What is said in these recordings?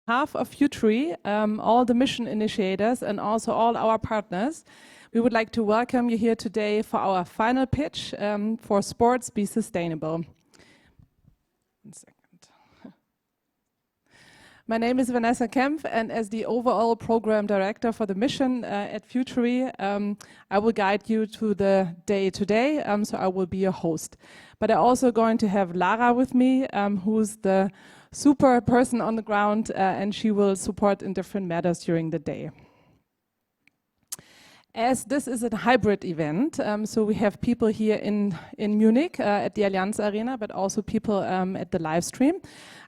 behalf of Futuri, all the mission initiators and also all our partners, we would like to welcome you here today for our final pitch for Sports Be Sustainable. 1 second. My name is Vanessa Kempf, and as the overall program director for the mission at Futuri, I will guide you to the day today, so I will be your host. But I'm also going to have Lara with me, who's the super person on the ground, and she will support in different matters during the day. As this is a hybrid event, so we have people here in Munich at the Allianz Arena, but also people at the live stream.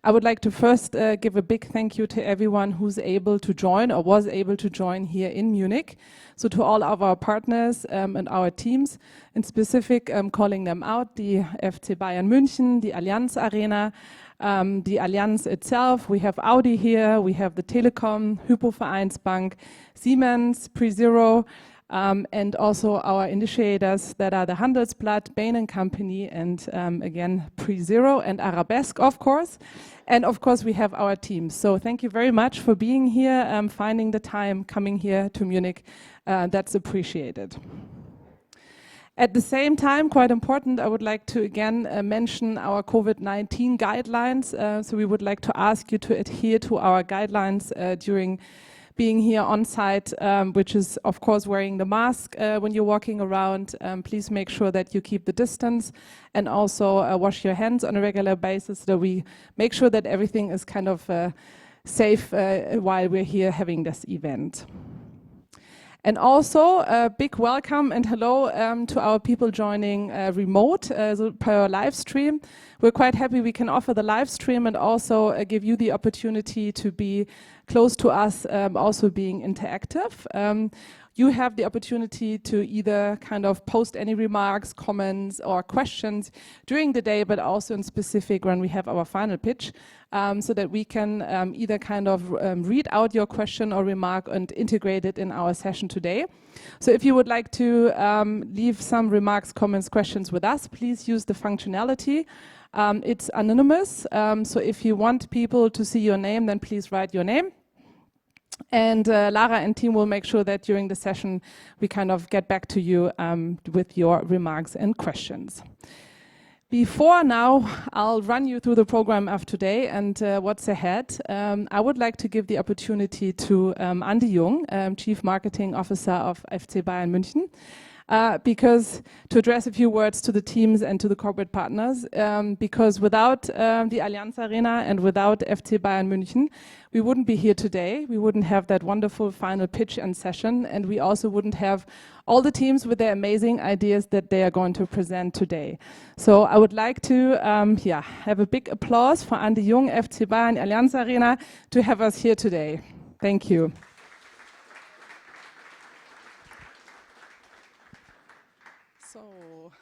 I would like to first give a big thank you to everyone who's able to join or was able to join here in Munich. So to all of our partners and our teams, in specific calling them out, the FC Bayern München, the Allianz Arena, the Allianz itself. We have Audi here, we have the Telekom, Hypovereinsbank, Siemens, PreZero, and also our initiators that are the Handelsblatt, Bain & Company, and again, PreZero and Arabesque, of course. And of course, we have our teams. So thank you very much for being here, finding the time, coming here to Munich. That's appreciated. At the same time, quite important, I would like to again mention our COVID-19 guidelines. So we would like to ask you to adhere to our guidelines during being here on site, which is of course wearing the mask when you're walking around. Please make sure that you keep the distance and also wash your hands on a regular basis so that we make sure that everything is kind of safe while we're here having this event. And also a big welcome and hello to our people joining remote so per live stream. We're quite happy we can offer the live stream and also give you the opportunity to be close to us, also being interactive. You have the opportunity to either kind of post any remarks, comments or questions during the day, but also in specific when we have our final pitch, so that we can either kind of read out your question or remark and integrate it in our session today. So if you would like to leave some remarks, comments, questions with us, please use the functionality. It's anonymous, so if you want people to see your name, then please write your name. And Lara and team will make sure that during the session we kind of get back to you with your remarks and questions. Before now, I'll run you through the program of today and what's ahead. I would like to give the opportunity to Jung, Chief Marketing Officer of FC Bayern München, because to address a few words to the teams and to the corporate partners, because without the Allianz Arena and without FC Bayern München, we wouldn't be here today. We wouldn't have that wonderful final pitch and session, and we also wouldn't have all the teams with their amazing ideas that they are going to present today. So I would like to have a big applause for Jung, FC Bayern, Allianz Arena, to have us here today. Thank you. So,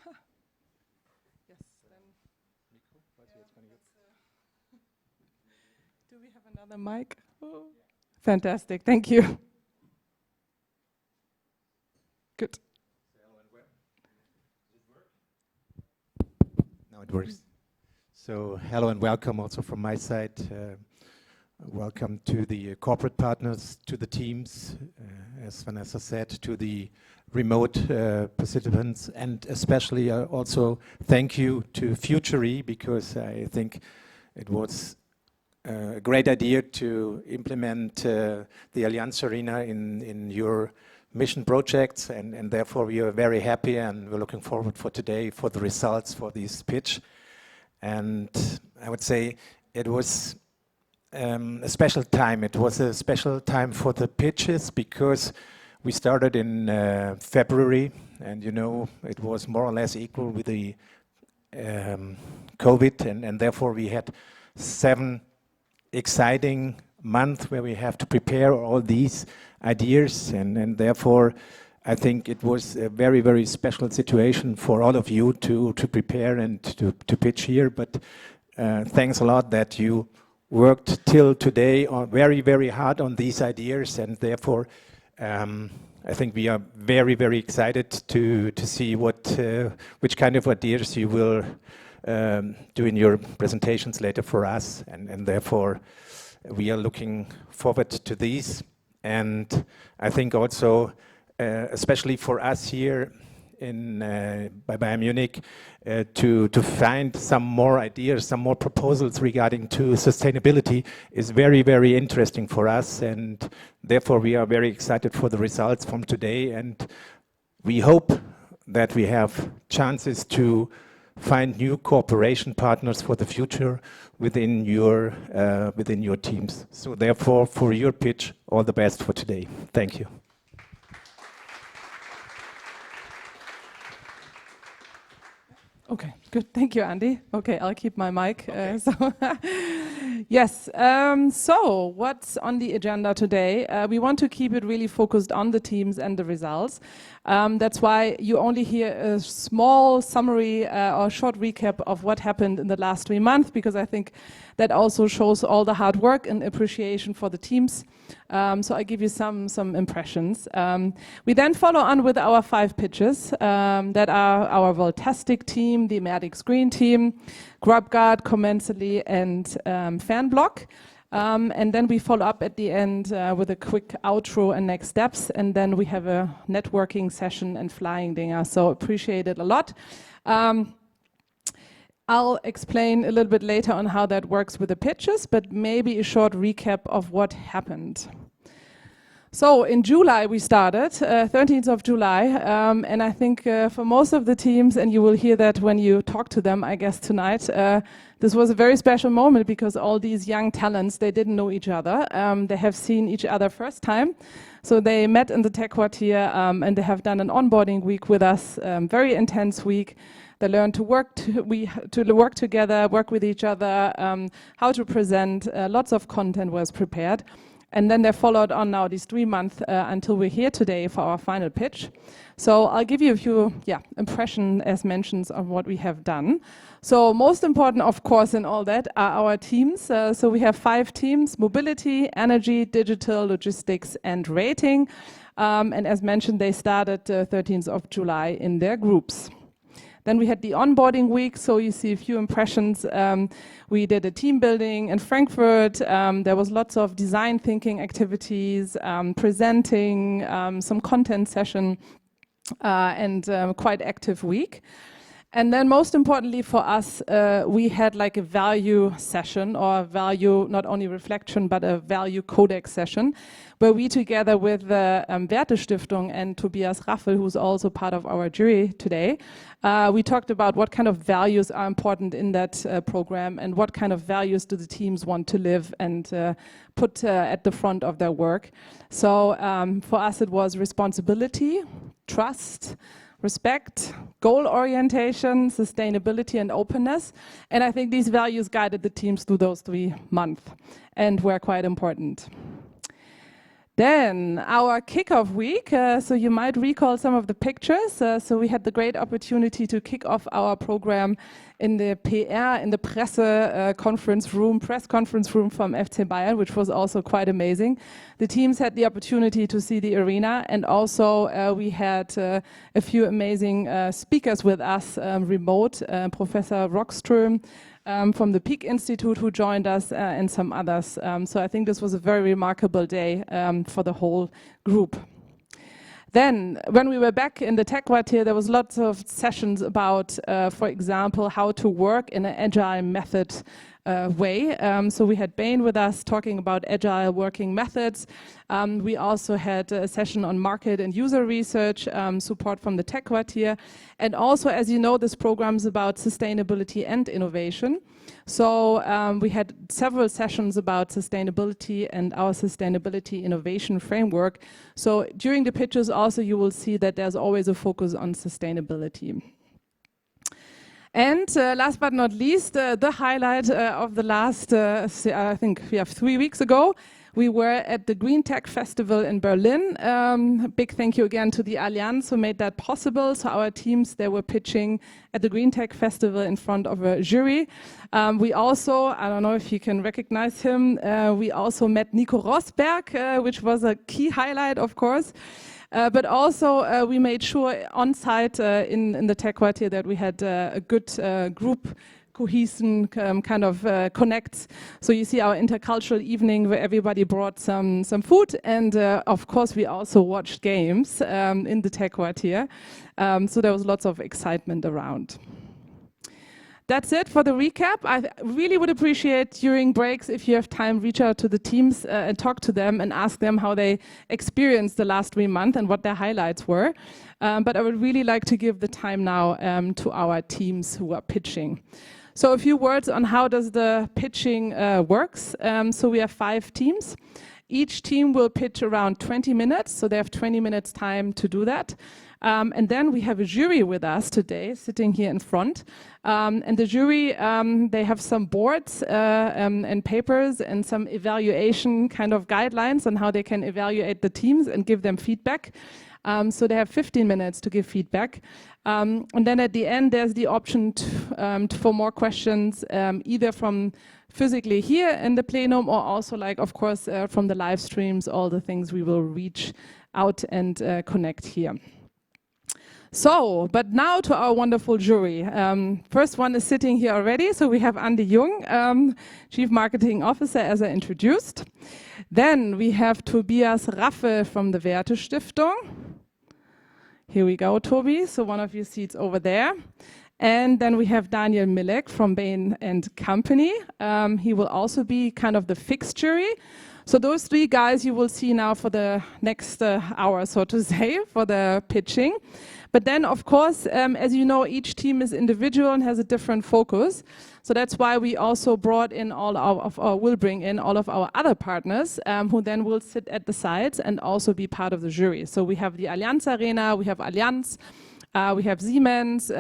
yes, then. Do we have another mic? Oh. Fantastic, thank you. Good. Now it works. So, hello and welcome also from my side. Welcome to the corporate partners, to the teams, as Vanessa said, to the remote participants, and especially also thank you to Futuri, because I think it was a great idea to implement the Allianz Arena in your mission projects, and therefore we are very happy and we're looking forward for today for the results for this pitch. And I would say it was a special time. It was a special time for the pitches because we started in February, and you know it was more or less equal with the COVID, and therefore we had 7 exciting months where we have to prepare all these ideas, and therefore I think it was a very, very special situation for all of you to prepare and to pitch here. But thanks a lot that you worked till today on very, very hard on these ideas, and therefore I think we are very, very excited to see which kind of ideas you will do in your presentations later for us, and therefore we are looking forward to these. And I think also, especially for us here by Bayern Munich, to find some more ideas, some more proposals regarding to sustainability is very, very interesting for us. And therefore, we are very excited for the results from today. And we hope that we have chances to find new cooperation partners for the future within your teams. So therefore, for your pitch, all the best for today. Thank you. Okay, good. Thank you, Andy. Okay, I'll keep my mic. Okay. Yes. So what's on the agenda today? We want to keep it really focused on the teams and the results. That's why you only hear a small summary or short recap of what happened in the last 3 months, because I think that also shows all the hard work and appreciation for the teams. So I give you some impressions. We then follow on with our 5 pitches that are our Voltastic team, the Ameti Screen team, Grup, Commensally, and Fanbloc. And then we follow up at the end with a quick outro and next steps. And then we have a networking session and flying dinner. So appreciate it a lot. I'll explain a little bit later on how that works with the pitches, but maybe a short recap of what happened. So in July we started, 13th of July, and I think for most of the teams, and you will hear that when you talk to them, I guess tonight, this was a very special moment because all these young talents, they didn't know each other. They have seen each other first time. So they met in the tech quartier and they have done an onboarding week with us, very intense week. They learned to work together, work with each other, how to present. Lots of content was prepared. And then they followed on now these 3 months until we're here today for our final pitch. So I'll give you a few impressions as mentions of what we have done. So most important, of course, in all that are our teams. So we have 5 teams: mobility, energy, digital, logistics, and rating. And as mentioned, they started 13th of July in their groups. Then we had the onboarding week, so you see a few impressions. We did a team building in Frankfurt. There was lots of design thinking activities, presenting, some content session, and quite active week. And then most importantly for us, we had like a value session, or value, not only reflection, but a value codex session, where we together with the Werte-Stiftung and Tobias Raffel, who's also part of our jury today, we talked about what kind of values are important in that program and what kind of values do the teams want to live and put at the front of their work. So for us it was responsibility, trust, respect, goal orientation, sustainability, and openness. And I think these values guided the teams through those 3 months and were quite important. Then our kickoff week, so you might recall some of the pictures. So we had the great opportunity to kick off our program in the PR, in the press conference room from FC Bayern, which was also quite amazing. The teams had the opportunity to see the arena, and also we had a few amazing speakers with us remote, Professor Rockström, from the Peak Institute, who joined us, and some others. So I think this was a very remarkable day for the whole group. Then, when we were back in the tech quartier, there was lots of sessions about, for example, how to work in an agile method way. So we had Bain with us talking about agile working methods. We also had a session on market and user research, support from the tech quartier. And also, as you know, this program is about sustainability and innovation. So we had several sessions about sustainability and our sustainability innovation framework. So during the pitches also you will see that there's always a focus on sustainability. And last but not least, the highlight of the last, I think we have 3 weeks ago, we were at the Green Tech Festival in Berlin. Big thank you again to the Allianz who made that possible. So our teams, they were pitching at the Green Tech Festival in front of a jury. We also, I don't know if you can recognize him, we also met Nico Rosberg, which was a key highlight, of course. But also we made sure on site in the tech quartier that we had a good group cohesion kind of connects. So you see our intercultural evening where everybody brought some food, and of course we also watched games in the tech quartier. So there was lots of excitement around. That's it for the recap. I really would appreciate during breaks, if you have time, reach out to the teams and talk to them and ask them how they experienced the last 3 months and what their highlights were. But I would really like to give the time now to our teams who are pitching. So a few words on how does the pitching works. So we have 5 teams. Each team will pitch around 20 minutes, so they have 20 minutes time to do that. And then we have a jury with us today, sitting here in front. And the jury, they have some boards and papers and some evaluation kind of guidelines on how they can evaluate the teams and give them feedback. So they have 15 minutes to give feedback. And then at the end, there's the option for more questions, either from physically here in the plenum or also, like, of course, from the live streams, all the things we will reach out and connect here. So, but now to our wonderful jury. First one is sitting here already. So we have Jung, Chief Marketing Officer, as I introduced. Then we have Tobias Raffe from the Werte Stiftung. Here we go, Toby. So one of your seats over there. And then we have Daniel Milek from Bain & Company. He will also be kind of the fixed jury. So those 3 guys you will see now for the next hour, so to say, for the pitching. But then, of course, as you know, each team is individual and has a different focus. So that's why we also brought in will bring in all of our other partners who then will sit at the sides and also be part of the jury. So we have the Allianz Arena, we have Allianz, we have Siemens,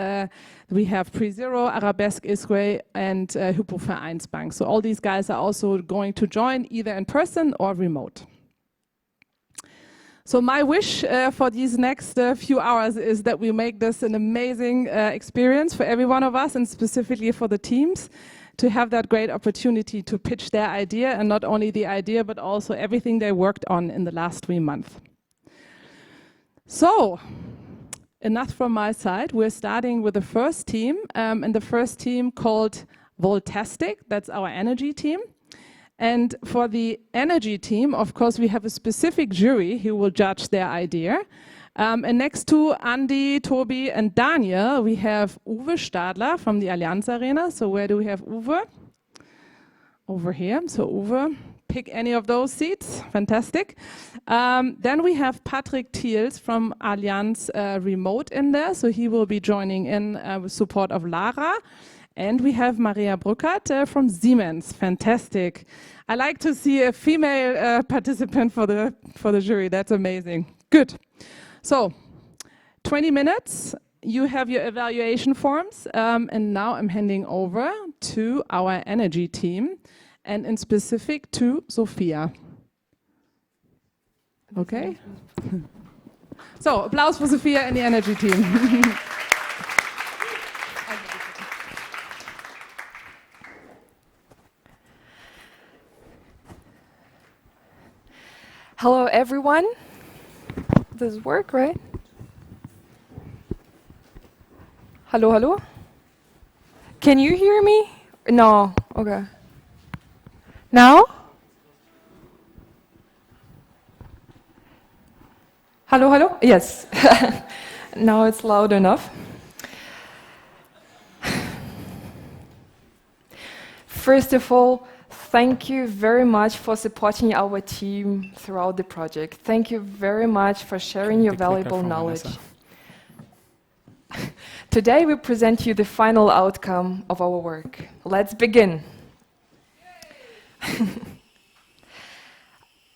we have PreZero, Arabesque Israel, and Hypo Vereinsbank. So all these guys are also going to join either in person or remote. So my wish for these next few hours is that we make this an amazing experience for every one of us, and specifically for the teams, to have that great opportunity to pitch their idea, and not only the idea, but also everything they worked on in the last 3 months. So, enough from my side. We're starting with the first team, and the first team called Voltastic. That's our energy team. And for the energy team, of course, we have a specific jury who will judge their idea. And next to Andy, Toby, and Daniel, we have Uwe Stadler from the Allianz Arena. So where do we have Uwe? Over here. So Uwe, pick any of those seats. Fantastic. Then we have Patrick Thiels from Allianz Remote in there. So he will be joining in with support of Lara. And we have Maria Bruckert from Siemens. Fantastic. I like to see a female participant for the jury. That's amazing. Good. So, 20 minutes. You have your evaluation forms. And now I'm handing over to our energy team, and in specific to Sophia. Okay? So, applause for Sophia and the energy team. Hello, everyone. Does it work, right? Hello, hello? Can you hear me? No. Okay. Now? Hello, hello? Yes. Now it's loud enough. First of all, thank you very much for supporting our team throughout the project. Thank you very much for sharing your valuable knowledge. Today we present you the final outcome of our work. Let's begin.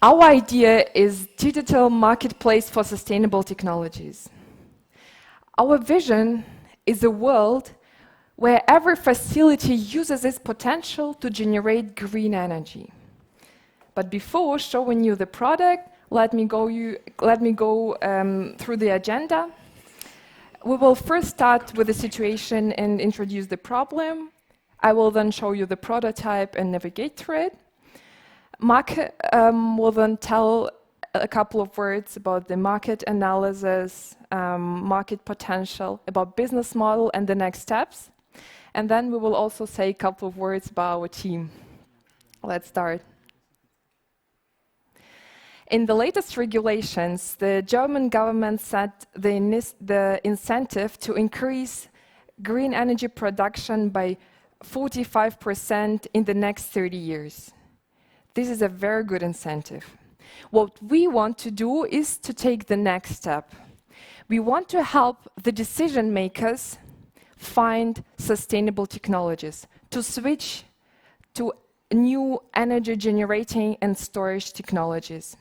Our idea is digital marketplace for sustainable technologies. Our vision is a world where every facility uses its potential to generate green energy. But before showing you the product, let me go through the agenda. We will first start with the situation and introduce the problem. I will then show you the prototype and navigate through it. Mark will then tell a couple of words about the market analysis, market potential, about business model and the next steps. and then we will also say a couple of words about our team. Let's start. In the latest regulations, the German government set the incentive to increase green energy production by 45% in the next 30 years. This is a very good incentive. What we want to do is to take the next step. We want to help the decision makers find sustainable technologies, to switch to new energy generating and storage technologies.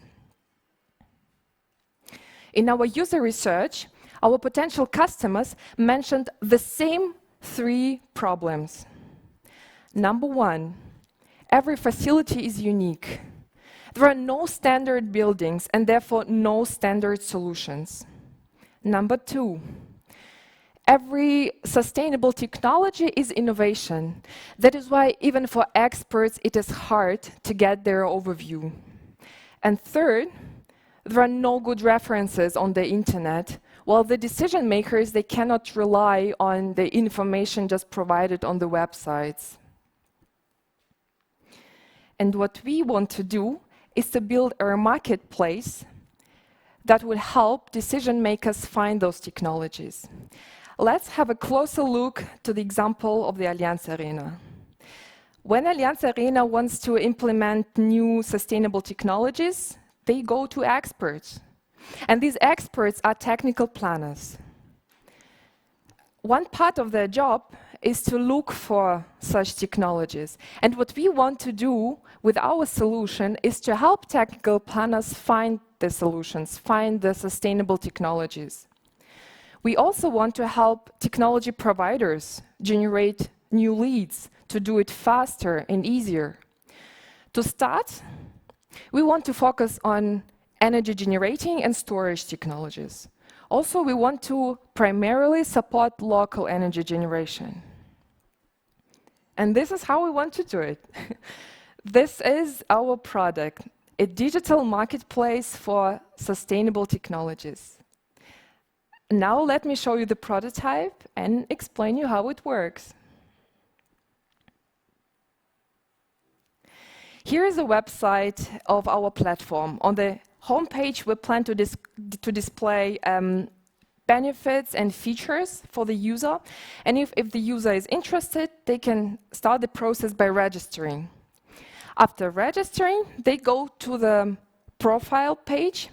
In our user research, our potential customers mentioned the same 3 problems. Number 1, every facility is unique. There are no standard buildings and therefore no standard solutions. Number 2, every sustainable technology is innovation. That is why even for experts it is hard to get their overview. And third, there are no good references on the internet, while the decision makers, they cannot rely on the information just provided on the websites. And what we want to do is to build a marketplace that will help decision makers find those technologies. Let's have a closer look to the example of the Allianz Arena. When Allianz Arena wants to implement new sustainable technologies, they go to experts. And these experts are technical planners. One part of their job is to look for such technologies. And what we want to do with our solution is to help technical planners find the solutions, find the sustainable technologies. We also want to help technology providers generate new leads, to do it faster and easier. To start, we want to focus on energy generating and storage technologies. Also, we want to primarily support local energy generation. And this is how we want to do it. This is our product, a digital marketplace for sustainable technologies. Now let me show you the prototype and explain you how it works. Here is a website of our platform. On the homepage, we plan to display benefits and features for the user. And if the user is interested, they can start the process by registering. After registering, they go to the profile page,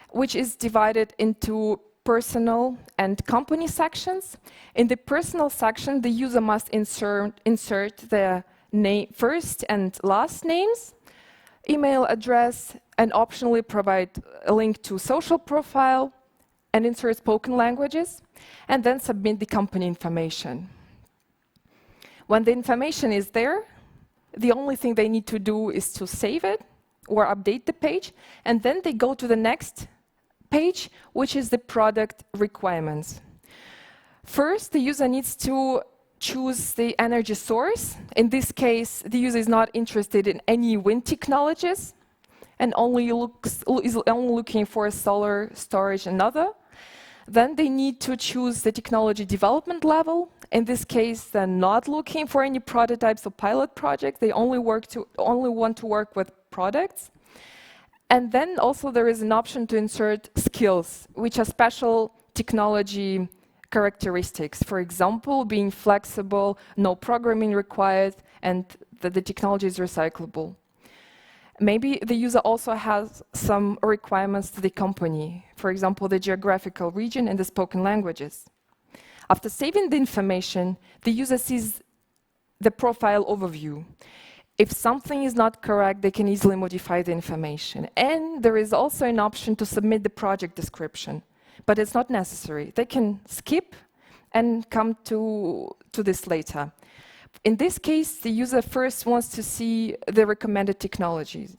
which is divided into personal and company sections. In the personal section, the user must insert their first and last names, email address, and optionally provide a link to social profile and insert spoken languages, and then submit the company information. When the information is there, the only thing they need to do is to save it or update the page, and then they go to the next page, which is the product requirements. First, the user needs to choose the energy source. In this case, the user is not interested in any wind technologies and is only looking for solar storage and other. Then they need to choose the technology development level. In this case, they're not looking for any prototypes or pilot projects. They only want to work with products. And then also there is an option to insert skills, which are special technology characteristics. For example, being flexible, no programming required, and that the technology is recyclable. Maybe the user also has some requirements to the company, for example, the geographical region and the spoken languages. After saving the information, the user sees the profile overview. If something is not correct, they can easily modify the information. And there is also an option to submit the project description, but it's not necessary. They can skip and come to this later. In this case, the user first wants to see the recommended technologies.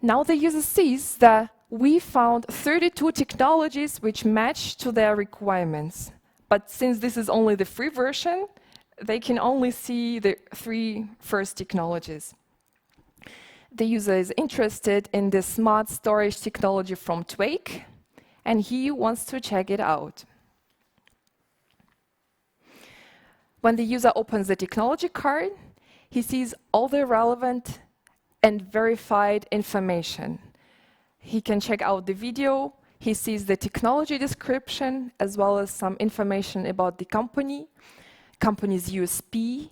Now the user sees that we found 32 technologies which match to their requirements. But since this is only the free version, they can only see the 3 first technologies. The user is interested in the smart storage technology from Twake, and he wants to check it out. When the user opens the technology card, he sees all the relevant and verified information. He can check out the video, he sees the technology description, as well as some information about the company, company's USP,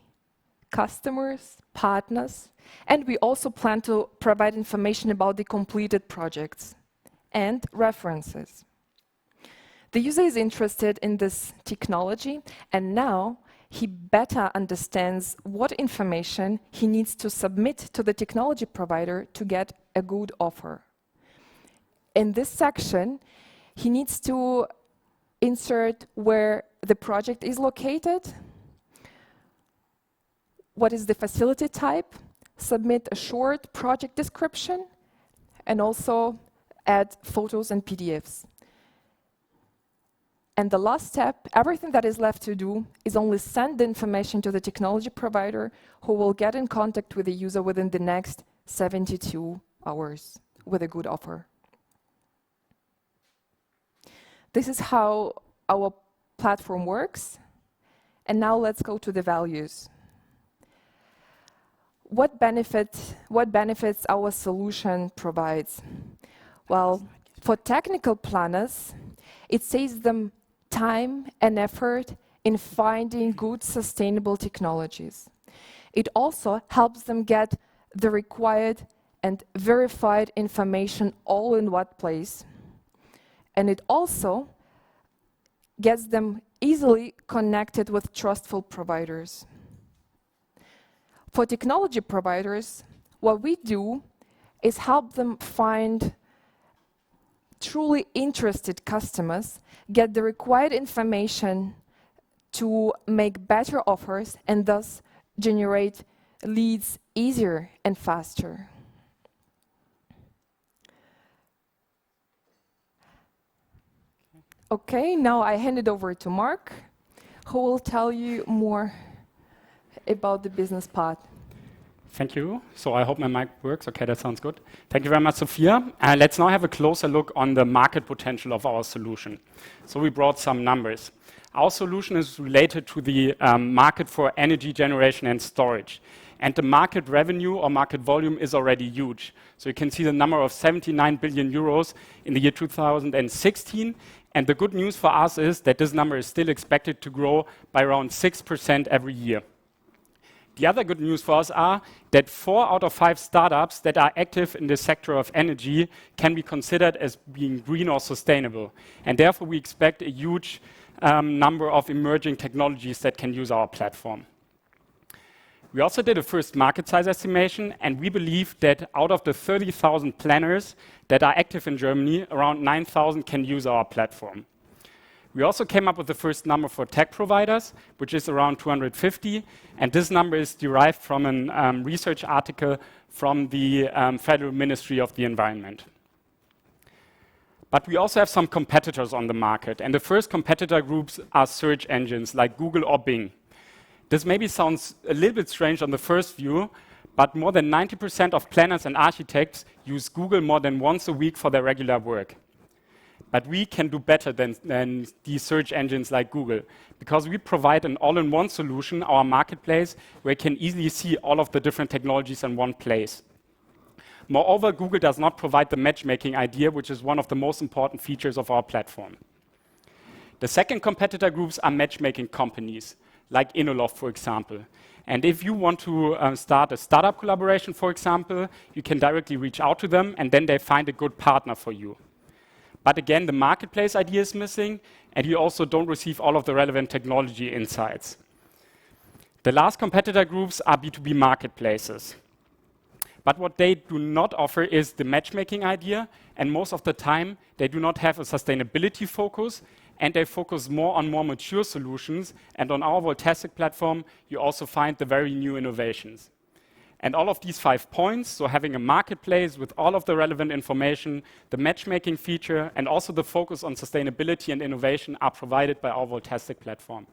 customers, partners, and we also plan to provide information about the completed projects and references. The user is interested in this technology, and now he better understands what information he needs to submit to the technology provider to get a good offer. In this section, he needs to insert where the project is located, what is the facility type, submit a short project description, and also add photos and PDFs. And the last step, everything that is left to do is only send the information to the technology provider, who will get in contact with the user within the next 72 hours with a good offer. This is how our platform works. And now let's go to the values. What benefits our solution provides? Well, for technical planners, it saves them time and effort in finding good sustainable technologies. It also helps them get the required and verified information all in one place. And it also gets them easily connected with trustful providers. For technology providers, what we do is help them find truly interested customers, get the required information to make better offers, and thus generate leads easier and faster. Okay, now I hand it over to Mark, who will tell you more about the business part. Thank you. So I hope my mic works. Okay, that sounds good. Thank you very much, Sophia. Let's now have a closer look on the market potential of our solution. So we brought some numbers. Our solution is related to the market for energy generation and storage. And the market revenue or market volume is already huge. So you can see the number of 79 billion euros in the year 2016. And the good news for us is that this number is still expected to grow by around 6% every year. The other good news for us are that 4 out of 5 startups that are active in the sector of energy can be considered as being green or sustainable. And therefore, we expect a huge number of emerging technologies that can use our platform. We also did a first market size estimation, and we believe that out of the 30,000 planners that are active in Germany, around 9,000 can use our platform. We also came up with the first number for tech providers, which is around 250, and this number is derived from a research article from the Federal Ministry of the Environment. But we also have some competitors on the market, and the first competitor groups are search engines like Google or Bing. This maybe sounds a little bit strange on the first view, but more than 90% of planners and architects use Google more than once a week for their regular work. But we can do better than these search engines like Google, because we provide an all-in-one solution, our marketplace, where you can easily see all of the different technologies in one place. Moreover, Google does not provide the matchmaking idea, which is one of the most important features of our platform. The second competitor groups are matchmaking companies, like Innoloft, for example. And if you want to start a startup collaboration, for example, you can directly reach out to them, and then they find a good partner for you. But again, the marketplace idea is missing, and you also don't receive all of the relevant technology insights. The last competitor groups are B2B marketplaces. But what they do not offer is the matchmaking idea, and most of the time, they do not have a sustainability focus, and they focus more on more mature solutions. And on our Voltastic platform, you also find the very new innovations. And all of these 5 points, so having a marketplace with all of the relevant information, the matchmaking feature, and also the focus on sustainability and innovation are provided by our Voltastic platform.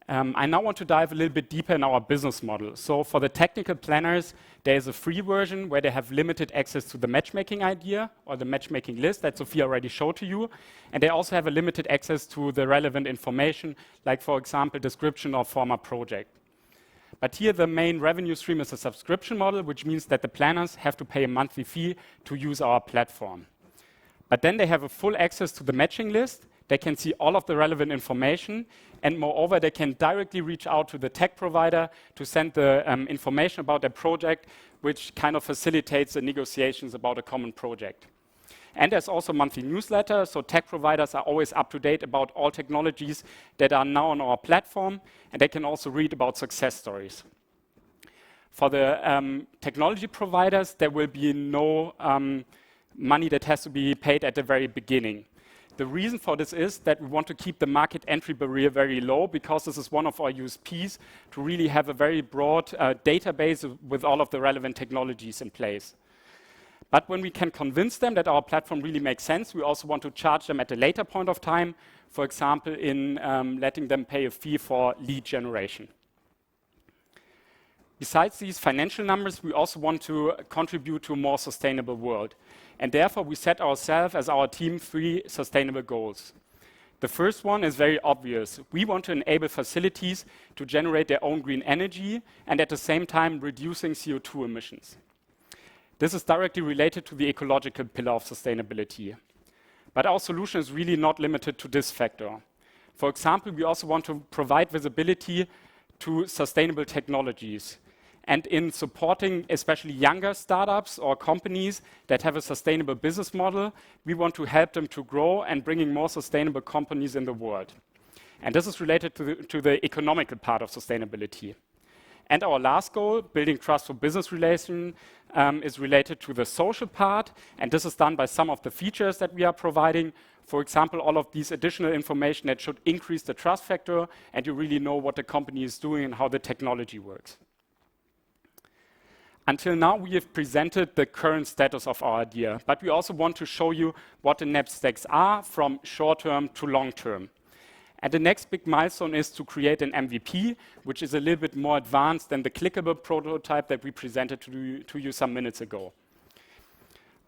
I now want to dive a little bit deeper in our business model. So for the technical planners, there's a free version where they have limited access to the matchmaking idea or the matchmaking list that Sophia already showed to you. And they also have a limited access to the relevant information, like, for example, description of former project. But here the main revenue stream is a subscription model, which means that the planners have to pay a monthly fee to use our platform. But then they have a full access to the matching list. They can see all of the relevant information, and moreover, they can directly reach out to the tech provider to send the information about their project, which kind of facilitates the negotiations about a common project. And there's also monthly newsletter, so tech providers are always up to date about all technologies that are now on our platform, and they can also read about success stories. For the technology providers, there will be no money that has to be paid at the very beginning. The reason for this is that we want to keep the market entry barrier very low, because this is one of our USPs, to really have a very broad database with all of the relevant technologies in place. But when we can convince them that our platform really makes sense, we also want to charge them at a later point of time, for example, in letting them pay a fee for lead generation. Besides these financial numbers, we also want to contribute to a more sustainable world. And therefore, we set ourselves as our team 3 sustainable goals. The first one is very obvious. We want to enable facilities to generate their own green energy and at the same time reducing CO2 emissions. This is directly related to the ecological pillar of sustainability. But our solution is really not limited to this factor. For example, we also want to provide visibility to sustainable technologies. And in supporting especially younger startups or companies that have a sustainable business model, we want to help them to grow and bringing more sustainable companies in the world. And this is related to the economical part of sustainability. And our last goal, building trust for business relation, is related to the social part. And this is done by some of the features that we are providing. For example, all of these additional information that should increase the trust factor, and you really know what the company is doing and how the technology works. Until now, we have presented the current status of our idea, but we also want to show you what the next steps are from short-term to long-term. And the next big milestone is to create an MVP, which is a little bit more advanced than the clickable prototype that we presented to you some minutes ago.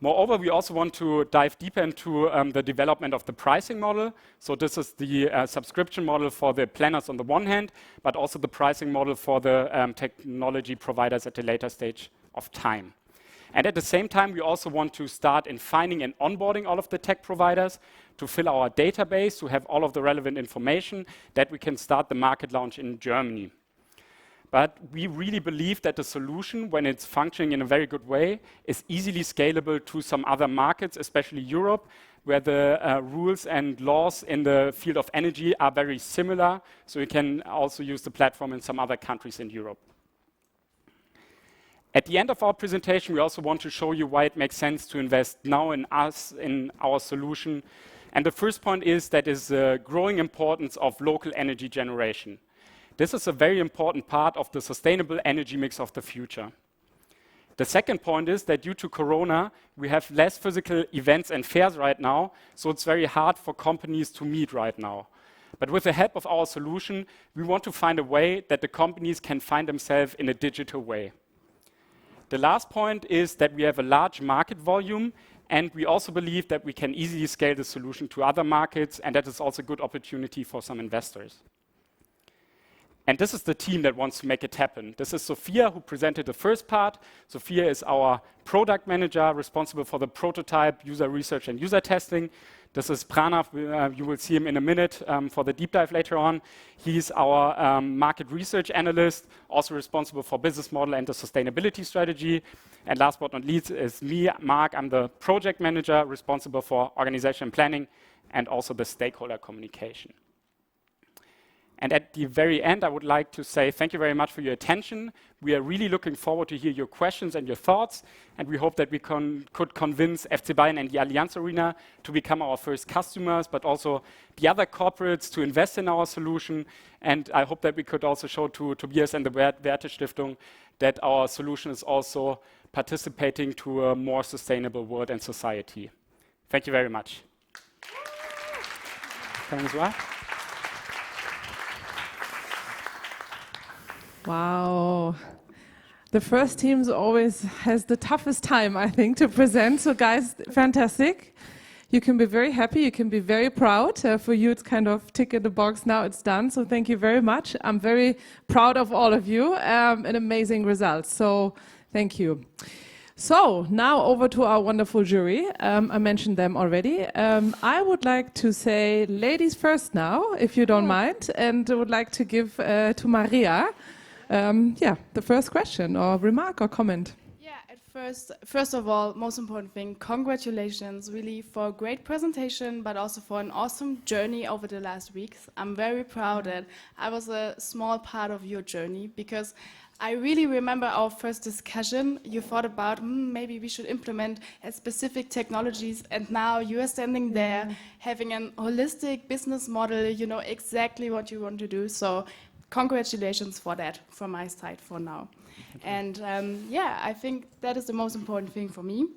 Moreover, we also want to dive deeper into the development of the pricing model. So this is the subscription model for the planners on the one hand, but also the pricing model for the technology providers at a later stage of time. And at the same time, we also want to start in finding and onboarding all of the tech providers to fill our database, to have all of the relevant information that we can start the market launch in Germany. But we really believe that the solution, when it's functioning in a very good way, is easily scalable to some other markets, especially Europe, where the rules and laws in the field of energy are very similar. So you can also use the platform in some other countries in Europe. At the end of our presentation, we also want to show you why it makes sense to invest now in us, in our solution. And the first point is that is the growing importance of local energy generation. This is a very important part of the sustainable energy mix of the future. The second point is that due to Corona, we have less physical events and fairs right now, so it's very hard for companies to meet right now. But with the help of our solution, we want to find a way that the companies can find themselves in a digital way. The last point is that we have a large market volume, and we also believe that we can easily scale the solution to other markets, and that is also a good opportunity for some investors. And this is the team that wants to make it happen. This is Sophia, who presented the first part. Sophia is our product manager responsible for the prototype, user research, and user testing. This is Pranav, you will see him in a minute for the deep dive later on. He's our market research analyst, also responsible for business model and the sustainability strategy. And last but not least is me, Mark. I'm the project manager responsible for organization and planning and also the stakeholder communication. And at the very end, I would like to say thank you very much for your attention. We are really looking forward to hear your questions and your thoughts, and we hope that we could convince FC Bayern and the Allianz Arena to become our first customers, but also the other corporates to invest in our solution. And I hope that we could also show to Tobias and the Werte Stiftung that our solution is also participating to a more sustainable world and society. Thank you very much. Wow. The first team always has the toughest time, I think, to present. So guys, fantastic. You can be very happy, you can be very proud. For you, it's kind of tick in the box, now it's done. So thank you very much. I'm very proud of all of you and amazing results. So thank you. So now over to our wonderful jury. I mentioned them already. I would like to say ladies first now, if you don't mind, and I would like to give to Maria, the first question or remark or comment. Yeah, first of all, most important thing, congratulations really for a great presentation, but also for an awesome journey over the last weeks. I'm very proud that I was a small part of your journey, because I really remember our first discussion. You thought about maybe we should implement specific technologies, and now you are standing there having a holistic business model. You know exactly what you want to do. So congratulations for that from my side for now. And I think that is the most important thing for me.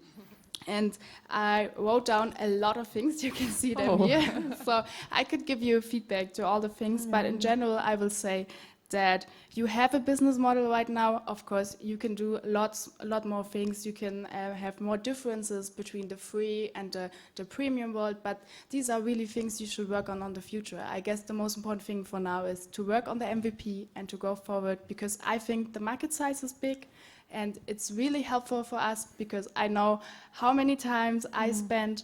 And I wrote down a lot of things. You can see them here. So I could give you feedback to all the things, but in general, I will say that you have a business model right now. Of course, you can do a lot more things. You can have more differences between the free and the premium world, but these are really things you should work on the future. I guess the most important thing for now is to work on the MVP and to go forward, because I think the market size is big and it's really helpful for us, because I know how many times I spent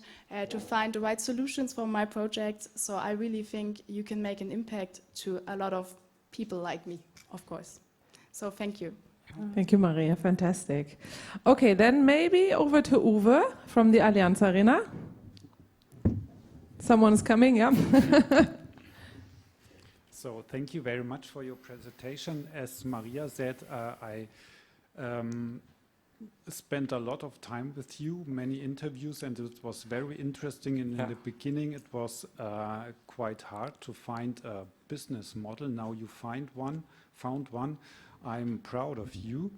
to find the right solutions for my projects. So I really think you can make an impact to a lot of people like me, of course. So thank you. Thank you, Maria. Fantastic. Okay, then maybe over to Uwe from the Allianz Arena. Someone's coming, yeah. So thank you very much for your presentation. As Maria said, I spent a lot of time with you, many interviews, and it was very interesting. In the beginning, it was quite hard to find a business model. Now you found one. I'm proud of you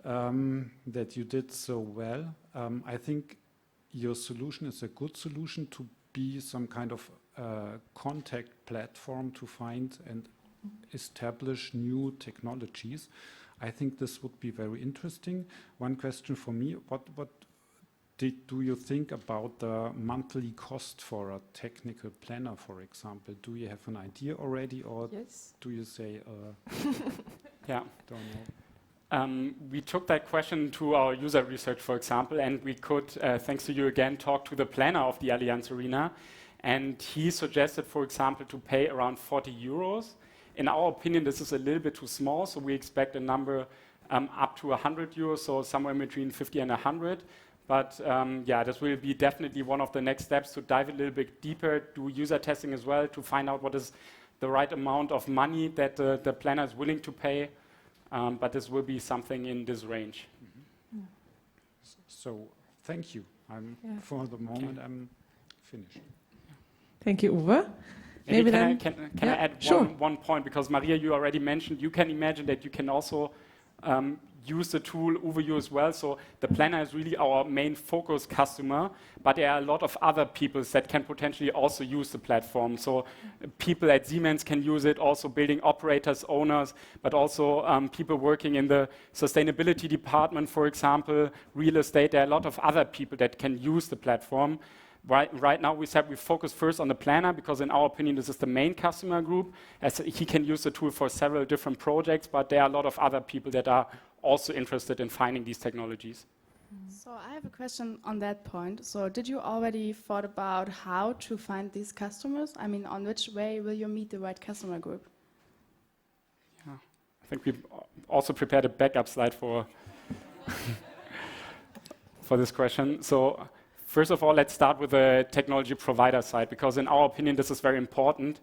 that you did so well. I think your solution is a good solution to be some kind of contact platform to find and establish new technologies. I think this would be very interesting. One question for me, what do you think about the monthly cost for a technical planner, for example? Do you have an idea already, or do you say, don't know? We took that question to our user research, for example, and we could, thanks to you again, talk to the planner of the Allianz Arena. And he suggested, for example, to pay around 40 euros. In our opinion, this is a little bit too small, so we expect a number up to 100 euros, so somewhere between 50 and 100. But this will be definitely one of the next steps, to dive a little bit deeper, do user testing as well, to find out what is the right amount of money that the planner is willing to pay. But this will be something in this range. Mm-hmm. So thank you. For the moment, I'm finished. Thank you, Uwe. Maybe can I add one point, because Maria, you already mentioned, you can imagine that you can also use the tool, Uwe, you as well. So the planner is really our main focus customer, but there are a lot of other people that can potentially also use the platform. So people at Siemens can use it, also building operators, owners, but also people working in the sustainability department, for example, real estate. There are a lot of other people that can use the platform. Right now, we said we focus first on the planner, because in our opinion, this is the main customer group, as he can use the tool for several different projects, but there are a lot of other people that are also interested in finding these technologies. So I have a question on that point. So did you already thought about how to find these customers? I mean, on which way will you meet the right customer group? Yeah, I think we've also prepared a backup slide for this question. So first of all, let's start with the technology provider side, because in our opinion, this is very important.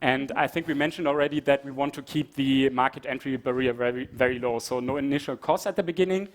And I think we mentioned already that we want to keep the market entry barrier very, very low, so no initial costs at the beginning.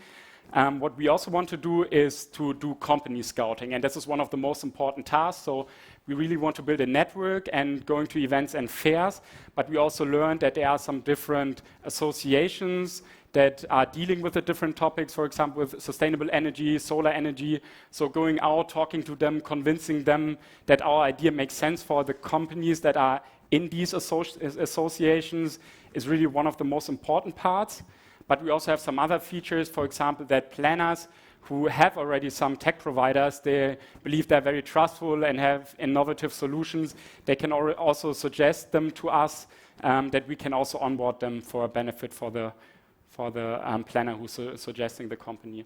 What we also want to do is to do company scouting, and this is one of the most important tasks. So we really want to build a network and going to events and fairs, but we also learned that there are some different associations that are dealing with the different topics, for example, with sustainable energy, solar energy. So going out, talking to them, convincing them that our idea makes sense for the companies that are in these associations is really one of the most important parts. But we also have some other features, for example, that planners who have already some tech providers, they believe they're very trustful and have innovative solutions. They can also suggest them to us, that we can also onboard them for a benefit for the planner who's suggesting the company.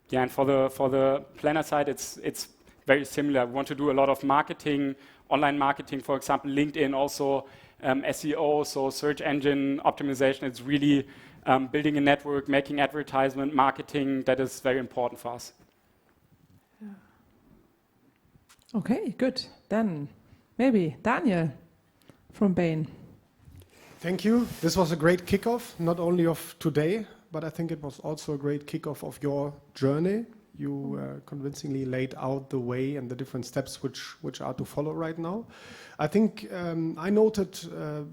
Yeah, and for the planner side, it's very similar. We want to do a lot of marketing, online marketing, for example, LinkedIn, also SEO, so search engine optimization. It's really building a network, making advertisement, marketing. That is very important for us. Yeah. Okay, good. Then maybe Daniel from Bayern. Thank you. This was a great kickoff, not only of today, but I think it was also a great kickoff of your journey. You convincingly laid out the way and the different steps which are to follow right now. I think I noted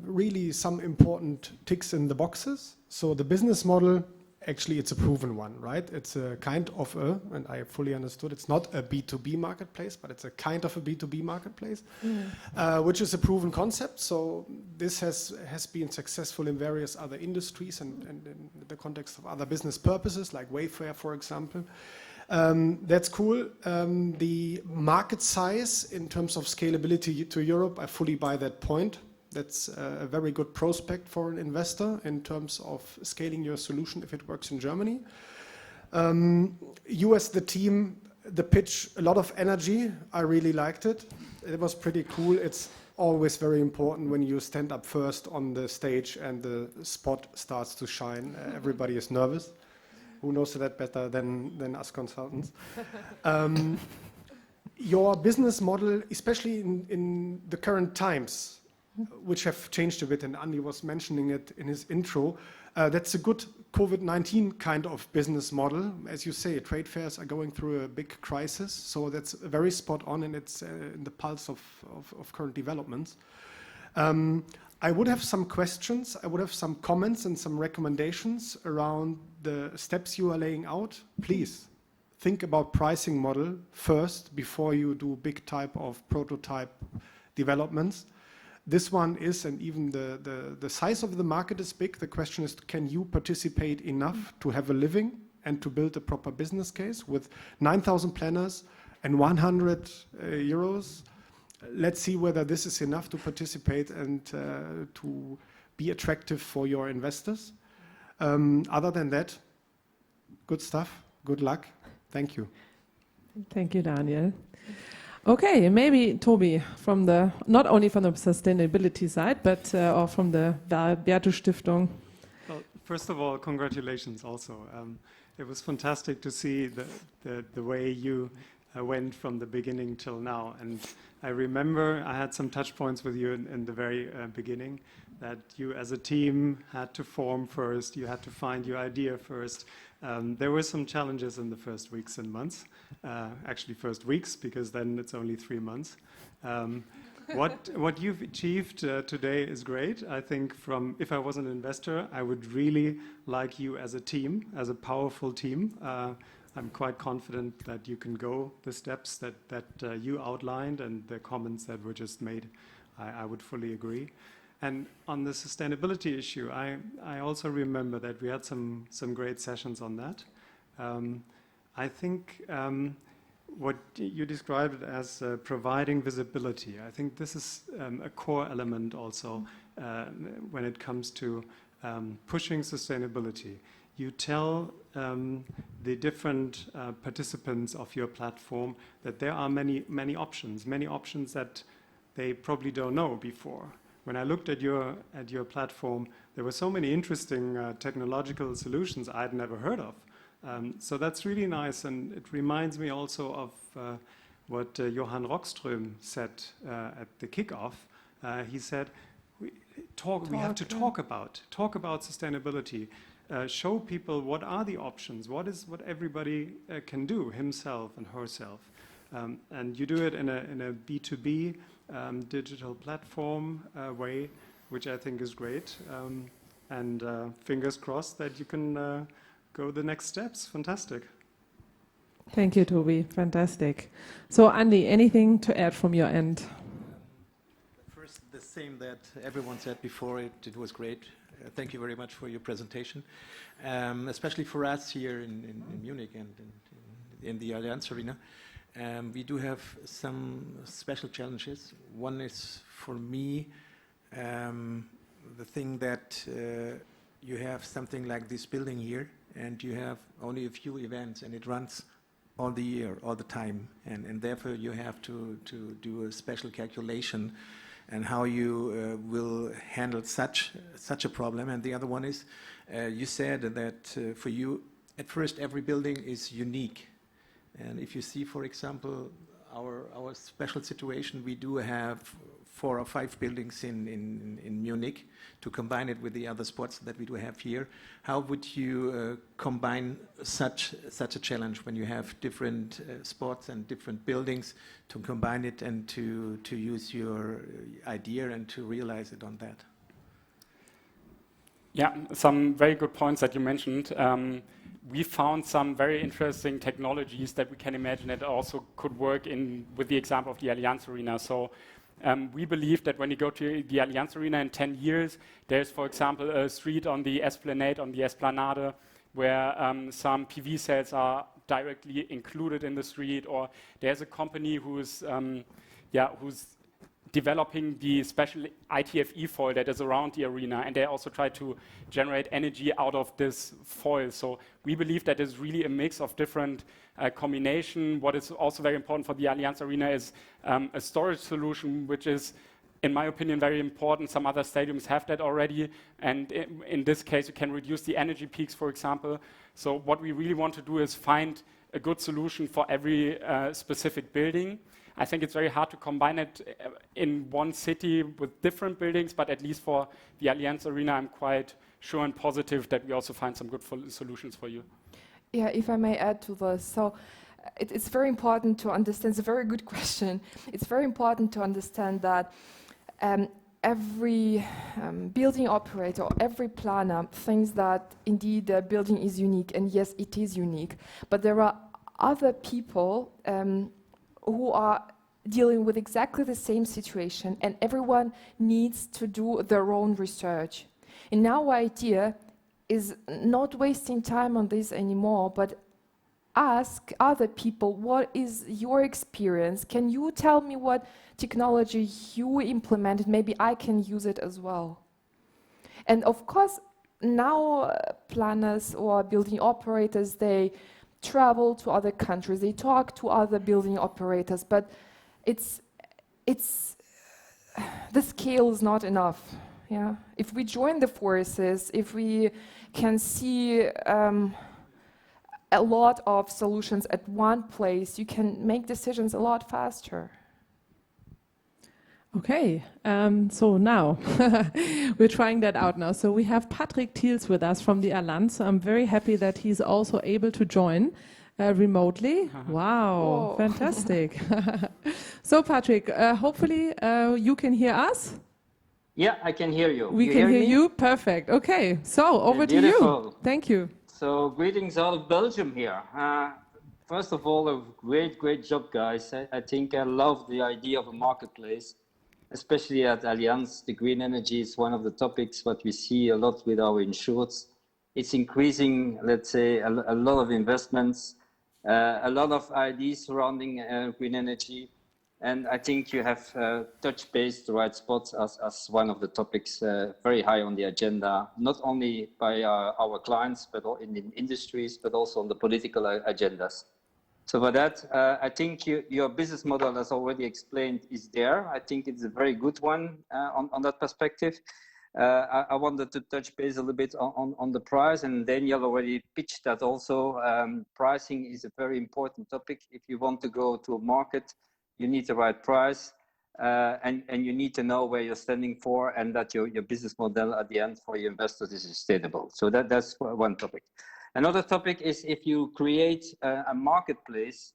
really some important ticks in the boxes. So the business model, actually it's a proven one, right? It's a kind of and I fully understood, it's not a B2B marketplace, but it's a kind of a B2B marketplace, which is a proven concept. So this has been successful in various other industries and in the context of other business purposes, like Wayfair, for example. That's cool. The market size in terms of scalability to Europe, I fully buy that point. That's a very good prospect for an investor in terms of scaling your solution if it works in Germany. You as the team, the pitch, a lot of energy. I really liked it. It was pretty cool. It's always very important when you stand up first on the stage and the spot starts to shine. Everybody is nervous. Who knows that better than us consultants? Your business model, especially in the current times, which have changed a bit, and Andy was mentioning it in his intro, that's a good COVID-19 kind of business model. As you say, trade fairs are going through a big crisis, so that's very spot on, and it's in the pulse of current developments. I would have some questions, I would have some comments and some recommendations around the steps you are laying out. Please think about pricing model first before you do big type of prototype developments. This one is, and even the size of the market is big. The question is, can you participate enough to have a living and to build a proper business case with 9,000 planners and 100 euros? Let's see whether this is enough to participate and to be attractive for your investors. Other than that, good stuff. Good luck. Thank you. Thank you, Daniel. Okay, maybe Toby, from the not only from the sustainability side, but or from the Werte Stiftung. Well, first of all, congratulations also. It was fantastic to see the way you went from the beginning till now. And I remember I had some touch points with you in the very beginning, that you as a team had to form first, you had to find your idea first. There were some challenges in the first weeks and months, actually first weeks, because then it's only 3 months. What you've achieved today is great. I think if I was an investor, I would really like you as a team, as a powerful team. I'm quite confident that you can go the steps that you outlined and the comments that were just made. I would fully agree. And on the sustainability issue, I also remember that we had some great sessions on that. I think what you described as providing visibility, I think this is a core element also when it comes to pushing sustainability. You tell the different participants of your platform that there are many options that they probably don't know before. When I looked at your platform, there were so many interesting technological solutions I'd never heard of. So that's really nice, and it reminds me also of what Johan Rockström said at the kickoff. He said, we have to talk about sustainability. Show people what are the options, what everybody can do, himself and herself. And you do it in a B2B digital platform way, which I think is great. And fingers crossed that you can go the next steps. Fantastic. Thank you, Toby. Fantastic. So, Andy, anything to add from your end? same that everyone said before. It was great. Thank you very much for your presentation, especially for us here in Munich and in the Allianz Arena. We do have some special challenges. One is for me the thing that you have something like this building here, and you have only a few events, and it runs all the year, all the time, and therefore you have to do a special calculation and how you will handle such a problem. And the other one is, you said that for you, at first every building is unique. And if you see, for example, our special situation, we do have 4 or 5 buildings in Munich to combine it with the other spots that we do have here. How would you combine such a challenge when you have different spots and different buildings to combine it and to use your idea and to realize it on that? Yeah, some very good points that you mentioned. We found some very interesting technologies that we can imagine that also could work with the example of the Allianz Arena. So we believe that when you go to the Allianz Arena in 10 years, there's, for example, a street on the Esplanade, where some PV cells are directly included in the street, or there's a company who's developing the special ITFE foil that is around the arena, and they also try to generate energy out of this foil. So we believe that is really a mix of different combination. What is also very important for the Allianz Arena is a storage solution, which is, in my opinion, very important. Some other stadiums have that already, and in this case, you can reduce the energy peaks, for example. So what we really want to do is find a good solution for every specific building. I think it's very hard to combine it in one city with different buildings, but at least for the Allianz Arena, I'm quite sure and positive that we also find some good solutions for you. Yeah, if I may add to this. So it's very important to understand, it's a very good question. It's very important to understand that every building operator, every planner thinks that indeed the building is unique, and yes, it is unique. But there are other people who are dealing with exactly the same situation, and everyone needs to do their own research. And our idea is not wasting time on this anymore, but ask other people, what is your experience? Can you tell me what technology you implemented? Maybe I can use it as well. And of course, now planners or building operators, they travel to other countries, they talk to other building operators, but the scale is not enough. Yeah, if we join the forces, if we can see a lot of solutions at one place, you can make decisions a lot faster. Okay, so now we're trying that out now. So we have Patrick Thiels with us from the Allianz. I'm very happy that he's also able to join remotely. Wow, Whoa. Fantastic. So Patrick, hopefully you can hear us. Yeah, I can hear you. We can hear you. Perfect. Okay, so over to you. Thank you. So greetings out of Belgium here. First of all, a great job, guys. I think I love the idea of a marketplace, especially at Allianz. The green energy is one of the topics what we see a lot with our insureds. It's increasing, let's say, a lot of investments, a lot of ideas surrounding green energy. And I think you have touched base the right spots as one of the topics very high on the agenda, not only by our clients, but in the industries, but also on the political agendas. So for that, I think your business model, as already explained, is there. I think it's a very good one on that perspective. I wanted to touch base a little bit on the price, and Daniel already pitched that also. Pricing is a very important topic. If you want to go to a market, you need the right price, and you need to know where you're standing for, and that your business model at the end for your investors is sustainable. So that's one topic. Another topic is if you create a marketplace,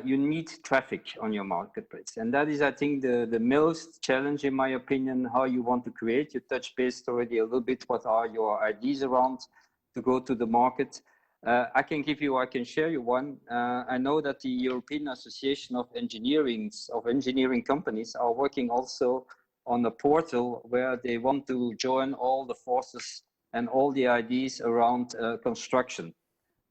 you need traffic on your marketplace. And that is, I think, the most challenge, in my opinion, how you want to create. You touched base already a little bit. What are your ideas around to go to the market? I can share you one. I know that the European Association of Engineering Companies are working also on a portal where they want to join all the forces and all the ideas around construction.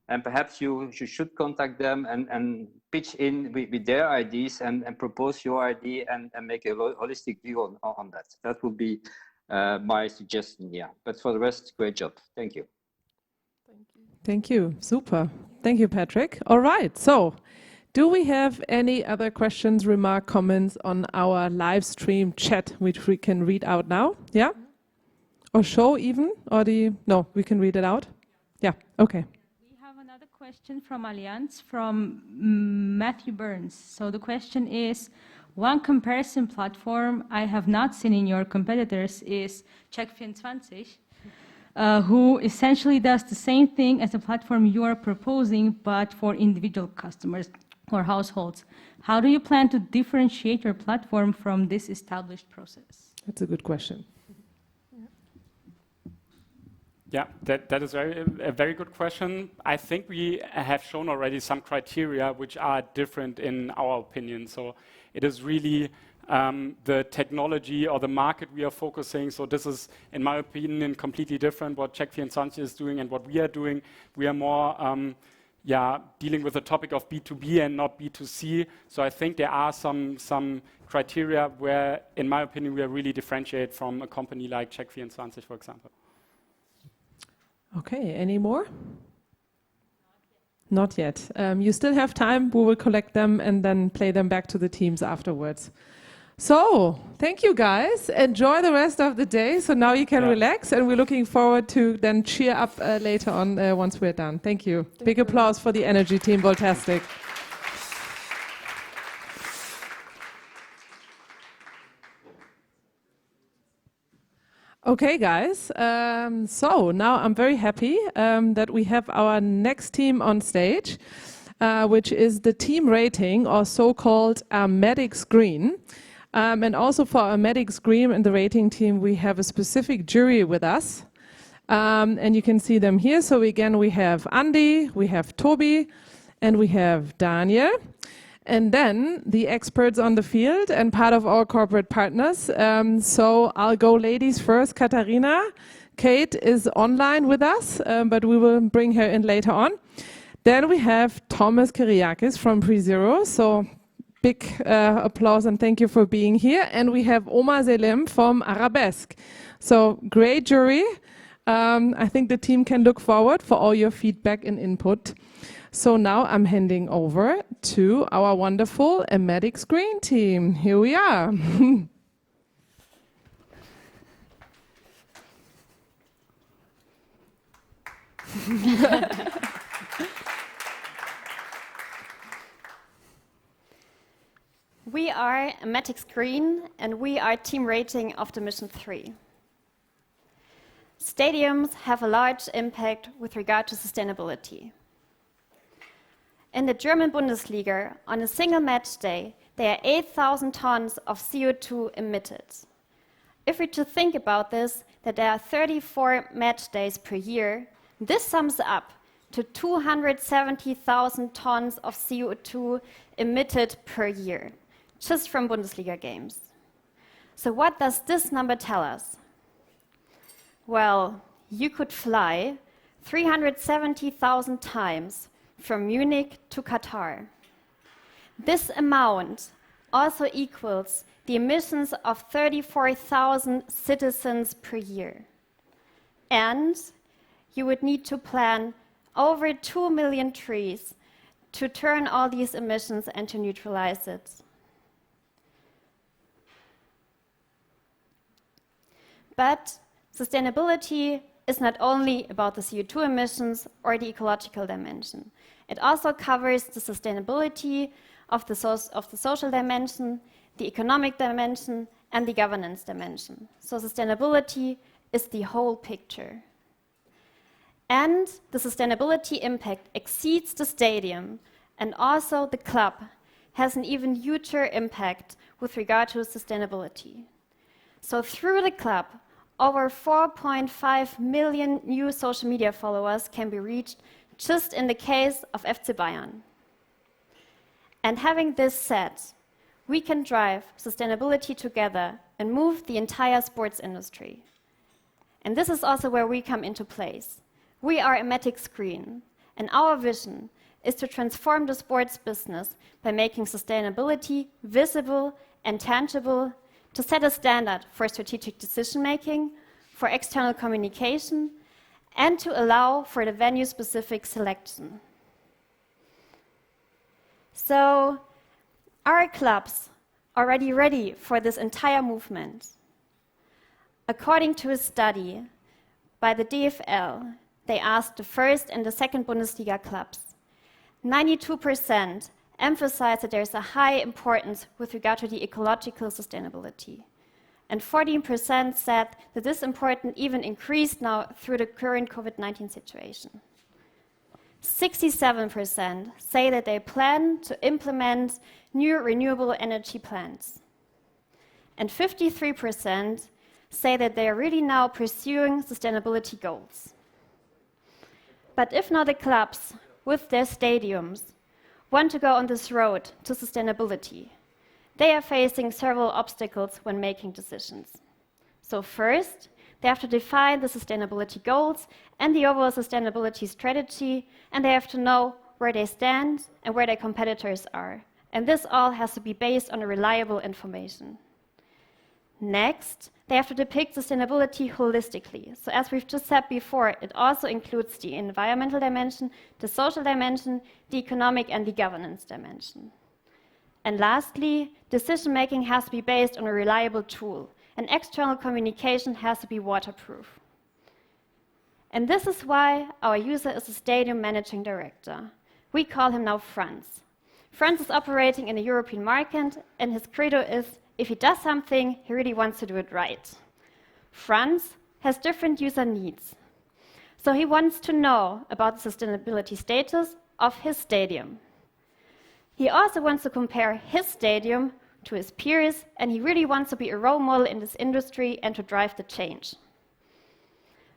And perhaps you should contact them and pitch in with their ideas and propose your idea and make a holistic view on that. That would be my suggestion here. But for the rest, great job. Thank you. Thank you. Super. Thank you, Patrick. All right. So, do we have any other questions, remarks, comments on our live stream chat, which we can read out now? Yeah? Or show even? Or no, we can read it out? Yeah. Okay. Question from Allianz from Matthew Burns. So the question is, one comparison platform I have not seen in your competitors is Check24, who essentially does the same thing as the platform you are proposing, but for individual customers or households. How do you plan to differentiate your platform from this established process? That's a good question. Yeah, that is a very good question. I think we have shown already some criteria which are different in our opinion. So it is really the technology or the market we are focusing. So this is, in my opinion, completely different what Check24 is doing and what we are doing. We are more dealing with the topic of B2B and not B2C. So I think there are some criteria where, in my opinion, we are really differentiate from a company like Check24, for example. Okay, any more? Not yet. You still have time. We will collect them and then play them back to the teams afterwards. So, thank you guys. Enjoy the rest of the day. So now you can relax, and we're looking forward to then cheer up later on once we're done. Thank you. Big applause for the energy team, Voltastic. Okay, guys. So now I'm very happy that we have our next team on stage, which is the team rating, or so-called Ameti screen. And also for Ameti screen and the rating team, we have a specific jury with us. And you can see them here. So again, we have Andy, we have Toby, and we have Daniel. And then the experts on the field and part of our corporate partners. So I'll go ladies first. Katharina. Kate is online with us, but we will bring her in later on. Then we have Thomas Kyriakis from PreZero. So big applause and thank you for being here. And we have Omar Selim from Arabesque. So great jury. I think the team can look forward for all your feedback and input. So now I'm handing over to our wonderful Ameti screen team. Here we are. We are Ameti Screen, and we are team rating of the Mission 3. Stadiums have a large impact with regard to sustainability. In the German Bundesliga, on a single match day, there are 8,000 tons of CO2 emitted. If we just think about this, that there are 34 match days per year, this sums up to 270,000 tons of CO2 emitted per year, just from Bundesliga games. So what does this number tell us? Well, you could fly 370,000 times from Munich to Qatar. This amount also equals the emissions of 34,000 citizens per year. And you would need to plant over 2 million trees to turn all these emissions and to neutralize it. But sustainability is not only about the CO2 emissions or the ecological dimension. It also covers the sustainability of the social dimension, the economic dimension, and the governance dimension. So sustainability is the whole picture. And the sustainability impact exceeds the stadium, and also the club has an even huger impact with regard to sustainability. So through the club, over 4.5 million new social media followers can be reached just in the case of FC Bayern. And having this said, we can drive sustainability together and move the entire sports industry. And this is also where we come into place. We are Ameti Screen, and our vision is to transform the sports business by making sustainability visible and tangible, to set a standard for strategic decision-making, for external communication, and to allow for the venue-specific selection. So, are clubs already ready for this entire movement? According to a study by the DFL, they asked the first and the second Bundesliga clubs. 92% emphasized that there's a high importance with regard to the ecological sustainability. And 14% said that this importance even increased now through the current COVID-19 situation. 67% say that they plan to implement new renewable energy plants. And 53% say that they are really now pursuing sustainability goals. But if now the clubs with their stadiums want to go on this road to sustainability, they are facing several obstacles when making decisions. So first, they have to define the sustainability goals and the overall sustainability strategy, and they have to know where they stand and where their competitors are. And this all has to be based on reliable information. Next, they have to depict sustainability holistically. So as we've just said before, it also includes the environmental dimension, the social dimension, the economic and the governance dimension. And lastly, decision-making has to be based on a reliable tool, and external communication has to be waterproof. And this is why our user is a stadium managing director. We call him now Franz. Franz is operating in a European market, and his credo is, if he does something, he really wants to do it right. Franz has different user needs. So he wants to know about the sustainability status of his stadium. He also wants to compare his stadium to his peers, and he really wants to be a role model in this industry and to drive the change.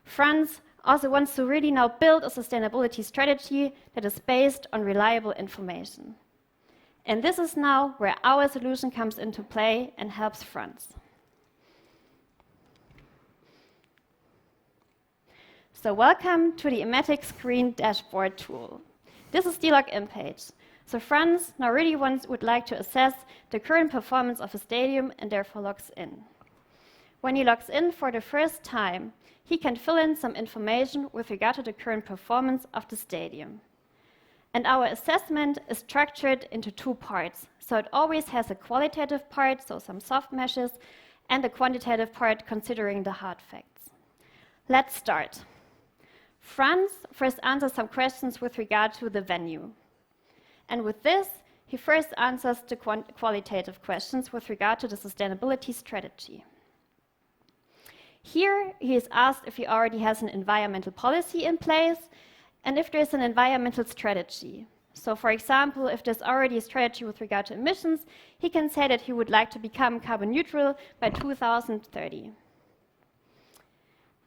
Franz also wants to really now build a sustainability strategy that is based on reliable information. And this is now where our solution comes into play and helps Franz. So welcome to the Ameti Screen dashboard tool. This is the login page. So Franz now really would like to assess the current performance of a stadium and therefore logs in. When he logs in for the first time, he can fill in some information with regard to the current performance of the stadium. And our assessment is structured into two parts. So it always has a qualitative part, so some soft measures, and a quantitative part considering the hard facts. Let's start. Franz first answers some questions with regard to the venue. And with this, he first answers the qualitative questions with regard to the sustainability strategy. Here, he is asked if he already has an environmental policy in place and if there is an environmental strategy. So, for example, if there's already a strategy with regard to emissions, he can say that he would like to become carbon neutral by 2030.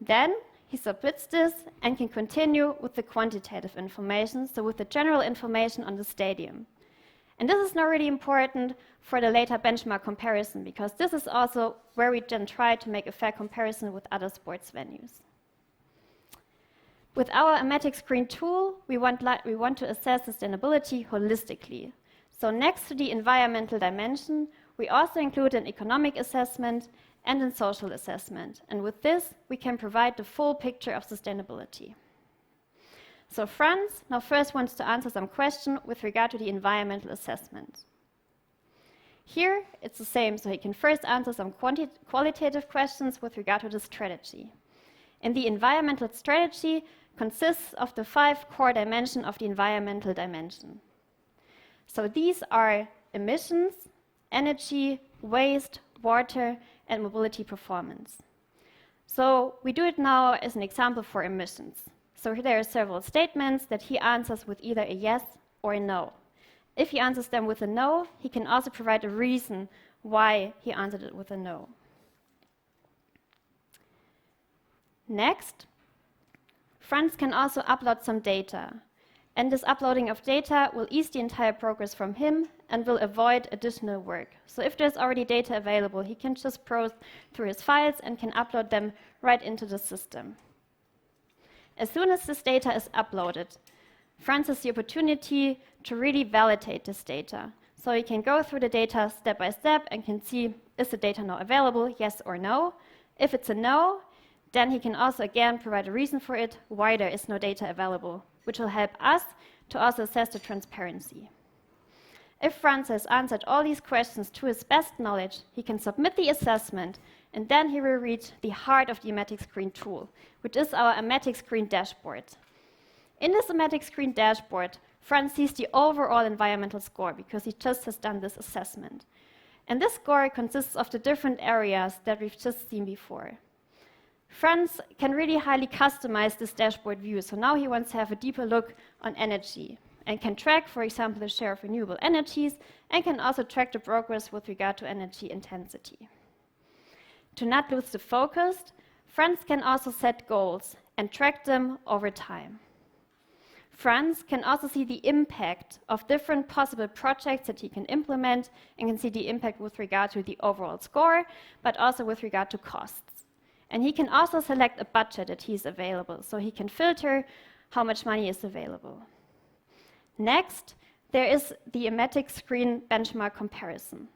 Then, he submits this and can continue with the quantitative information, so with the general information on the stadium. And this is now really important for the later benchmark comparison, because this is also where we then try to make a fair comparison with other sports venues. With our Ameti Screen tool, we want to assess sustainability holistically. So next to the environmental dimension, we also include an economic assessment and a social assessment. And with this, we can provide the full picture of sustainability. So Franz now first wants to answer some question with regard to the environmental assessment. Here, it's the same, so he can first answer some qualitative questions with regard to the strategy. And the environmental strategy consists of the 5 core dimensions of the environmental dimension. So these are emissions, energy, waste, water, and mobility performance. So we do it now as an example for emissions. So there are several statements that he answers with either a yes or a no. If he answers them with a no, he can also provide a reason why he answered it with a no. Next, Franz can also upload some data. And this uploading of data will ease the entire progress from him and will avoid additional work. So if there's already data available, he can just browse through his files and can upload them right into the system. As soon as this data is uploaded, Franz has the opportunity to really validate this data. So he can go through the data step by step and can see, is the data now available, yes or no? If it's a no, then he can also again provide a reason for it, why there is no data available, which will help us to also assess the transparency. If Franz has answered all these questions to his best knowledge, he can submit the assessment, and then he will reach the heart of the Ameti Screen tool, which is our Ameti Screen dashboard. In this Ameti Screen dashboard, Franz sees the overall environmental score because he just has done this assessment. And this score consists of the different areas that we've just seen before. Franz can really highly customize this dashboard view, so now he wants to have a deeper look on energy and can track, for example, the share of renewable energies and can also track the progress with regard to energy intensity. To not lose the focus, Franz can also set goals and track them over time. Franz can also see the impact of different possible projects that he can implement and can see the impact with regard to the overall score, but also with regard to costs. And he can also select a budget that is available, so he can filter how much money is available. Next, there is the Ameti Screen benchmark comparison.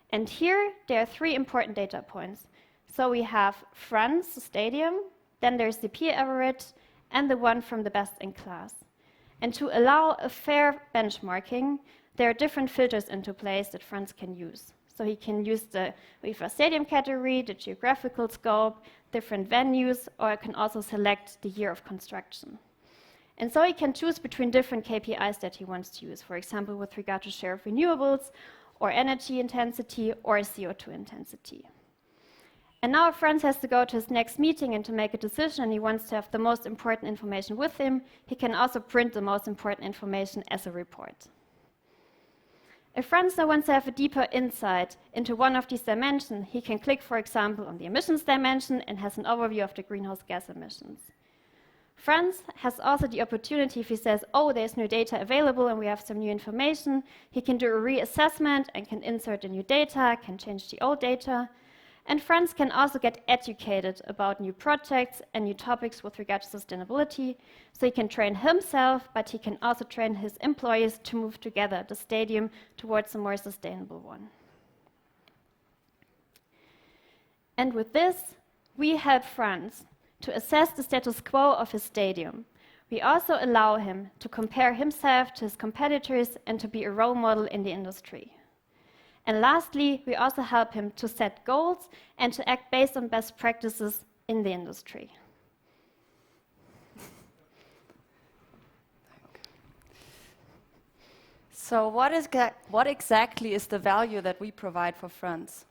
And here, there are 3 important data points. So we have Franz, the stadium, then there's the peer average, and the one from the best in class. And to allow a fair benchmarking, there are different filters into place that Franz can use. So he can use the UEFA stadium category, the geographical scope, different venues, or he can also select the year of construction. And so he can choose between different KPIs that he wants to use, for example, with regard to share of renewables, or energy intensity, or CO2 intensity. And now Franz has to go to his next meeting and to make a decision, and he wants to have the most important information with him. He can also print the most important information as a report. If Franz now wants to have a deeper insight into one of these dimensions, he can click, for example, on the emissions dimension and has an overview of the greenhouse gas emissions. Franz has also the opportunity, if he says, oh, there's new data available and we have some new information, he can do a reassessment and can insert the new data, can change the old data. And Franz can also get educated about new projects and new topics with regard to sustainability. So he can train himself, but he can also train his employees to move together the stadium towards a more sustainable one. And with this, we help Franz to assess the status quo of his stadium. We also allow him to compare himself to his competitors and to be a role model in the industry. And lastly, we also help him to set goals and to act based on best practices in the industry. So what exactly is the value that we provide for Franz?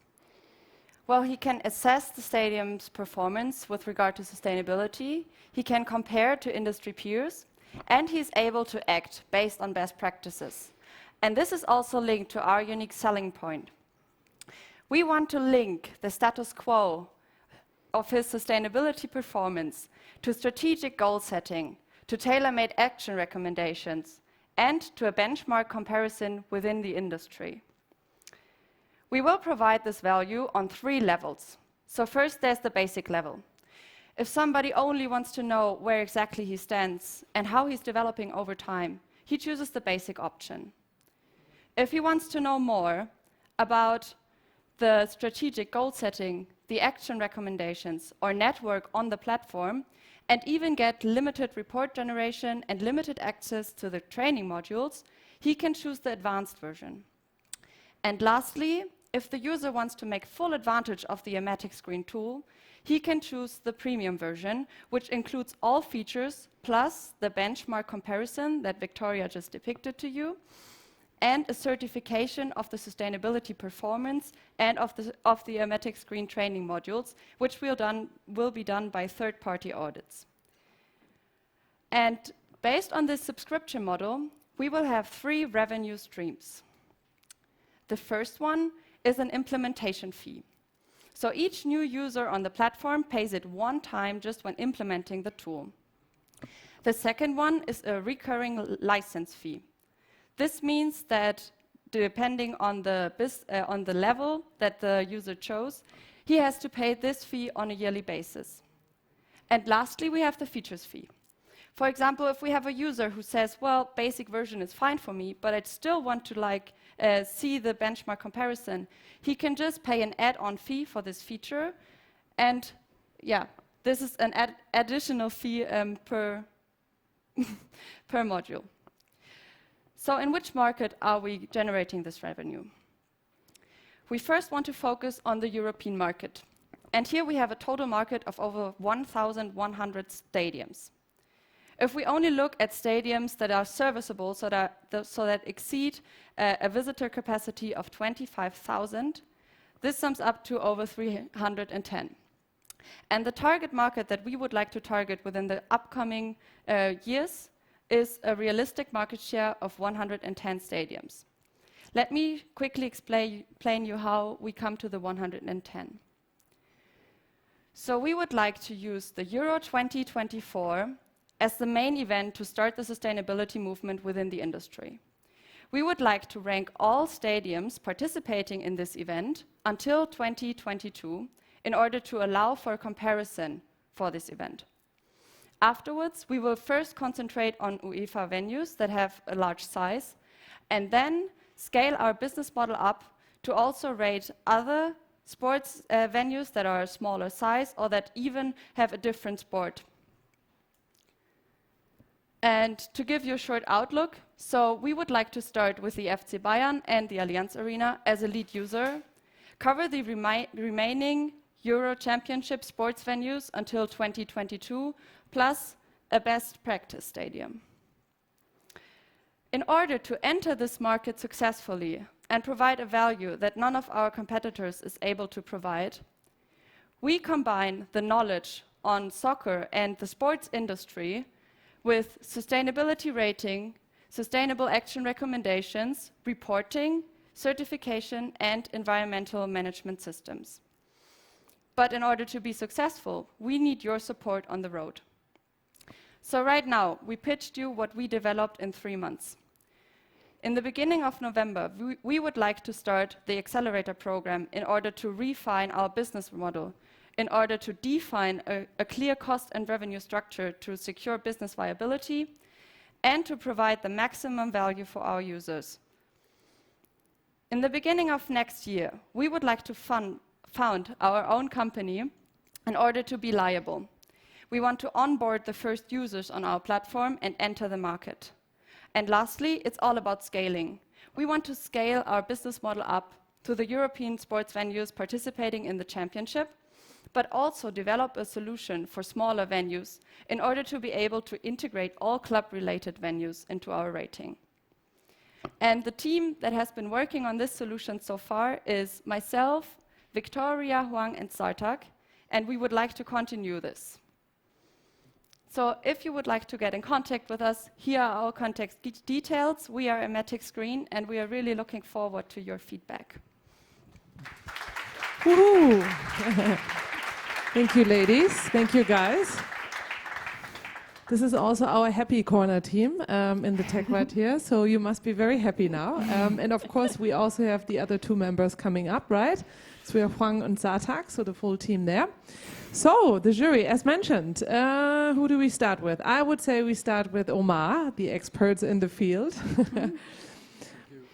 Well, he can assess the stadium's performance with regard to sustainability, he can compare to industry peers, and he's able to act based on best practices. And this is also linked to our unique selling point. We want to link the status quo of his sustainability performance to strategic goal setting, to tailor-made action recommendations, and to a benchmark comparison within the industry. We will provide this value on 3 levels. So first, there's the basic level. If somebody only wants to know where exactly he stands and how he's developing over time, he chooses the basic option. If he wants to know more about the strategic goal setting, the action recommendations, or network on the platform, and even get limited report generation and limited access to the training modules, he can choose the advanced version. And lastly, if the user wants to make full advantage of the Ameti Screen tool, he can choose the premium version, which includes all features, plus the benchmark comparison that Victoria just depicted to you, and a certification of the sustainability performance and of the Ameti Screen training modules, which will be done by third-party audits. And based on this subscription model, we will have 3 revenue streams. The first one is an implementation fee. So each new user on the platform pays it one time just when implementing the tool. The second one is a recurring license fee. This means that depending on the level that the user chose, he has to pay this fee on a yearly basis. And lastly, we have the features fee. For example, if we have a user who says, well, basic version is fine for me, but I'd still want to see the benchmark comparison, he can just pay an add-on fee for this feature. And yeah, this is an additional fee per module. So in which market are we generating this revenue? We first want to focus on the European market. And here we have a total market of over 1,100 stadiums. If we only look at stadiums that are serviceable, so that exceed a visitor capacity of 25,000, this sums up to over 310. And the target market that we would like to target within the upcoming years is a realistic market share of 110 stadiums. Let me quickly explain you how we come to the 110. So we would like to use the Euro 2024 as the main event to start the sustainability movement within the industry. We would like to rank all stadiums participating in this event until 2022 in order to allow for a comparison for this event. Afterwards, we will first concentrate on UEFA venues that have a large size, and then scale our business model up to also rate other sports venues that are a smaller size or that even have a different sport. And to give you a short outlook, so we would like to start with the FC Bayern and the Allianz Arena as a lead user, cover the remaining Euro Championship sports venues until 2022, plus a best practice stadium. In order to enter this market successfully and provide a value that none of our competitors is able to provide, we combine the knowledge on soccer and the sports industry with sustainability rating, sustainable action recommendations, reporting, certification, and environmental management systems. But in order to be successful, we need your support on the road. So right now, we pitched you what we developed in 3 months. In the beginning of November, we would like to start the accelerator program in order to refine our business model, in order to define a clear cost and revenue structure to secure business viability, and to provide the maximum value for our users. In the beginning of next year, we would like to found our own company in order to be liable. We want to onboard the first users on our platform and enter the market. And lastly, it's all about scaling. We want to scale our business model up to the European sports venues participating in the championship, but also develop a solution for smaller venues in order to be able to integrate all club-related venues into our rating. And the team that has been working on this solution so far is myself, Victoria, Jung, and Sartak, and we would like to continue this. So if you would like to get in contact with us, here are our contact details. We are Ameti Screen, and we are really looking forward to your feedback. Woohoo! Thank you, ladies. Thank you, guys. This is also our happy corner team in the tech right here, so you must be very happy now. And of course, we also have the other 2 members coming up, right? So we have Jung and Sartak, so the full team there. So, the jury, as mentioned, who do we start with? I would say we start with Omar, the experts in the field. Thank you.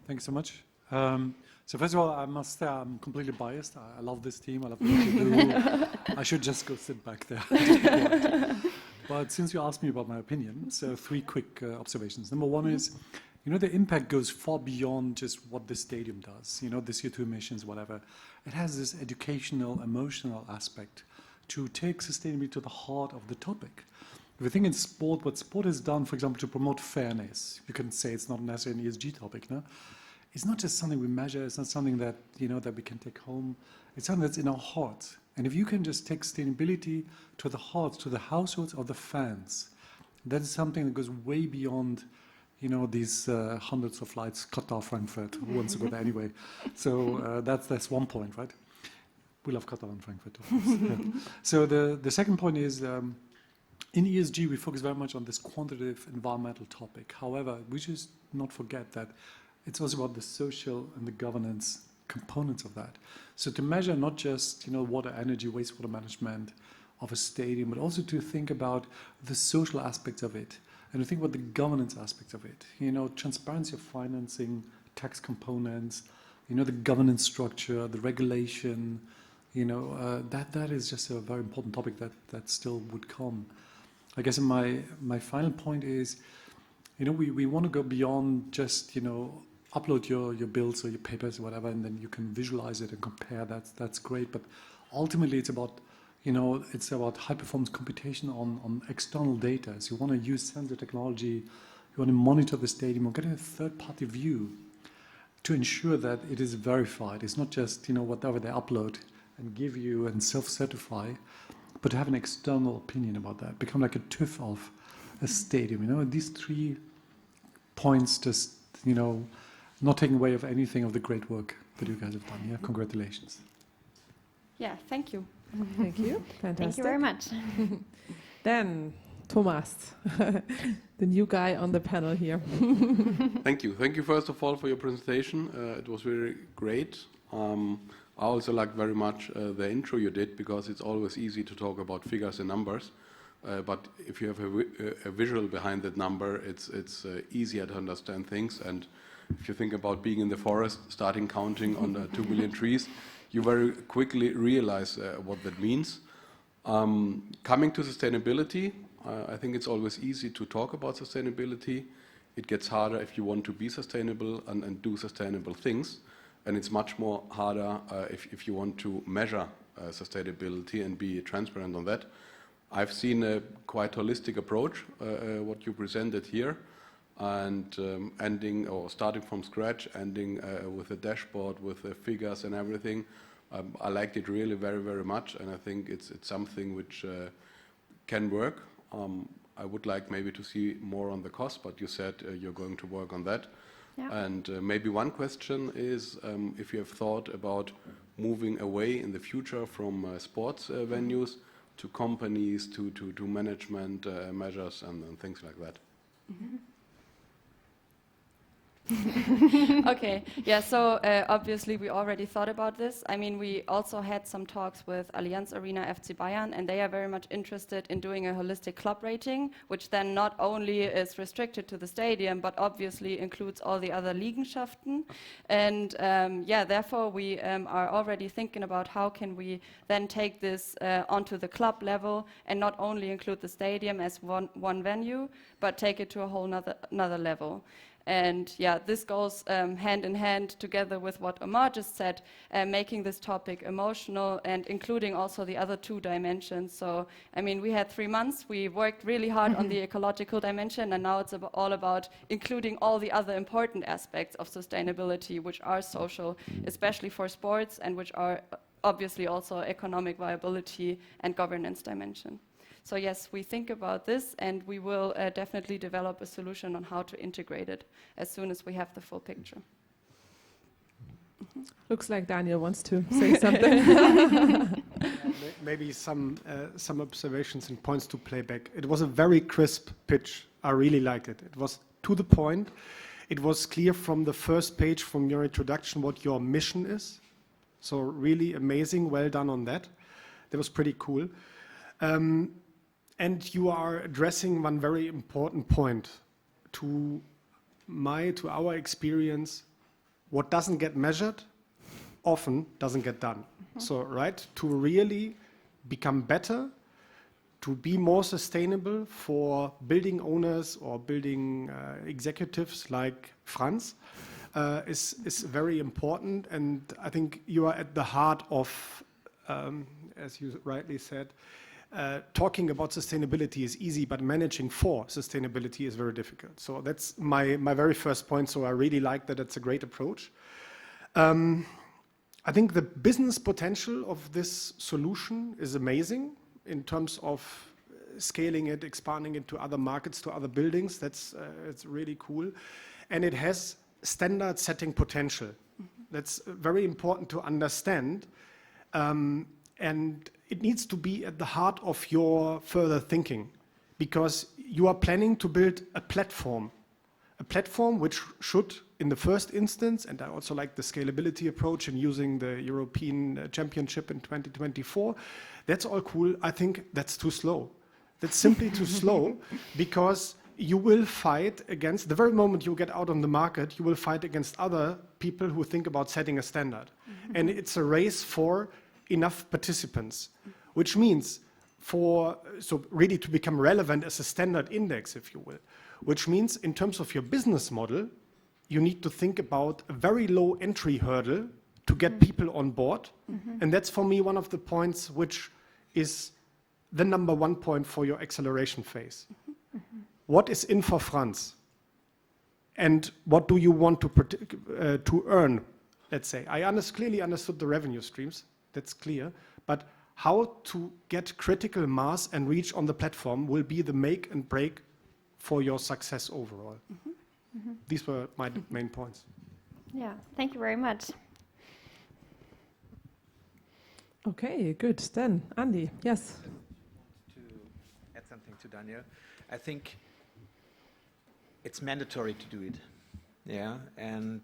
Thanks so much. So first of all, I must say I'm completely biased. I love this team. I love what you do. I should just go sit back there. But since you asked me about my opinion, so 3 quick observations. Number 1 is, the impact goes far beyond just what the stadium does, the CO2 emissions, whatever. It has this educational, emotional aspect to take sustainability to the heart of the topic. If you think in sport, what sport has done, for example, to promote fairness, you can say it's not necessarily an ESG topic, no? It's not just something we measure, it's not something that, that we can take home. It's something that's in our hearts. And if you can just take sustainability to the hearts, to the households of the fans, that is something that goes way beyond, these hundreds of flights, Qatar, Frankfurt. Who wants to go there anyway? So that's one point, right? We love Qatar and Frankfurt, of course. Yeah. So the second point is, In ESG, we focus very much on this quantitative environmental topic. However, we just not forget that it's also about the social and the governance components of that. So to measure not just water, energy, wastewater management of a stadium, but also to think about the social aspects of it and to think about the governance aspects of it. Transparency of financing, tax components, the governance structure, the regulation. That is just a very important topic that still would come. I guess my final point is, we want to go beyond just, upload your bills or your papers or whatever, and then you can visualize it and compare. That's great. But ultimately, it's about high performance computation on external data. So you want to use sensor technology, you want to monitor the stadium or get a third party view to ensure that it is verified. It's not just, whatever they upload and give you and self-certify, but to have an external opinion about that, become like a TÜV of a stadium. These 3 points just, not taking away of anything of the great work that you guys have done. Yeah, congratulations. Yeah, thank you. Thank you. Fantastic. Thank you very much. Then, Thomas, the new guy on the panel here. Thank you. Thank you, first of all, for your presentation. It was very great. I also like very much the intro you did, because it's always easy to talk about figures and numbers. But if you have a visual behind that number, it's easier to understand things. And if you think about being in the forest, starting counting on 2 million trees, you very quickly realize what that means. Coming to sustainability, I think it's always easy to talk about sustainability. It gets harder if you want to be sustainable and do sustainable things. And it's much more harder if you want to measure sustainability and be transparent on that. I've seen a quite holistic approach, what you presented here, and starting from scratch, ending with a dashboard, with the figures and everything. I liked it really very, very much, and I think it's something which can work. I would like maybe to see more on the cost, but you said you're going to work on that. Yeah. And maybe one question is if you have thought about moving away in the future from sports venues to companies, to management measures and things like that. Mm-hmm. Okay, yeah, so obviously we already thought about this. I mean, we also had some talks with Allianz Arena, FC Bayern, and they are very much interested in doing a holistic club rating, which then not only is restricted to the stadium, but obviously includes all the other Liegenschaften. And yeah, therefore we are already thinking about how can we then take this onto the club level and not only include the stadium as one venue, but take it to a whole another level. And yeah, this goes hand in hand together with what Omar just said, making this topic emotional and including also the other 2 dimensions. So, I mean, we had 3 months, we worked really hard on the ecological dimension, and now it's all about including all the other important aspects of sustainability, which are social, especially for sports, and which are obviously also economic viability and governance dimension. So yes, we think about this, and we will definitely develop a solution on how to integrate it as soon as we have the full picture. Looks like Daniel wants to say something. Maybe some observations and points to play back. It was a very crisp pitch. I really liked it. It was to the point. It was clear from the first page, from your introduction, what your mission is. So really amazing. Well done on that. That was pretty cool. And you are addressing one very important point. To our experience, what doesn't get measured often doesn't get done. Mm-hmm. So, right, to really become better, to be more sustainable for building owners or building executives like Franz is very important. And I think you are at the heart of, as you rightly said, talking about sustainability is easy, but managing for sustainability is very difficult. So that's my very first point. So I really like that. It's a great approach. I think the business potential of this solution is amazing in terms of scaling it, expanding it to other markets, to other buildings. That's it's really cool. And it has standard setting potential. Mm-hmm. That's very important to understand. And it needs to be at the heart of your further thinking. because you are planning to build a platform which should, in the first instance, and I also like the scalability approach in using the European Championship in 2024, that's all cool. I think that's too slow. That's simply too slow, because you will fight against, the very moment you get out on the market, you will fight against other people who think about setting a standard. And it's a race for enough participants, which means so really to become relevant as a standard index, if you will, which means in terms of your business model, you need to think about a very low entry hurdle to get people on board. And that's for me one of the points which is the number one point for your acceleration phase. What is in for France? And what do you want to earn, let's say? I clearly understood the revenue streams, that's clear, but how to get critical mass and reach on the platform will be the make and break for your success overall. These were my main points. Yeah, thank you very much. Okay, good. Then, Andy, yes. To add something to Daniel, I think it's mandatory to do it, yeah. And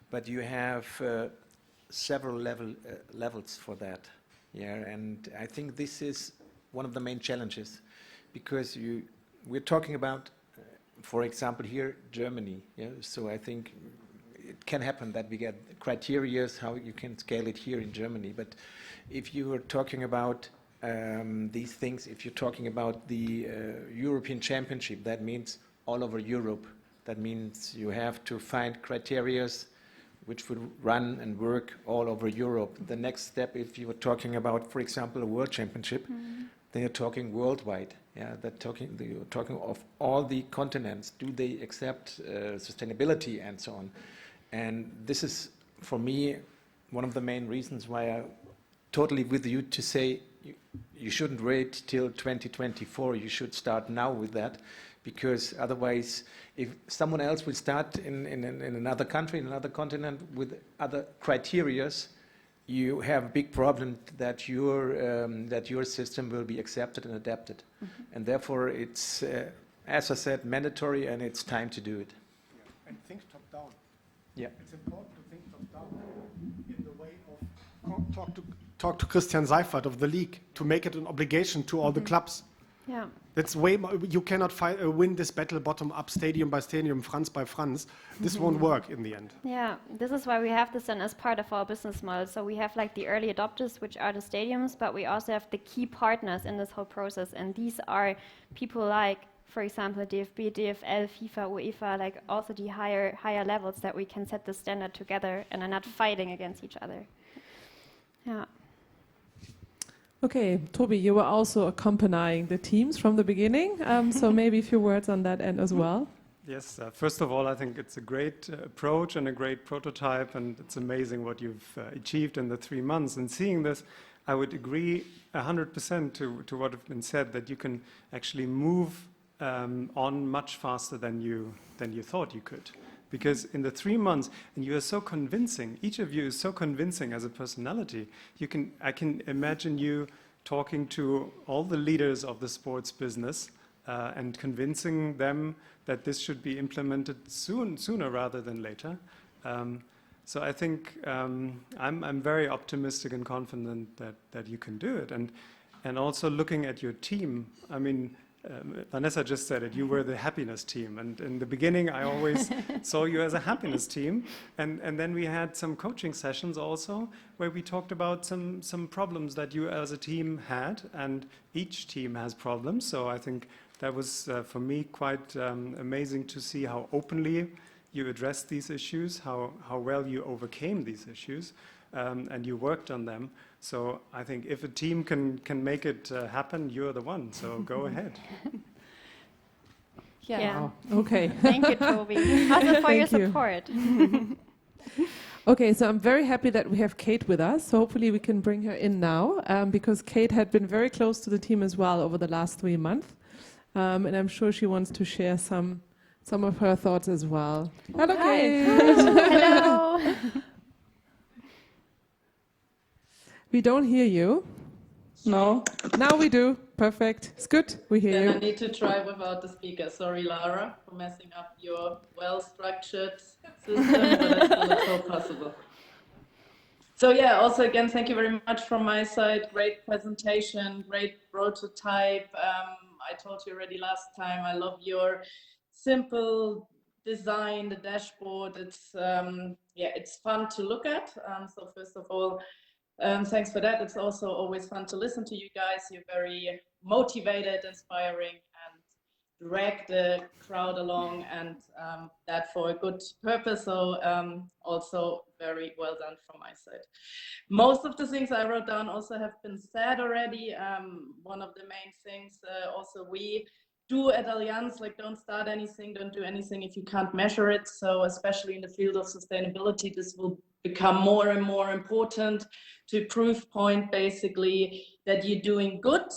but you have several levels for that, yeah. And I think this is one of the main challenges, because we're talking about, for example, here Germany, yeah. So I think it can happen that we get criteria how you can scale it here in Germany. But if you are talking about these things, if you're talking about the European Championship, that means all over Europe. That means you have to find criteria which would run and work all over Europe. The next step, if you were talking about, for example, a World Championship, then you're talking worldwide. Yeah, you're talking of all the continents. Do they accept sustainability and so on? And this is, for me, one of the main reasons why I'm totally with you to say you shouldn't wait till 2024. You should start now with that, because otherwise, if someone else will start in another country, in another continent with other criterias, you have a big problem that your system will be accepted and adapted. And therefore, it's, as I said, mandatory, and it's time to do it. Yeah. And think top down. Yeah. It's important to think top down in the way of talk to Christian Seifert of the league to make it an obligation to all the clubs. Yeah. That's way more, you cannot win this battle bottom up, stadium by stadium, France by France. This won't work in the end. Yeah, this is why we have this then as part of our business model. So we have like the early adopters, which are the stadiums, but we also have the key partners in this whole process. And these are people like, for example, DFB, DFL, FIFA, UEFA, like also the higher levels that we can set the standard together and are not fighting against each other. Yeah. Okay, Toby, you were also accompanying the teams from the beginning, so maybe a few words on that end as well. Yes, first of all, I think it's a great approach and a great prototype, and it's amazing what you've achieved in the 3 months. And seeing this, I would agree 100% to what has been said, that you can actually move on much faster than you thought you could. Because in the 3 months, and you are so convincing, each of you is so convincing as a personality, I can imagine you talking to all the leaders of the sports business and convincing them that this should be implemented sooner rather than later. So I think I'm very optimistic and confident that you can do it. And also looking at your team, I mean, Vanessa just said it, you were the happiness team. And in the beginning, I always saw you as a happiness team. And then we had some coaching sessions also, where we talked about some problems that you as a team had. And each team has problems. So I think that was, for me, quite amazing to see how openly you addressed these issues, how well you overcame these issues, and you worked on them. So I think if a team can make it happen, you're the one. So go ahead. Yeah. Oh, okay. Thank you, Toby. Also for your support. Okay, so I'm very happy that we have Kate with us. So hopefully we can bring her in now, because Kate had been very close to the team as well over the last 3 months. And I'm sure she wants to share some of her thoughts as well. Hello, Kate. Hello. We don't hear you. No? Now we do. Perfect. It's good. We hear Then you. I need to try without the speaker. Sorry, Lara, for messing up your well-structured system, but it's all possible. So yeah, also again, thank you very much from my side. Great presentation, great prototype. I told you already last time, I love your simple design, the dashboard. It's yeah, it's fun to look at. So first of all, thanks for that. It's also always fun to listen to you guys. You're very motivated, inspiring, and drag the crowd along, and that for a good purpose. So also very well done from my side. Most of the things I wrote down also have been said already. One of the main things also we do at Allianz, like don't start anything, don't do anything if you can't measure it. So especially in the field of sustainability, this will become more and more important to proof point basically that you're doing good.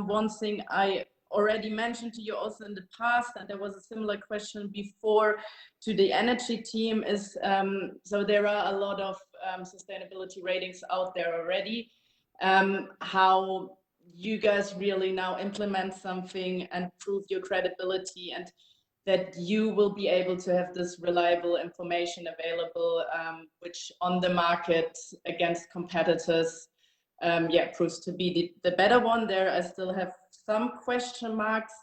One thing I already mentioned to you also in the past, and there was a similar question before to the energy team, is so there are a lot of sustainability ratings out there already. How you guys really now implement something and prove your credibility, and that you will be able to have this reliable information available, which on the market against competitors, yeah, proves to be the better one. There I still have some question marks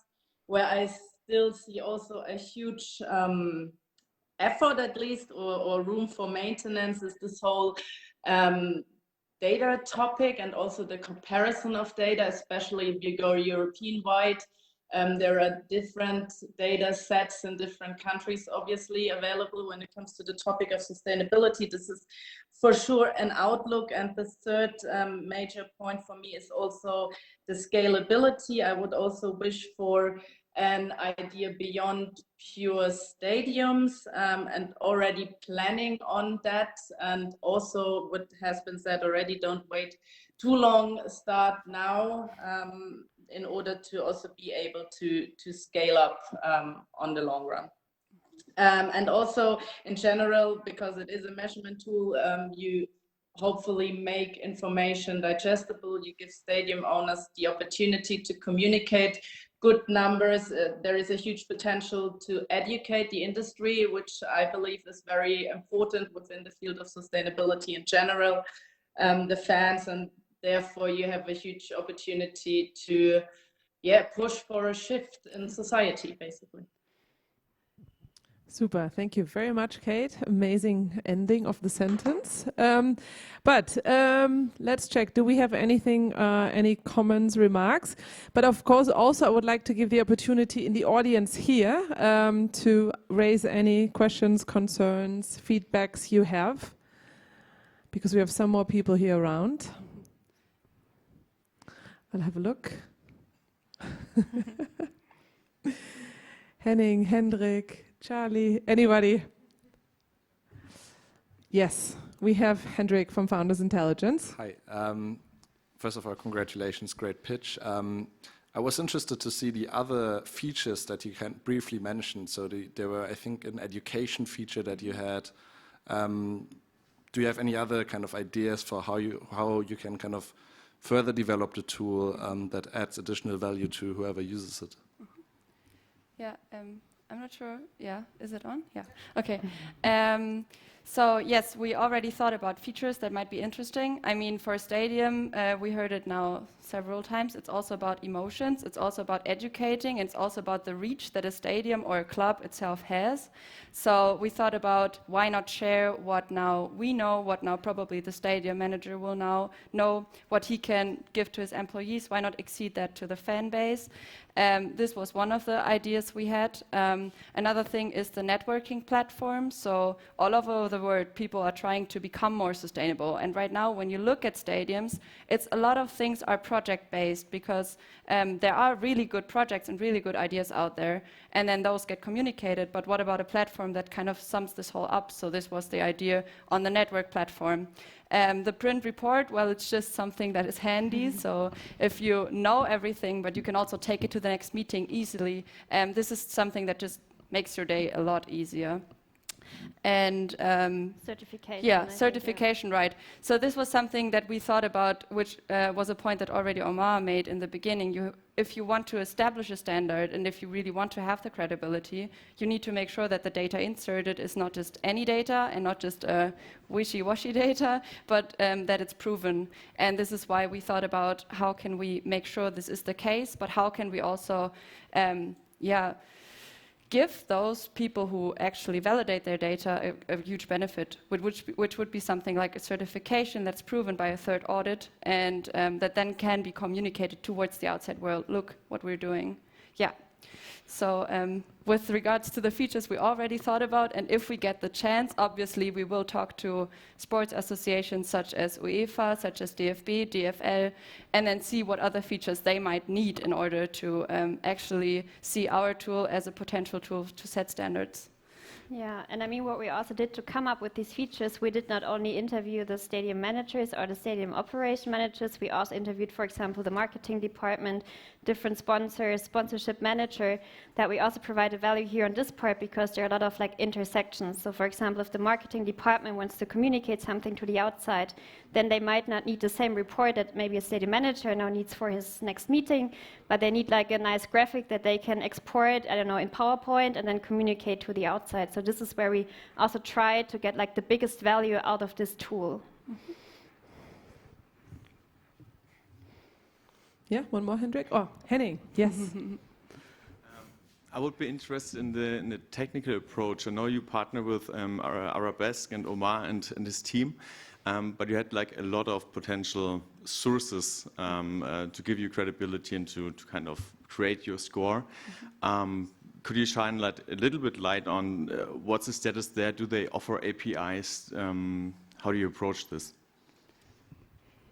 where I still see also a huge effort at least, or room for maintenance, is this whole data topic, and also the comparison of data, especially if you go European-wide. There are different data sets in different countries obviously available when it comes to the topic of sustainability. This is for sure an outlook. And the third major point for me is also the scalability. I would also wish for an idea beyond pure stadiums, and already planning on that. And also what has been said already, don't wait too long, start now, in order to also be able to scale up on the long run. And also in general, because it is a measurement tool, you hopefully make information digestible. You give stadium owners the opportunity to communicate good numbers. There is a huge potential to educate the industry, which I believe is very important within the field of sustainability in general, the fans, and therefore you have a huge opportunity to, yeah, push for a shift in society, basically. Super, thank you very much, Kate. Amazing ending of the sentence. But let's check. Do we have anything, any comments, remarks? But of course, also I would like to give the opportunity in the audience here to raise any questions, concerns, feedbacks you have, because we have some more people here around. I'll have a look. Henning, Hendrik, Charlie, anybody? Yes, we have Hendrik from Founders Intelligence. Hi. First of all, congratulations, great pitch. I was interested to see the other features that you can briefly mention. So there were, I think, an education feature that you had. Do you have any other kind of ideas for how you can kind of further develop the tool that adds additional value to whoever uses it? Yeah, I'm not sure. Yeah, is it on? Yeah. Okay. So yes, we already thought about features that might be interesting. I mean, for a stadium, we heard it now several times. It's also about emotions. It's also about educating. It's also about the reach that a stadium or a club itself has. So we thought about why not share what now we know, what now probably the stadium manager will now know, what he can give to his employees. Why not exceed that to the fan base? This was one of the ideas we had. Another thing is the networking platform. So all over the world, people are trying to become more sustainable. And right now, when you look at stadiums, it's a lot of things are project-based, because there are really good projects and really good ideas out there, and then those get communicated. But what about a platform that kind of sums this whole up? So this was the idea on the network platform. The print report, well, it's just something that is handy. So if you know everything, but you can also take it to the next meeting easily, this is something that just makes your day a lot easier. and certification. Yeah, certification, right. So this was something that we thought about, which was a point that already Omar made in the beginning. If you want to establish a standard and if you really want to have the credibility, you need to make sure that the data inserted is not just any data and not just wishy-washy data, but that it's proven. And this is why we thought about how can we make sure this is the case, but how can we also, give those people who actually validate their data a huge benefit, which would be something like a certification that's proven by a third audit and that then can be communicated towards the outside world. Look what we're doing. Yeah. So with regards to the features we already thought about, and if we get the chance, obviously we will talk to sports associations such as UEFA, such as DFB, DFL, and then see what other features they might need in order to actually see our tool as a potential tool to set standards. Yeah, and I mean what we also did to come up with these features, we did not only interview the stadium managers or the stadium operation managers, we also interviewed, for example, the marketing department, different sponsors, sponsorship manager, that we also provided value here on this part because there are a lot of like intersections. So for example, if the marketing department wants to communicate something to the outside, then they might not need the same report that maybe a stadium manager now needs for his next meeting, but they need like a nice graphic that they can export, I don't know, in PowerPoint and then communicate to the outside. So this is where we also try to get like the biggest value out of this tool. Yeah, one more, Hendrik. Oh, Henning, yes. I would be interested in the technical approach. I know you partner with Arabesque and Omar and his team, but you had like a lot of potential sources to give you credibility and to kind of create your score. Could you shine a little bit light on what's the status there? Do they offer APIs? How do you approach this?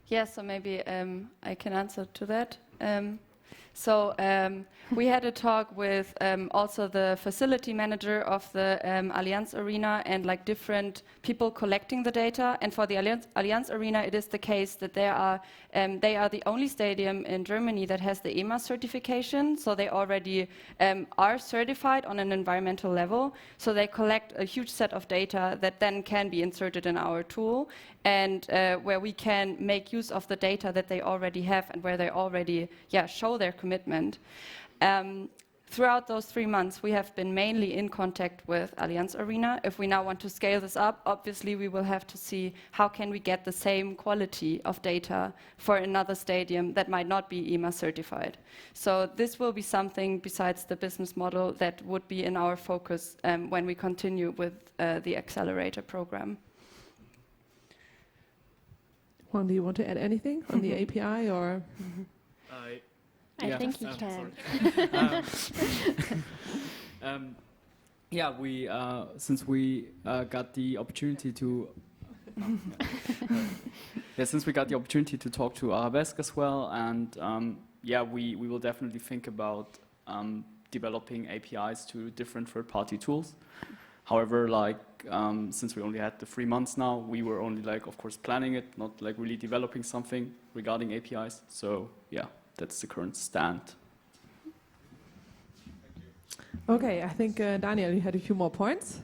Yeah, so maybe I can answer to that. We had a talk with also the facility manager of the Allianz Arena and like different people collecting the data. And for the Allianz Arena, it is the case that they are the only stadium in Germany that has the EMA certification. So they already are certified on an environmental level. So they collect a huge set of data that then can be inserted in our tool and where we can make use of the data that they already have and where they already show their commitment. Throughout those 3 months, we have been mainly in contact with Allianz Arena. If we now want to scale this up, obviously we will have to see how can we get the same quality of data for another stadium that might not be EMA certified. So this will be something besides the business model that would be in our focus when we continue with the accelerator program. Juan, do you want to add anything on the API or? I think you can. Since we got the opportunity to, since we got the opportunity to talk to Arabesque as well, and we will definitely think about developing APIs to different third-party tools. However, since we only had the 3 months now, we were only of course planning it, not really developing something regarding APIs. So yeah. That's the current stand. Okay, I think Daniel, you had a few more points.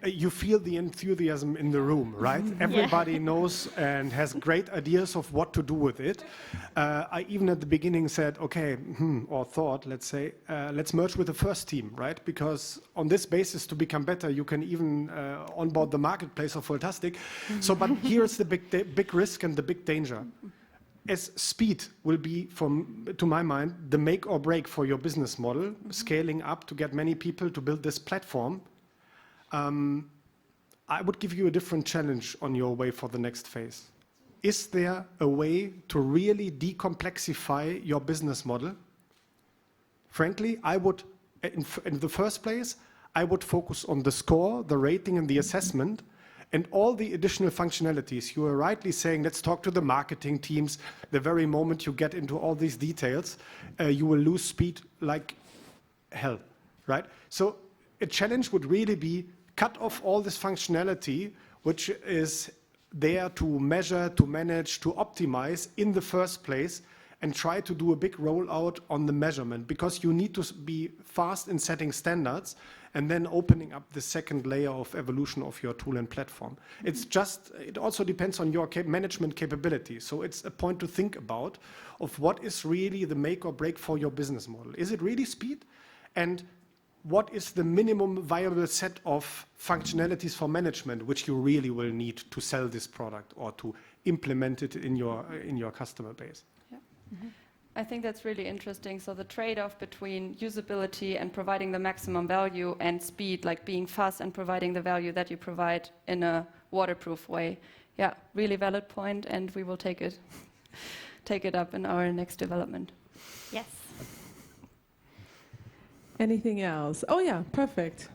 You feel the enthusiasm in the room, right? Everybody knows and has great ideas of what to do with it. I even at the beginning said, okay, or thought, let's say, let's merge with the first team, right? Because on this basis, to become better, you can even onboard the marketplace of Voltastic. So, but here's the big risk and the big danger. As speed will be, to my mind, the make or break for your business model, scaling up to get many people to build this platform. I would give you a different challenge on your way for the next phase. Is there a way to really decomplexify your business model? Frankly, I would, in the first place, I would focus on the score, the rating, and the assessment, and all the additional functionalities. You are rightly saying, let's talk to the marketing teams. The very moment you get into all these details, you will lose speed like hell, right? So a challenge would really be cut off all this functionality, which is there to measure, to manage, to optimize in the first place, and try to do a big rollout on the measurement, because you need to be fast in setting standards and then opening up the second layer of evolution of your tool and platform. It also depends on your management capability. So it's a point to think about of what is really the make or break for your business model. Is it really speed? And what is the minimum viable set of functionalities for management which you really will need to sell this product or to implement it in your customer base? Yeah. I think that's really interesting. So the trade-off between usability and providing the maximum value and speed, like being fast and providing the value that you provide in a waterproof way. Yeah, really valid point, and we will take it up in our next development. Yes. Anything else? Oh yeah, perfect.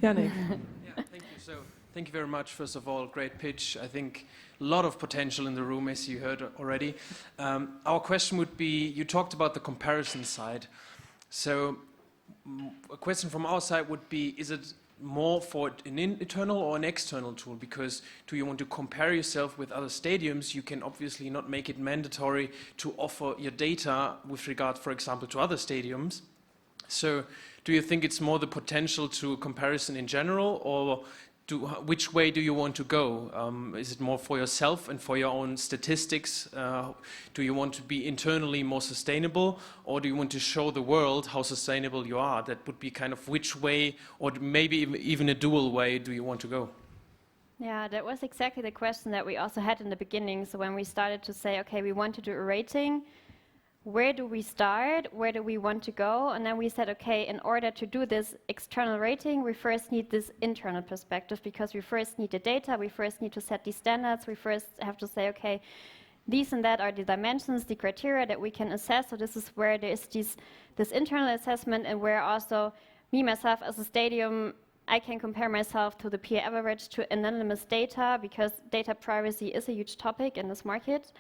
Yannick. Yeah, thank you. So thank you very much. First of all, great pitch. I think a lot of potential in the room, as you heard already. Our question would be, you talked about the comparison side. So a question from our side would be, is it more for an internal or an external tool? Because do you want to compare yourself with other stadiums, you can obviously not make it mandatory to offer your data with regard, for example, to other stadiums. So do you think it's more the potential to comparison in general, or which way do you want to go? Is it more for yourself and for your own statistics? Do you want to be internally more sustainable, or do you want to show the world how sustainable you are? That would be kind of which way, or maybe even a dual way, do you want to go? Yeah, that was exactly the question that we also had in the beginning. So when we started to say, okay, we want to do a rating, where do we start? Where do we want to go? And then we said, okay, in order to do this external rating, we first need this internal perspective, because we first need the data, we first need to set these standards, we first have to say, okay, these and that are the dimensions, the criteria that we can assess. So this is where there is this internal assessment, and where also me, myself, as a stadium, I can compare myself to the peer average, to anonymous data, because data privacy is a huge topic in this market.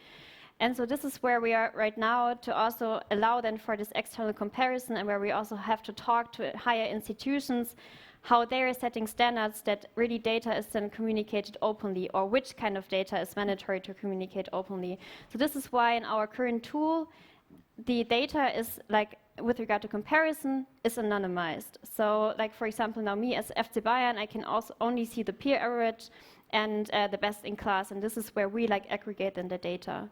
And so this is where we are right now, to also allow then for this external comparison, and where we also have to talk to higher institutions, how they are setting standards that really data is then communicated openly, or which kind of data is mandatory to communicate openly. So this is why in our current tool, the data is, like, with regard to comparison, is anonymized. So, like, for example, now me as FC Bayern, I can also only see the peer average and the best in class, and this is where we aggregate then the data.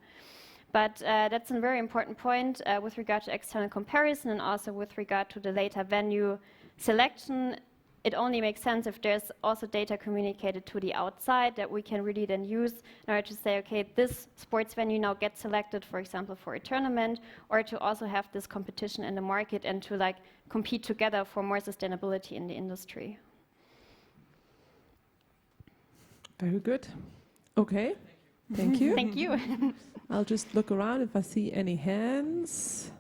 But that's a very important point with regard to external comparison, and also with regard to the data venue selection. It only makes sense if there's also data communicated to the outside that we can really then use in order to say, okay, this sports venue now gets selected, for example, for a tournament, or to also have this competition in the market and to compete together for more sustainability in the industry. Very good. Okay. Thank you. Thank you. I'll just look around if I see any hands.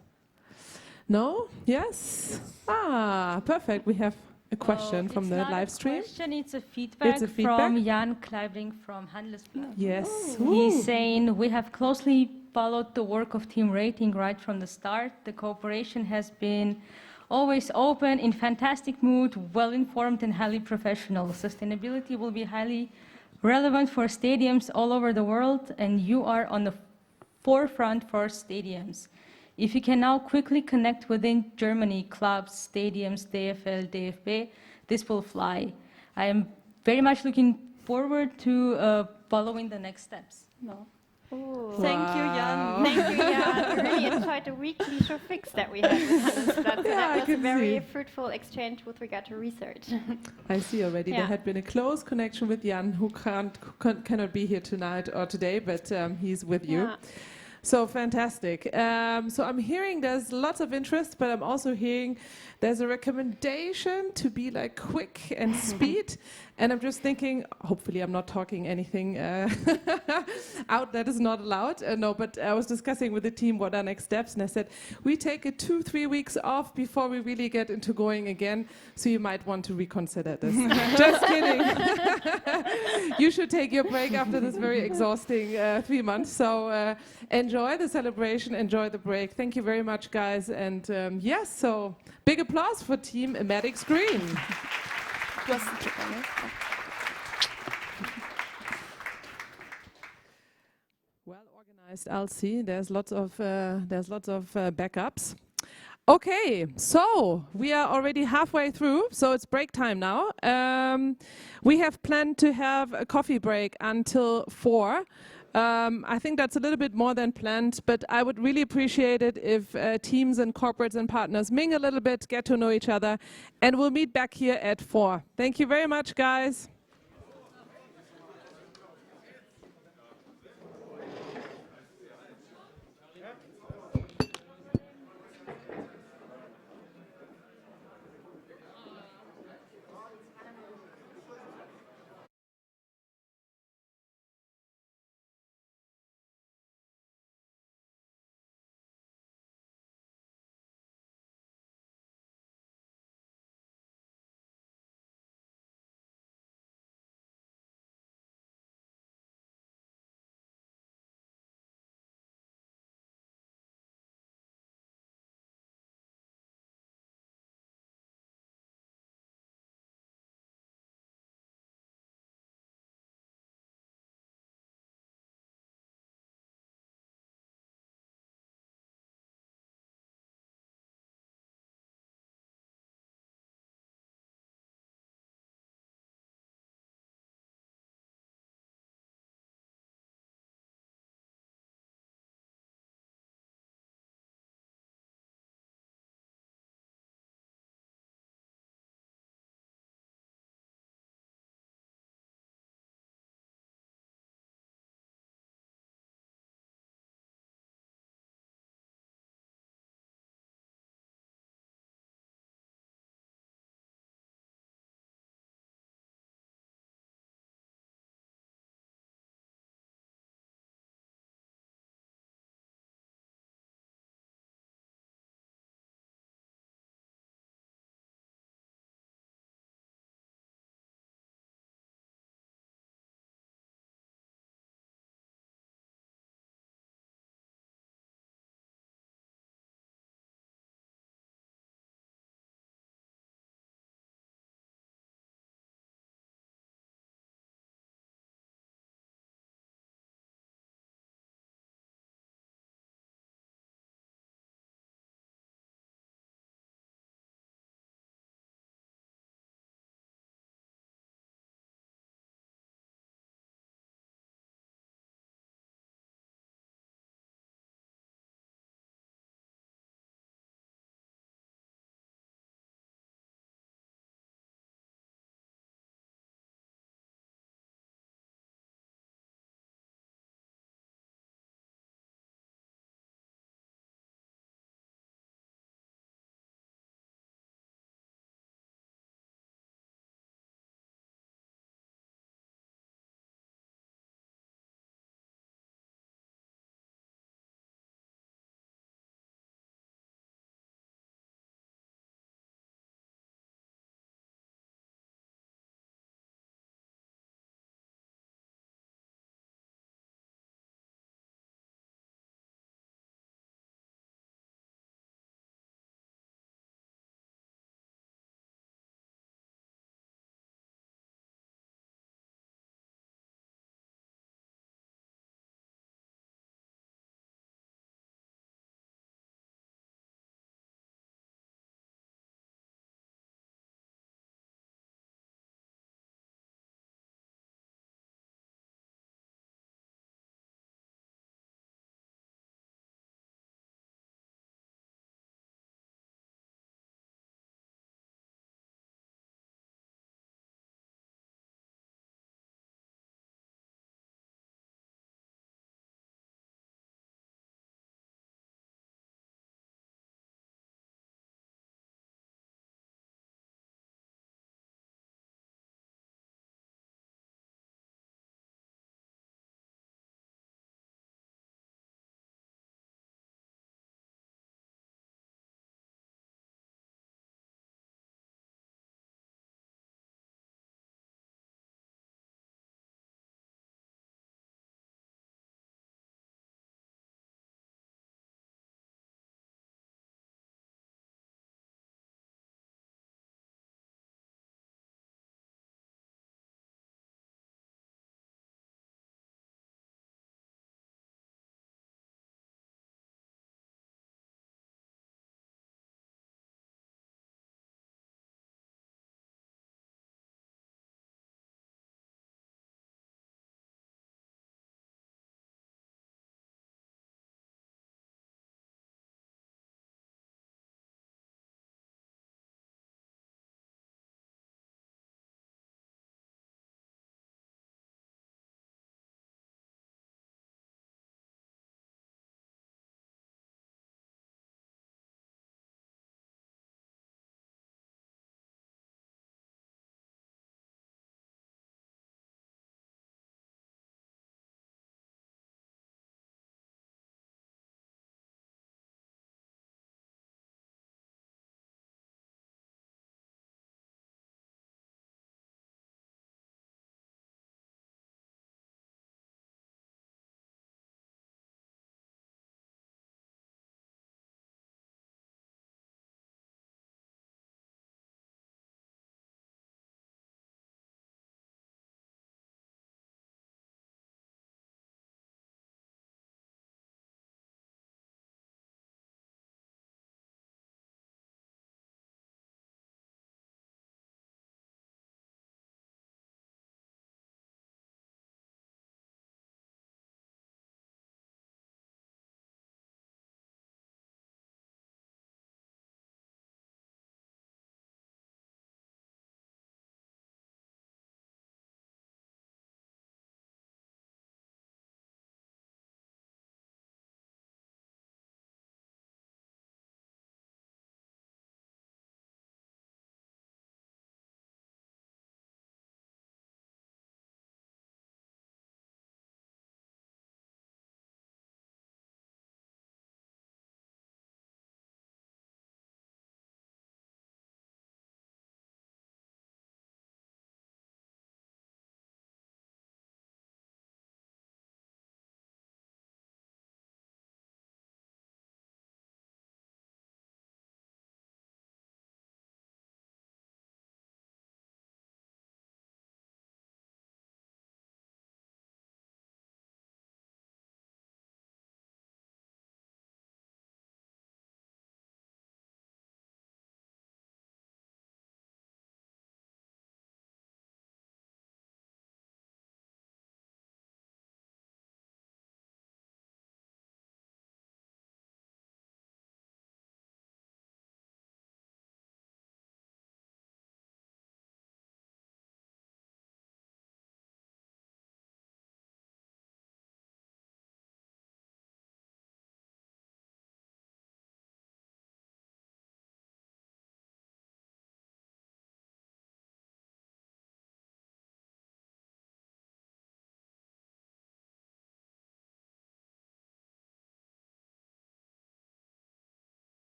No? Yes? Ah, perfect. We have a question from the live stream. It's a feedback, It's a feedback from Jan Kleibling from Handelsblatt. Yes. He's saying, we have closely followed the work of Team Rating right from the start. The cooperation has been always open, in fantastic mood, well-informed and highly professional. Sustainability will be highly relevant for stadiums all over the world, and you are on the forefront for stadiums. If you can now quickly connect within Germany, clubs, stadiums, DFL, DFB, this will fly. I am very much looking forward to following the next steps. No. Ooh. Thank you, Jan. Thank you, Jan. I really enjoyed the weekly show fix that we had with Handelsblatt. That was a very fruitful exchange with regard to research. I see already. There had been a close connection with Jan, who cannot be here tonight or today, but he's with you. So fantastic. So I'm hearing there's lots of interest, but I'm also hearing there's a recommendation to be quick and speed. And I'm just thinking, hopefully I'm not talking anything out that is not allowed. No, but I was discussing with the team what are next steps, and I said, we take 2-3 weeks off before we really get into going again, so you might want to reconsider this. Just kidding. You should take your break after this very exhausting 3 months. So enjoy the celebration, enjoy the break. Thank you very much, guys. And yes, so big applause for Team Ameti Green. Well organized. I'll see. There's lots of backups. Okay, so we are already halfway through, so it's break time now. We have planned to have a coffee break until 4. I think that's a little bit more than planned, but I would really appreciate it if teams and corporates and partners mingle a little bit, get to know each other, and we'll meet back here at 4. Thank you very much, guys.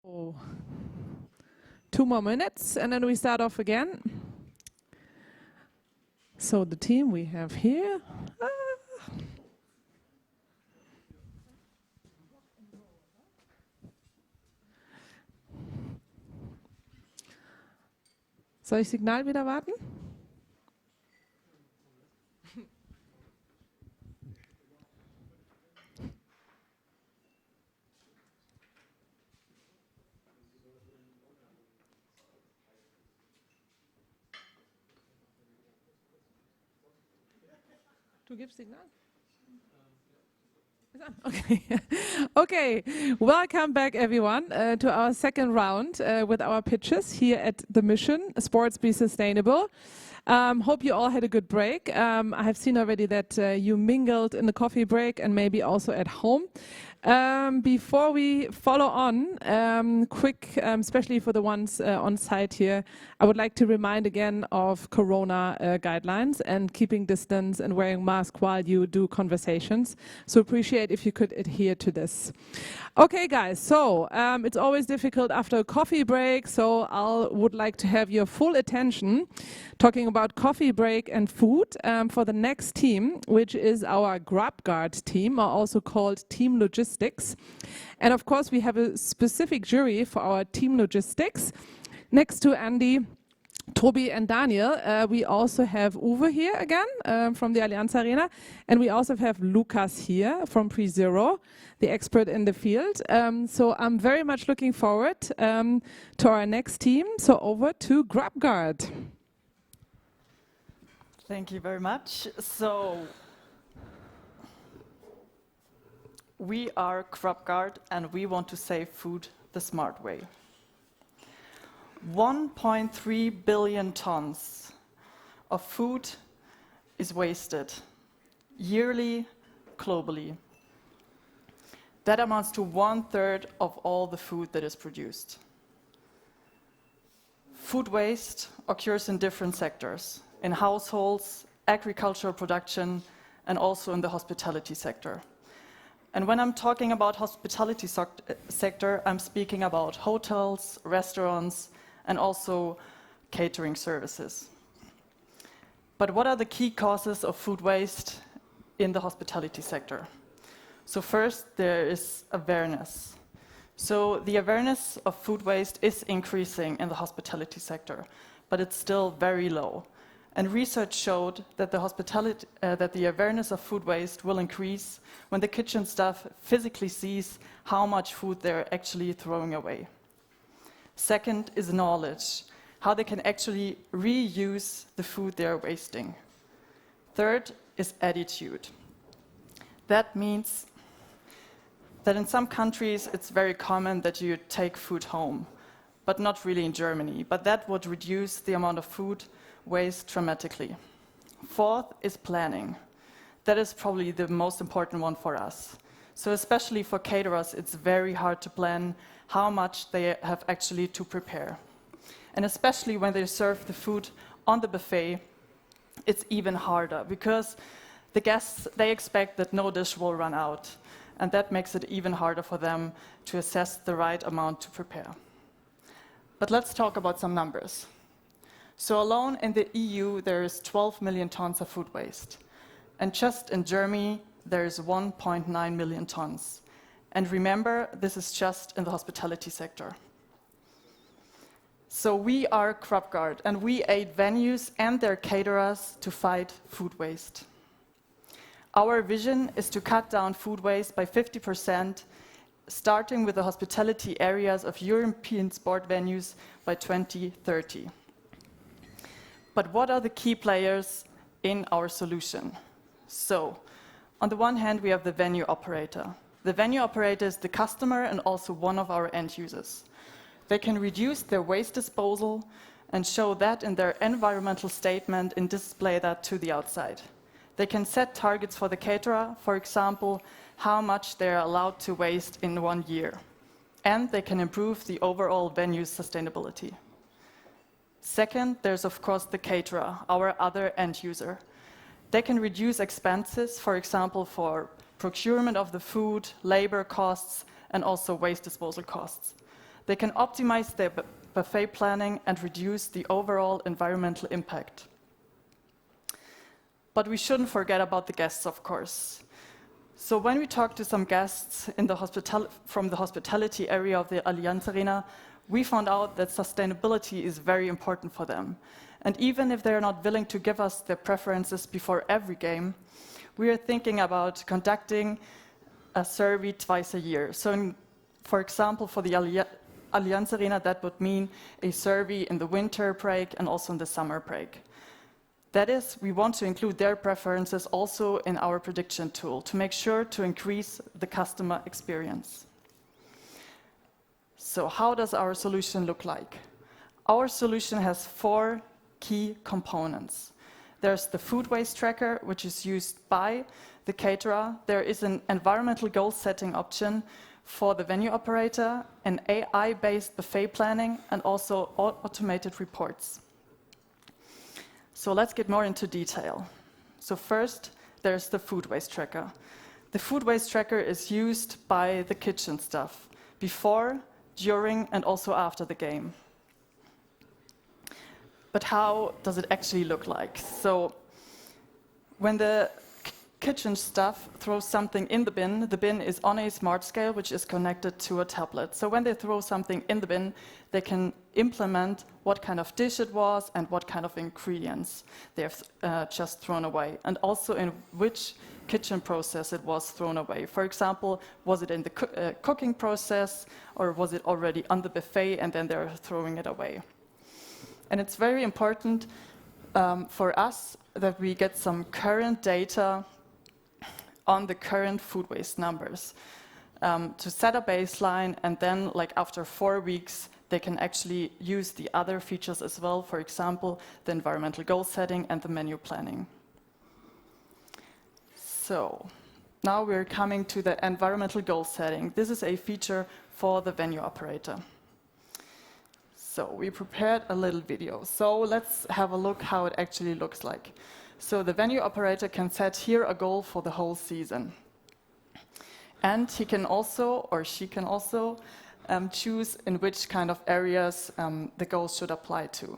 Oh. 2 more minutes and then we start off again. So the team we have here. Soll ich Signal wieder warten? Du gibst Signal? Okay. Okay. Welcome back, everyone, to our second round with our pitches here at the Mission, Sports Be Sustainable. Hope you all had a good break. I have seen already that you mingled in the coffee break and maybe also at home. Before we follow on, quick, especially for the ones on site here, I would like to remind again of Corona guidelines and keeping distance and wearing mask while you do conversations. So appreciate if you could adhere to this. Okay, guys, so it's always difficult after a coffee break, so I would like to have your full attention talking about coffee break and food for the next team, which is our Grup team, or also called Team Logistics. And of course, we have a specific jury for our Team Logistics. Next to Andy, Toby and Daniel, we also have Uwe here again from the Allianz Arena, and we also have Lukas here from PreZero, the expert in the field. So I'm very much looking forward to our next team. So over to Grup. Thank you very much. So we are Grup and we want to save food the smart way. 1.3 billion tons of food is wasted yearly, globally. That amounts to 1/3 of all the food that is produced. Food waste occurs in different sectors, in households, agricultural production, and also in the hospitality sector. And when I'm talking about hospitality sector, I'm speaking about hotels, restaurants, and also catering services. But what are the key causes of food waste in the hospitality sector? So first, there is awareness. So the awareness of food waste is increasing in the hospitality sector, but it's still very low. And research showed that the awareness of food waste will increase when the kitchen staff physically sees how much food they're actually throwing away. Second is knowledge, how they can actually reuse the food they're wasting. Third is attitude. That means that in some countries it's very common that you take food home, but not really in Germany. But that would reduce the amount of food waste dramatically. Fourth is planning. That is probably the most important one for us. So especially for caterers, it's very hard to plan how much they have actually to prepare. And especially when they serve the food on the buffet, it's even harder because the guests, they expect that no dish will run out. And that makes it even harder for them to assess the right amount to prepare. But let's talk about some numbers. So alone in the EU, there is 12 million tons of food waste. And just in Germany, there is 1.9 million tons. And remember, this is just in the hospitality sector. So we are Grup and we aid venues and their caterers to fight food waste. Our vision is to cut down food waste by 50%, starting with the hospitality areas of European sport venues by 2030. But what are the key players in our solution? So, on the one hand, we have the venue operator. The venue operator is the customer and also one of our end users. They can reduce their waste disposal and show that in their environmental statement and display that to the outside. They can set targets for the caterer, for example, how much they are allowed to waste in 1 year. And they can improve the overall venue's sustainability. Second, there's of course the caterer, our other end user. They can reduce expenses, for example, for procurement of the food, labor costs, and also waste disposal costs. They can optimize their buffet planning and reduce the overall environmental impact. But we shouldn't forget about the guests, of course. So when we talk to some guests in the from the hospitality area of the Allianz Arena, we found out that sustainability is very important for them. And even if they're not willing to give us their preferences before every game, we are thinking about conducting a survey twice a year. So for example, for the Allianz Arena, that would mean a survey in the winter break and also in the summer break. That is, we want to include their preferences also in our prediction tool to make sure to increase the customer experience. So how does our solution look like? Our solution has 4 key components. There's the food waste tracker, which is used by the caterer. There is an environmental goal setting option for the venue operator, an AI-based buffet planning, and also automated reports. So let's get more into detail. So first, there's the food waste tracker. The food waste tracker is used by the kitchen staff before, during, and also after the game. But how does it actually look like? So when the kitchen staff throws something in the bin is on a smart scale which is connected to a tablet. So when they throw something in the bin, they can implement what kind of dish it was and what kind of ingredients they have just thrown away, and also in which kitchen process it was thrown away. For example, was it in the cooking process, or was it already on the buffet and then they're throwing it away? And it's very important for us that we get some current data on the current food waste numbers to set a baseline, and then like after 4 weeks they can actually use the other features as well, for example the environmental goal setting and the menu planning. So now we're coming to the environmental goal setting. This is a feature for the venue operator. So we prepared a little video. So let's have a look how it actually looks like. So the venue operator can set here a goal for the whole season. And he can also, or she can also, choose in which kind of areas the goals should apply to.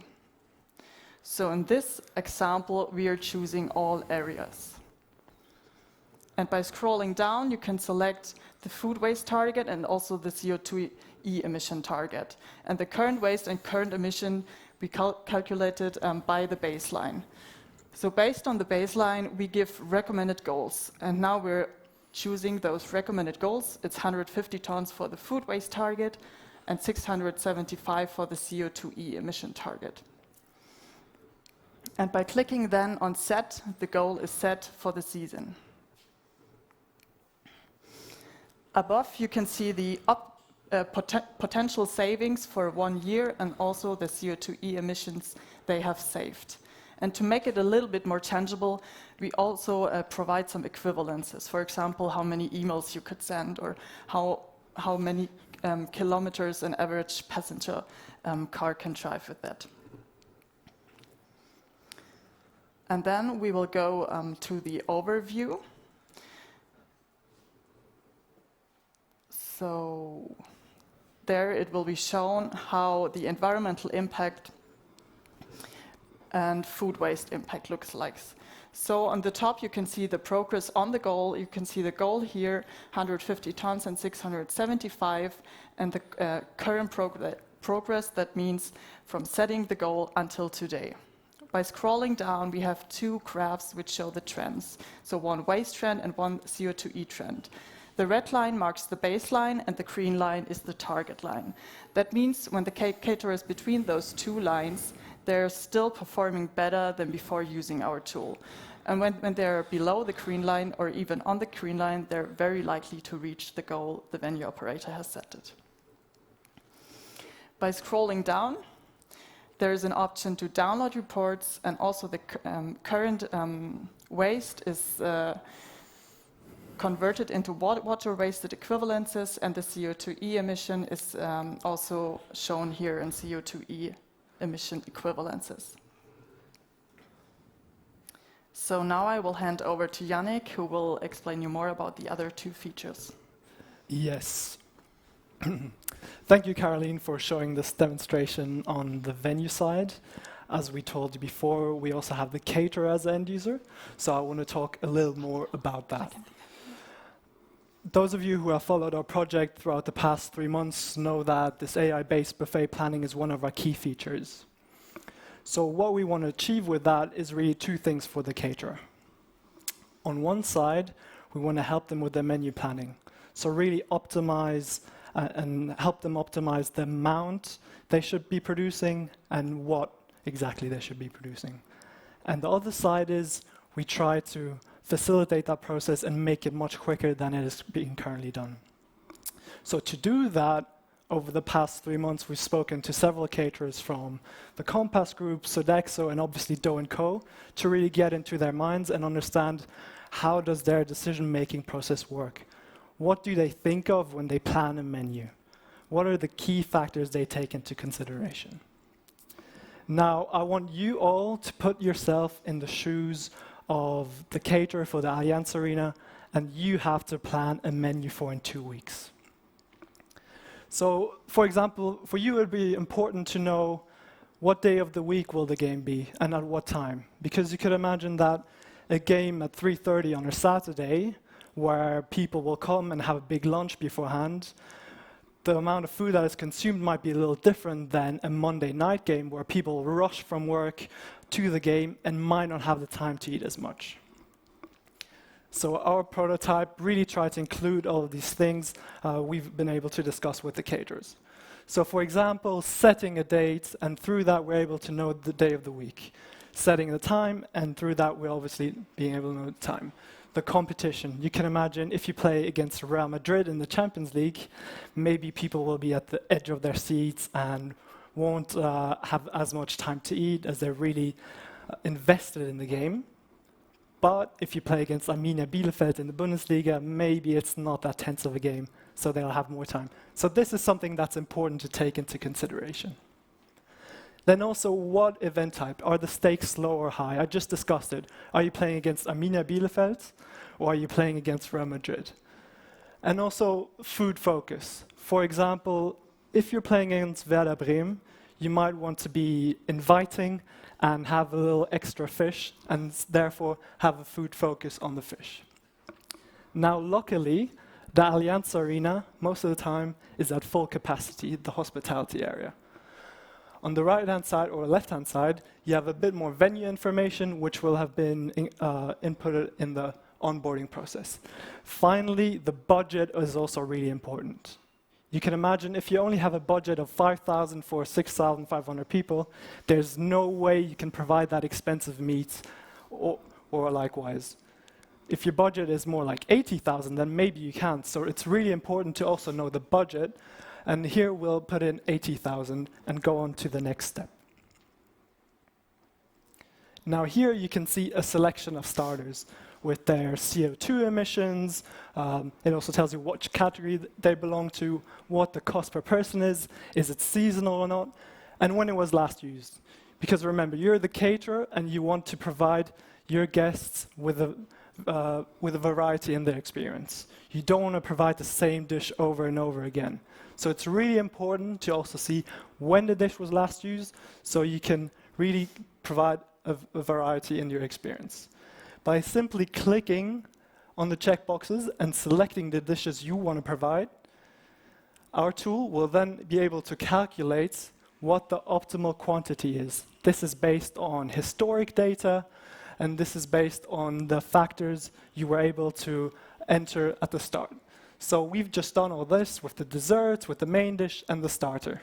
So in this example, we are choosing all areas. And by scrolling down, you can select the food waste target and also the CO2 emission target. And the current waste and current emission we calculated by the baseline. So based on the baseline, we give recommended goals. And now we're choosing those recommended goals. It's 150 tons for the food waste target and 675 for the CO2 emission target. And by clicking then on set, the goal is set for the season. Above, you can see the potential savings for 1 year and also the CO2 emissions they have saved. And to make it a little bit more tangible, we also provide some equivalences. For example, how many emails you could send, or how many kilometers an average passenger car can drive with that. And then we will go to the overview. So there it will be shown how the environmental impact and food waste impact looks like. So on the top, you can see the progress on the goal. You can see the goal here, 150 tons and 675, and the current progress, that means from setting the goal until today. By scrolling down, we have 2 graphs which show the trends. So one waste trend and one CO2 trend. The red line marks the baseline and the green line is the target line. That means when the caterer is between those 2 lines, they're still performing better than before using our tool. And when they're below the green line or even on the green line, they're very likely to reach the goal the venue operator has set it. By scrolling down, there is an option to download reports, and also the current waste is converted into water wasted equivalences, and the CO2 emission is also shown here in CO2 emission equivalences. So now I will hand over to Yannick, who will explain you more about the other 2 features. Yes. Thank you, Caroline, for showing this demonstration on the venue side. As we told you before, we also have the caterer as an end user, so I want to talk a little more about that. Those of you who have followed our project throughout the past 3 months know that this AI-based buffet planning is one of our key features. So what we want to achieve with that is really 2 things for the caterer. On one side, we want to help them with their menu planning. So really optimize and help them optimize the amount they should be producing and what exactly they should be producing. And the other side is we try to facilitate that process and make it much quicker than it is being currently done. So to do that, over the past 3 months, we've spoken to several caterers from the Compass Group, Sodexo, and obviously Dough & Co. to really get into their minds and understand how does their decision-making process work. What do they think of when they plan a menu? What are the key factors they take into consideration? Now, I want you all to put yourself in the shoes of the caterer for the Allianz Arena, and you have to plan a menu for in 2 weeks. So, for example, for you it would be important to know what day of the week will the game be and at what time. Because you could imagine that a game at 3:30 on a Saturday, where people will come and have a big lunch beforehand, the amount of food that is consumed might be a little different than a Monday night game where people rush from work to the game and might not have the time to eat as much. So our prototype really tried to include all of these things we've been able to discuss with the caterers. So for example, setting a date, and through that we're able to know the day of the week. Setting the time, and through that we're obviously being able to know the time. The competition. You can imagine if you play against Real Madrid in the Champions League, maybe people will be at the edge of their seats and won't have as much time to eat as they're really invested in the game. But if you play against Arminia Bielefeld in the Bundesliga, maybe it's not that tense of a game, so they'll have more time. So this is something that's important to take into consideration. Then also, what event type? Are the stakes low or high? I just discussed it. Are you playing against Arminia Bielefeld, or are you playing against Real Madrid? And also, food focus. For example, if you're playing against Werder Bremen, you might want to be inviting and have a little extra fish, and therefore have a food focus on the fish. Now, luckily, the Allianz Arena, most of the time, is at full capacity, the hospitality area. On the right-hand side or left-hand side, you have a bit more venue information, which will have been inputted in the onboarding process. Finally, the budget is also really important. You can imagine if you only have a budget of 5,000 for 6,500 people, there's no way you can provide that expensive meat or likewise. If your budget is more like 80,000, then maybe you can. So it's really important to also know the budget. And here we'll put in 80,000 and go on to the next step. Now here you can see a selection of starters with their CO2 emissions. It also tells you which category they belong to, what the cost per person is it seasonal or not, and when it was last used. Because remember, you're the caterer and you want to provide your guests with a variety in their experience. You don't want to provide the same dish over and over again. So it's really important to also see when the dish was last used, so you can really provide a variety in your experience. By simply clicking on the checkboxes and selecting the dishes you want to provide, our tool will then be able to calculate what the optimal quantity is. This is based on historic data, and this is based on the factors you were able to enter at the start. So we've just done all this with the desserts, with the main dish, and the starter.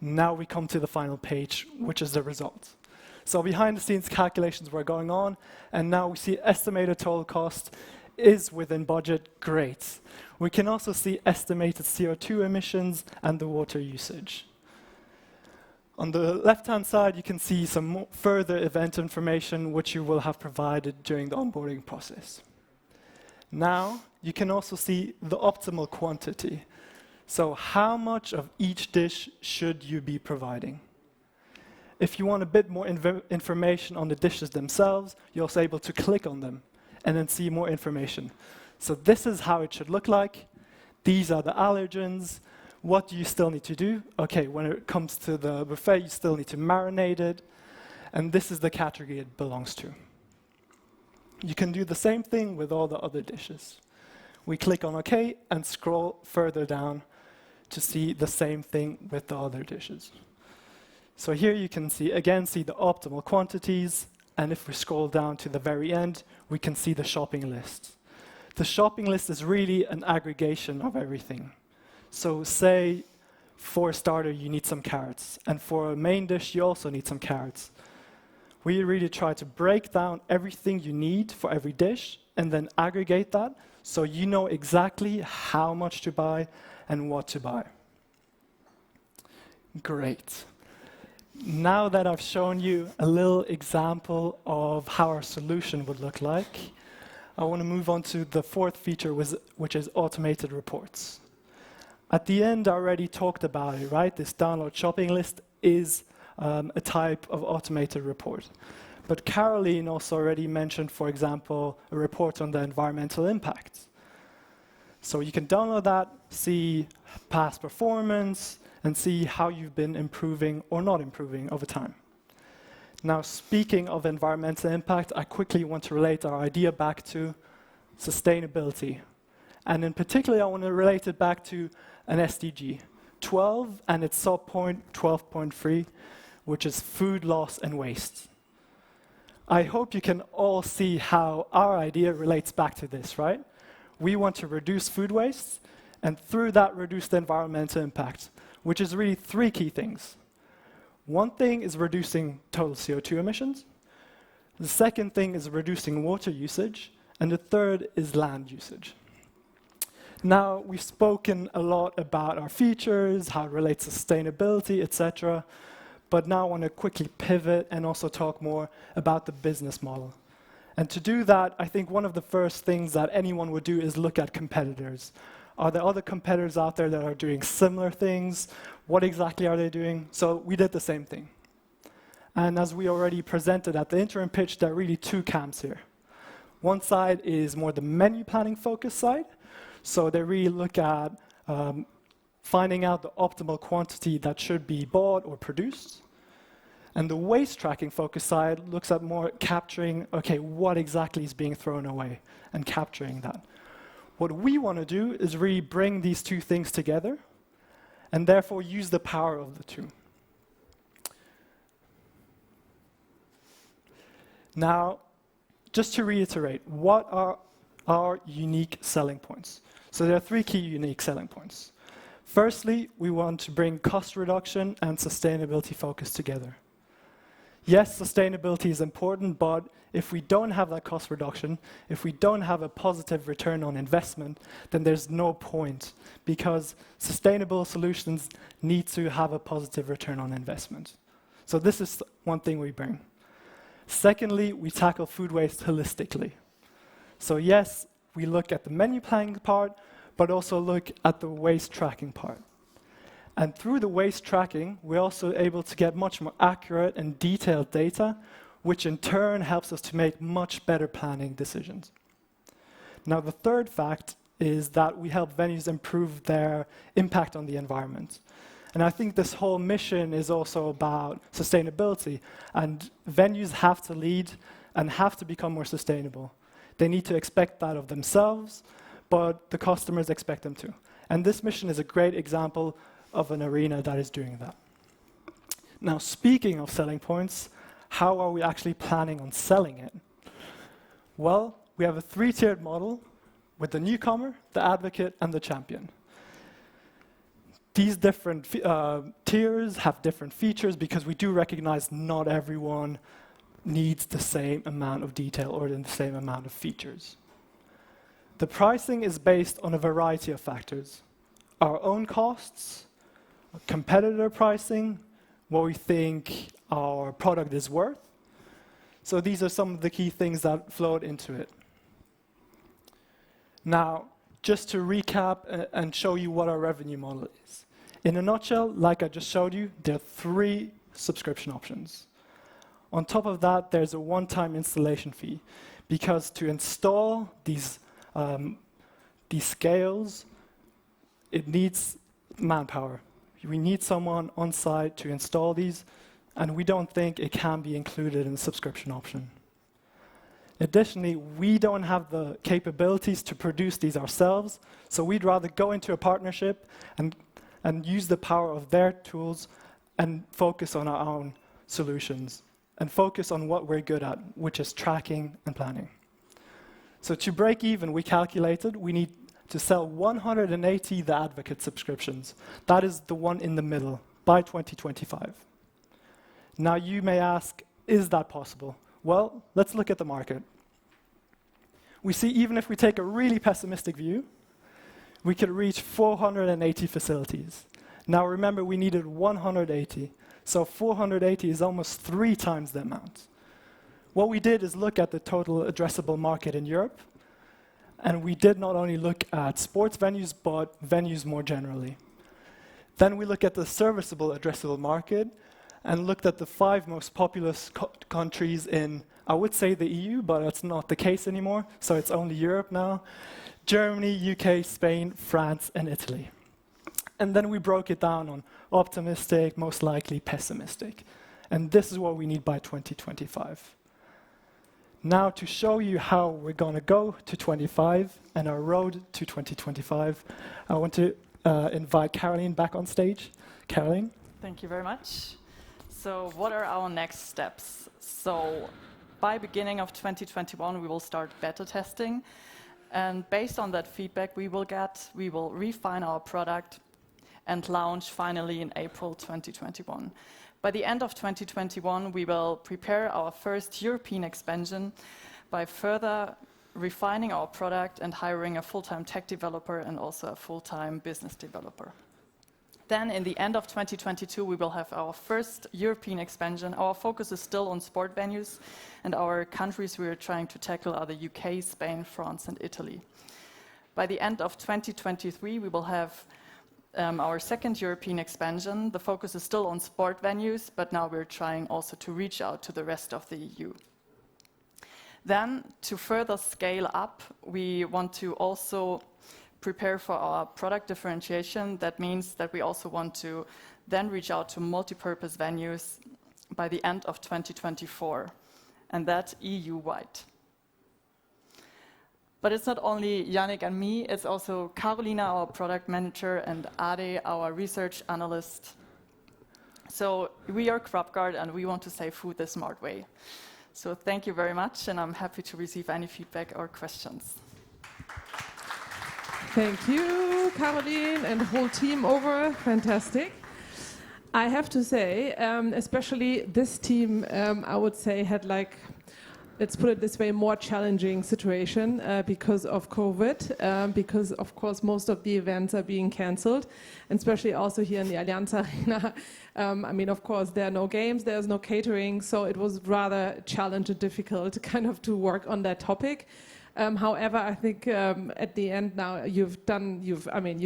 Now we come to the final page, which is the result. So behind the scenes calculations were going on, and now we see estimated total cost is within budget. Great. We can also see estimated CO2 emissions and the water usage. On the left-hand side, you can see some further event information which you will have provided during the onboarding process. Now, you can also see the optimal quantity. So how much of each dish should you be providing? If you want a bit more information on the dishes themselves, you're also able to click on them and then see more information. So this is how it should look like. These are the allergens. What do you still need to do? Okay, when it comes to the buffet, you still need to marinate it, and this is the category it belongs to. You can do the same thing with all the other dishes. We click on OK and scroll further down to see the same thing with the other dishes. So here you can see the optimal quantities, and if we scroll down to the very end, we can see the shopping list. The shopping list is really an aggregation of everything. So say, for a starter, you need some carrots, and for a main dish, you also need some carrots. We really try to break down everything you need for every dish, and then aggregate that, so you know exactly how much to buy and what to buy. Great. Now that I've shown you a little example of how our solution would look like, I want to move on to the fourth feature, which is automated reports. At the end, I already talked about it, right? This download shopping list is a type of automated report. But Caroline also already mentioned, for example, a report on the environmental impact. So you can download that, see past performance, and see how you've been improving or not improving over time. Now, speaking of environmental impact, I quickly want to relate our idea back to sustainability. And in particular, I want to relate it back to an SDG, 12, and its sub-point 12.3, which is food loss and waste. I hope you can all see how our idea relates back to this, right? We want to reduce food waste, and through that, reduce the environmental impact, which is really three key things. One thing is reducing total CO2 emissions. The second thing is reducing water usage. And the third is land usage. Now, we've spoken a lot about our features, how it relates to sustainability, etc. But now I want to quickly pivot and also talk more about the business model. And to do that, I think one of the first things that anyone would do is look at competitors. Are there other competitors out there that are doing similar things? What exactly are they doing? So we did the same thing. And as we already presented at the interim pitch, there are really two camps here. One side is more the menu planning focused side. So they really look at finding out the optimal quantity that should be bought or produced. And the waste tracking focus side looks at more capturing, okay, what exactly is being thrown away, and capturing that. What we want to do is really bring these two things together, and therefore use the power of the two. Now, just to reiterate, what are our unique selling points? So there are three key unique selling points. Firstly, we want to bring cost reduction and sustainability focus together. Yes, sustainability is important, but if we don't have that cost reduction, if we don't have a positive return on investment, then there's no point, because sustainable solutions need to have a positive return on investment. So this is one thing we bring. Secondly, we tackle food waste holistically. So yes, we look at the menu planning part, but also look at the waste tracking part. And through the waste tracking, we're also able to get much more accurate and detailed data, which in turn helps us to make much better planning decisions. Now, the third fact is that we help venues improve their impact on the environment. And I think this whole mission is also about sustainability, and venues have to lead and have to become more sustainable. They need to expect that of themselves, but the customers expect them to. And this mission is a great example of an arena that is doing that. Now, speaking of selling points, how are we actually planning on selling it? Well, we have a three-tiered model with the newcomer, the advocate, and the champion. These different tiers have different features because we do recognize not everyone needs the same amount of detail or the same amount of features. The pricing is based on a variety of factors. Our own costs, competitor pricing, what we think our product is worth. So these are some of the key things that flowed into it. Now, just to recap and show you what our revenue model is. In a nutshell, like I just showed you, there are 3 subscription options. On top of that, there's a one-time installation fee, because to install these scales, it needs manpower. We need someone on site to install these, and we don't think it can be included in the subscription option. Additionally, we don't have the capabilities to produce these ourselves, so we'd rather go into a partnership and use the power of their tools and focus on our own solutions and focus on what we're good at, which is tracking and planning. So to break even, we calculated we need to sell 180 The Advocate subscriptions. That is the one in the middle, by 2025. Now you may ask, is that possible? Well, let's look at the market. We see even if we take a really pessimistic view, we could reach 480 facilities. Now remember, we needed 180, so 480 is almost 3 times the amount. What we did is look at the total addressable market in Europe, and we did not only look at sports venues, but venues more generally. Then we look at the serviceable addressable market and looked at the 5 most populous countries in, I would say the EU, but that's not the case anymore, so it's only Europe now. Germany, UK, Spain, France, and Italy. And then we broke it down on optimistic, most likely pessimistic. And this is what we need by 2025. Now to show you how we're going to go to 25 and our road to 2025, I want to invite Caroline back on stage. Caroline? Thank you very much. So what are our next steps? So by beginning of 2021, we will start beta testing. And based on that feedback we will refine our product and launch finally in April 2021. By the end of 2021, we will prepare our first European expansion by further refining our product and hiring a full-time tech developer and also a full-time business developer. Then in the end of 2022, we will have our first European expansion. Our focus is still on sport venues, and our countries we are trying to tackle are the UK, Spain, France, and Italy. By the end of 2023, we will have our second European expansion. The focus is still on sport venues, but now we're trying also to reach out to the rest of the EU. Then, to further scale up, we want to also prepare for our product differentiation. That means that we also want to then reach out to multi-purpose venues by the end of 2024, and that EU-wide. But it's not only Yannick and me, it's also Carolina, our product manager, and Ade, our research analyst. So we are GrubGuard, and we want to save food the smart way. So thank you very much, and I'm happy to receive any feedback or questions. Thank you, Caroline, and the whole team over. Fantastic. I have to say, especially this team, I would say had like, let's put it this way, more challenging situation because of COVID, because of course most of the events are being cancelled, and especially also here in the Allianz Arena. I mean, of course, there are no games, there's no catering, so it was rather challenging and difficult kind of to work on that topic. However, I think at the end now you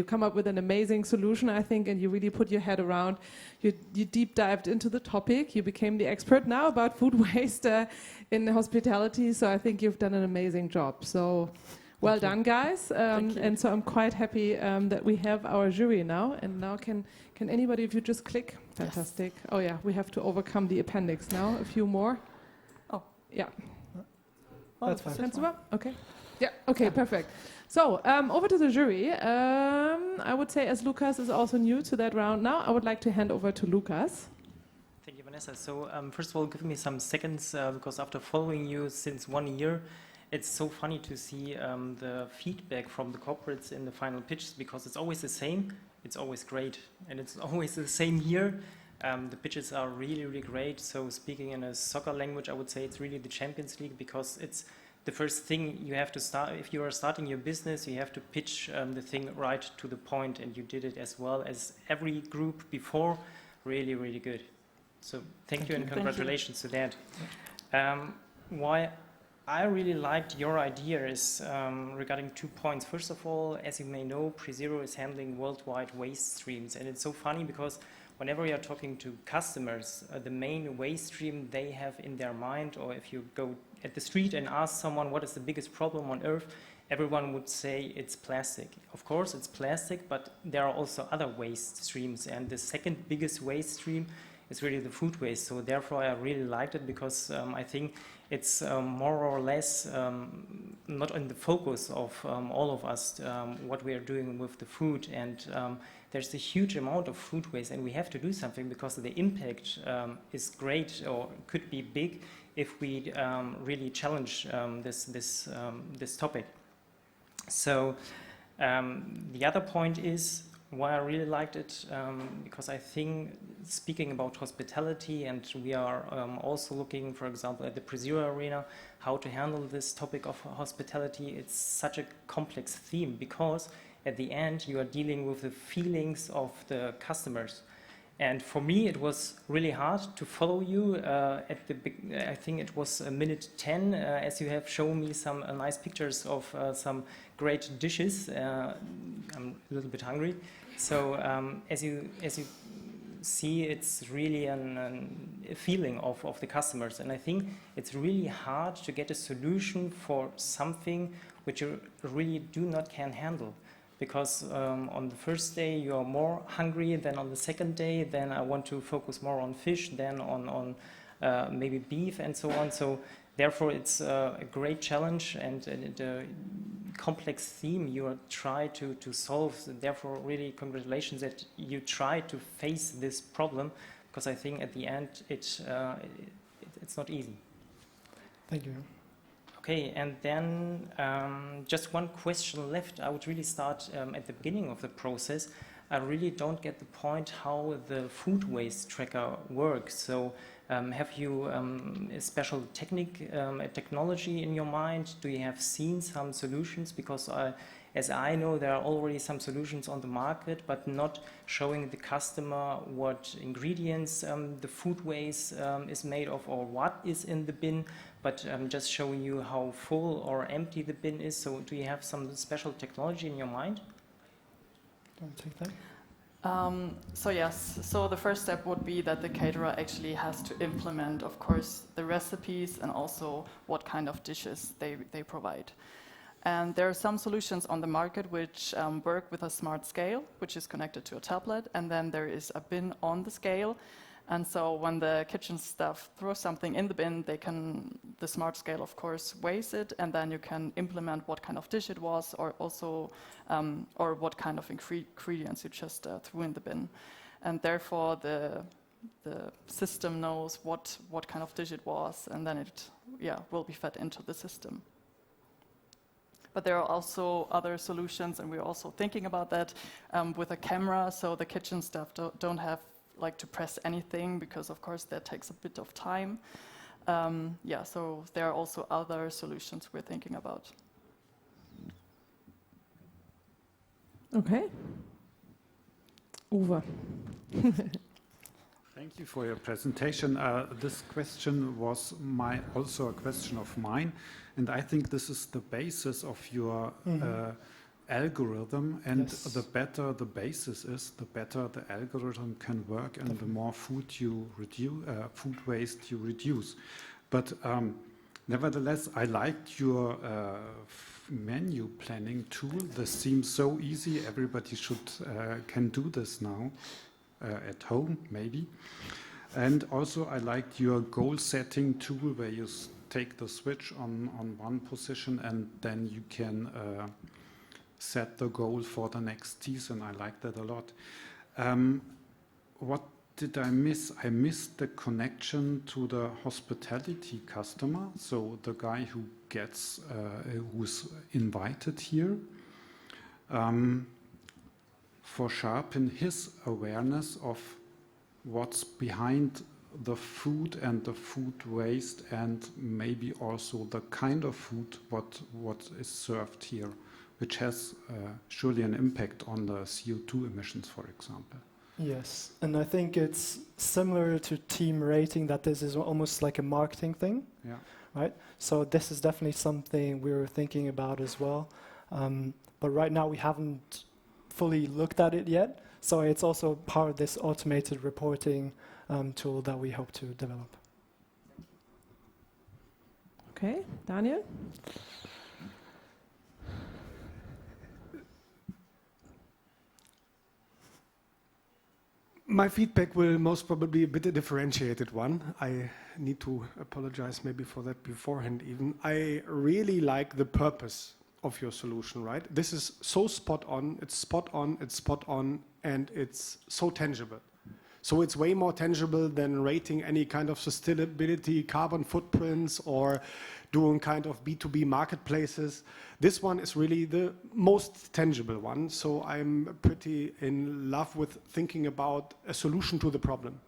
come up with an amazing solution, I think, and you really put your head around. You deep dived into the topic. You became the expert now about food waste in hospitality. So I think you've done an amazing job. So well done, guys. And so I'm quite happy that we have our jury now. And now can anybody, if you just click, fantastic. Yes. Oh yeah, we have to overcome the appendix now. A few more. Oh yeah. Oh, that's fine. Okay. Yeah. Okay. Perfect. So over to the jury. I would say, as Lucas is also new to that round now, I would like to hand over to Lucas. Thank you, Vanessa. So first of all, give me some seconds because after following you since 1 year, it's so funny to see the feedback from the corporates in the final pitches because it's always the same. It's always great, and it's always the same year. The pitches are really, really great. So speaking in a soccer language, I would say it's really the Champions League because it's the first thing you have to start. If you are starting your business, you have to pitch the thing right to the point, and you did it as well as every group before. Really, really good. So thank you and congratulations to that. Why I really liked your idea is regarding 2 points. First of all, as you may know, PreZero is handling worldwide waste streams, and it's so funny because whenever we are talking to customers, the main waste stream they have in their mind, or if you go at the street and ask someone what is the biggest problem on earth, everyone would say it's plastic. Of course, it's plastic, but there are also other waste streams, and the second biggest waste stream is really the food waste. So therefore, I really liked it because I think it's more or less not in the focus of all of us what we are doing with the food, and there's a huge amount of food waste, and we have to do something because the impact is great or could be big if we really challenge this topic. So the other point is why I really liked it, because I think speaking about hospitality, and we are also looking, for example, at the Presiro Arena, how to handle this topic of hospitality. It's such a complex theme because at the end you are dealing with the feelings of the customers. And for me, it was really hard to follow you at the I think it was minute 10, as you have shown me some nice pictures of some great dishes. I'm a little bit hungry. So as you see, it's really a feeling of the customers. And I think it's really hard to get a solution for something which you really do not can handle. Because on the first day you are more hungry than on the second day, then I want to focus more on fish, then on maybe beef and so on. So therefore it's a great challenge and a complex theme you are try to solve. Therefore really congratulations that you try to face this problem, because I think at the end it's not easy. Thank you. Okay, and then just one question left. I would really start at the beginning of the process. I really don't get the point how the food waste tracker works. So have you a special technology in your mind? Do you have seen some solutions? Because as I know, there are already some solutions on the market, but not showing the customer what ingredients the food waste is made of or what is in the bin, but just showing you how full or empty the bin is. So do you have some special technology in your mind? Want to take that? So yes, so the first step would be that the caterer actually has to implement, of course, the recipes and also what kind of dishes they provide. And there are some solutions on the market which work with a smart scale, which is connected to a tablet, and then there is a bin on the scale. And so when the kitchen staff throws something in the bin, the smart scale, of course, weighs it, and then you can implement what kind of dish it was, or also, or what kind of ingredients you just threw in the bin. And therefore, the system knows what kind of dish it was, and then it will be fed into the system. But there are also other solutions, and we're also thinking about that with a camera, so the kitchen staff don't have to press anything, because of course that takes a bit of time. So there are also other solutions we're thinking about. Okay. Uwe. Thank you for your presentation. This question was also a question of mine, and I think this is the basis of your algorithm, and yes, the better the basis is, the better the algorithm can work, and the more food waste you reduce. But nevertheless, I liked your menu planning tool. This seems so easy. Everybody can do this now at home, maybe. And also, I liked your goal setting tool, where you take the switch on one position, and then you can set the goal for the next season. I like that a lot. What did I miss? I missed the connection to the hospitality customer, so the guy who who's invited here, for sharpen his awareness of what's behind the food and the food waste, and maybe also the kind of food what is served here, which has surely an impact on the CO2 emissions, for example. Yes, and I think it's similar to team rating, that this is almost like a marketing thing, right? So this is definitely something we were thinking about as well. But right now we haven't fully looked at it yet. So it's also part of this automated reporting tool that we hope to develop. Okay, Daniel? My feedback will most probably be a bit a differentiated one. I need to apologize maybe for that beforehand even. I really like the purpose of your solution, right? This is so spot on, it's spot on, it's spot on, and it's so tangible. So it's way more tangible than rating any kind of sustainability, carbon footprints, or doing kind of B2B marketplaces. This one is really the most tangible one. So I'm pretty in love with thinking about a solution to the problem.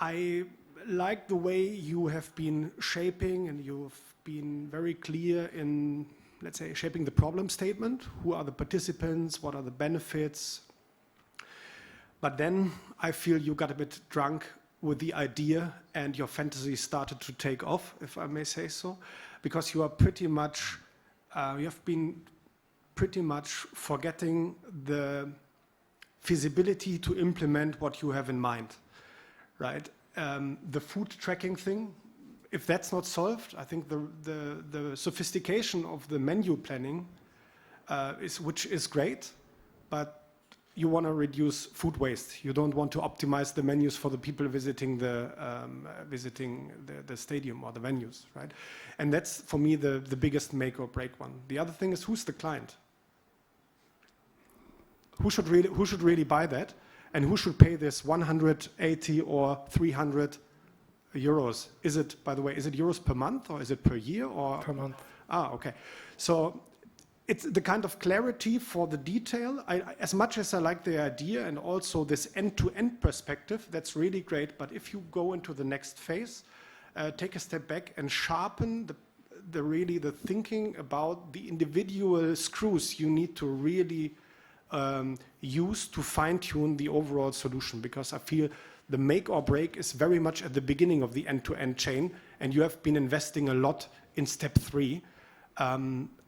I like the way you have been shaping, and you've been very clear in, let's say, shaping the problem statement. Who are the participants? What are the benefits? But then I feel you got a bit drunk with the idea and your fantasy started to take off, if I may say so, because you are pretty much, you have been pretty much forgetting the feasibility to implement what you have in mind, right? The food tracking thing, if that's not solved, I think the sophistication of the menu planning, which is great, but you want to reduce food waste. You don't want to optimize the menus for the people visiting the stadium or the venues, right? And that's, for me, the biggest make or break one. The other thing is, who's the client? Who should really buy that? And who should pay this 180 or 300 euros? Is it, by the way, is it euros per month or is it per year or? Per month. Ah, okay. So it's the kind of clarity for the detail. As much as I like the idea and also this end-to-end perspective, that's really great. But if you go into the next phase, take a step back and sharpen the thinking about the individual screws you need to really use to fine-tune the overall solution, because I feel the make or break is very much at the beginning of the end-to-end chain, and you have been investing a lot in step 3.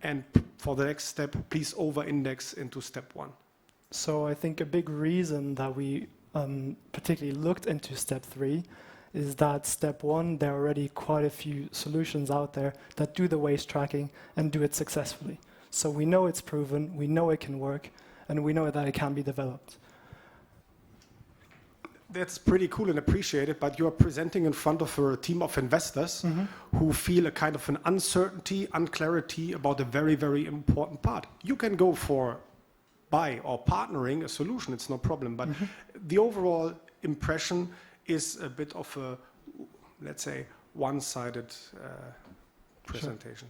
And for the next step, please over-index into step 1. So I think a big reason that we particularly looked into step 3 is that step 1, there are already quite a few solutions out there that do the waste tracking and do it successfully. So we know it's proven, we know it can work, and we know that it can be developed. That's pretty cool and appreciated, but you are presenting in front of a team of investors who feel a kind of an uncertainty, unclarity about a very, very important part. You can go for buy or partnering a solution, it's no problem, but the overall impression is a bit of a, let's say, one-sided presentation.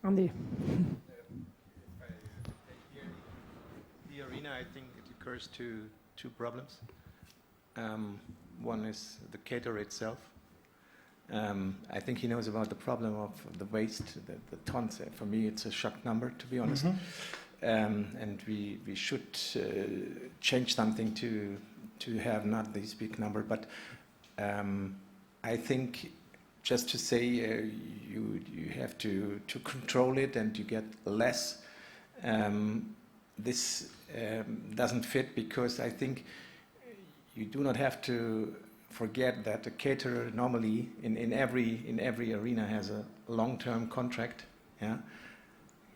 Sure. Andy. The arena, I think it occurs to two problems. One is the caterer itself. I think he knows about the problem of the waste, the tons. For me, it's a shock number, to be honest. And we should change something to have not this big number. But I think just to say you have to control it and you get less. This doesn't fit, because I think you do not have to forget that a caterer normally in every arena has a long-term contract. Yeah,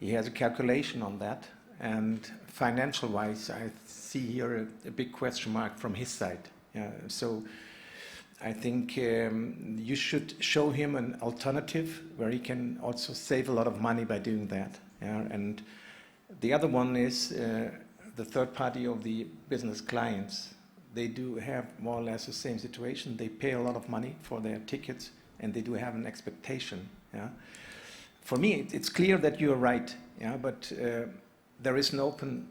he has a calculation on that, and financial-wise, I see here a big question mark from his side. Yeah, so I think you should show him an alternative where he can also save a lot of money by doing that. Yeah, and the other one is the third party of the business clients. They do have more or less the same situation. They pay a lot of money for their tickets, and they do have an expectation. Yeah? For me, it's clear that you are right. Yeah? But there is an open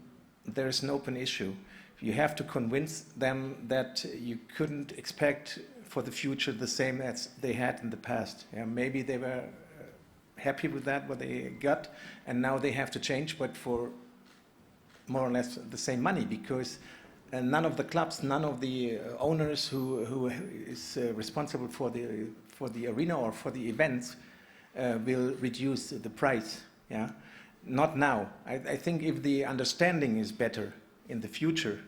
issue. You have to convince them that you couldn't expect for the future the same as they had in the past. Yeah? Maybe they were happy with that, what they got, and now they have to change, but for more or less the same money, because none of the clubs, none of the owners who is responsible for the arena or for the events will reduce the price. Yeah, not now. I think if the understanding is better in the future,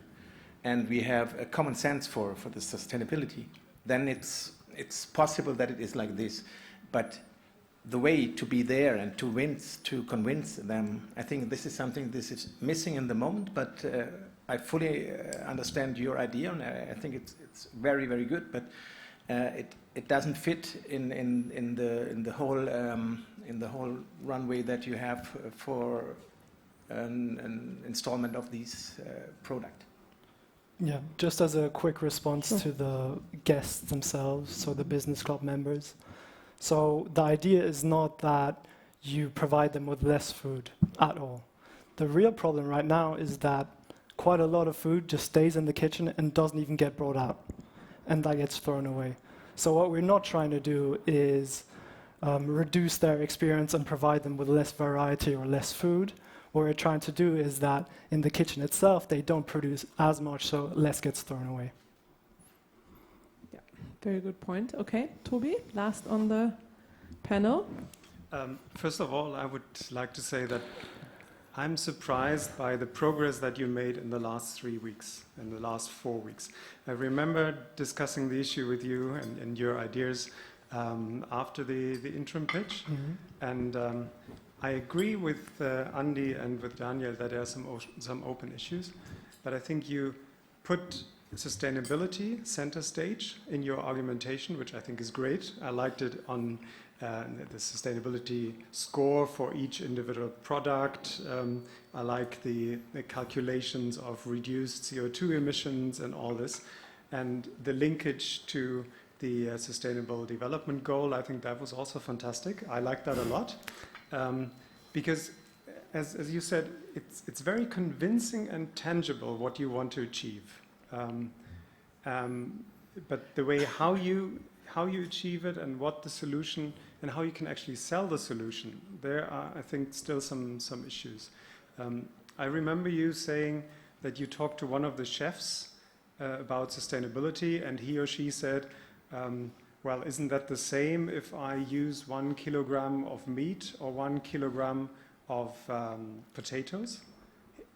and we have a common sense for the sustainability, then it's possible that it is like this. But the way to be there and to convince them. I think this is something this is missing in the moment, but I fully understand your idea, and I think it's very, very good, but it doesn't fit in the whole runway that you have for an installment of these product. Yeah, just as a quick response to the guests themselves, so the business club members. So the idea is not that you provide them with less food at all. The real problem right now is that quite a lot of food just stays in the kitchen and doesn't even get brought out, and that gets thrown away. So what we're not trying to do is reduce their experience and provide them with less variety or less food. What we're trying to do is that in the kitchen itself, they don't produce as much, so less gets thrown away. Very good point. Okay, Toby, last on the panel. First of all, I would like to say that I'm surprised by the progress that you made in the last 3 weeks, in the last 4 weeks. I remember discussing the issue with you and your ideas after the interim pitch. And I agree with Andy and with Daniel that there are some open issues, but I think you put sustainability center stage in your argumentation, which I think is great. I liked it on the sustainability score for each individual product. I like the calculations of reduced CO2 emissions and all this. And the linkage to the Sustainable Development Goal, I think that was also fantastic. I like that a lot. Because as you said, it's very convincing and tangible what you want to achieve. But the way how you achieve it and what the solution and how you can actually sell the solution, there are, I think, still some issues. I remember you saying that you talked to one of the chefs about sustainability, and he or she said, well, isn't that the same if I use 1 kilogram of meat or 1 kilogram of potatoes?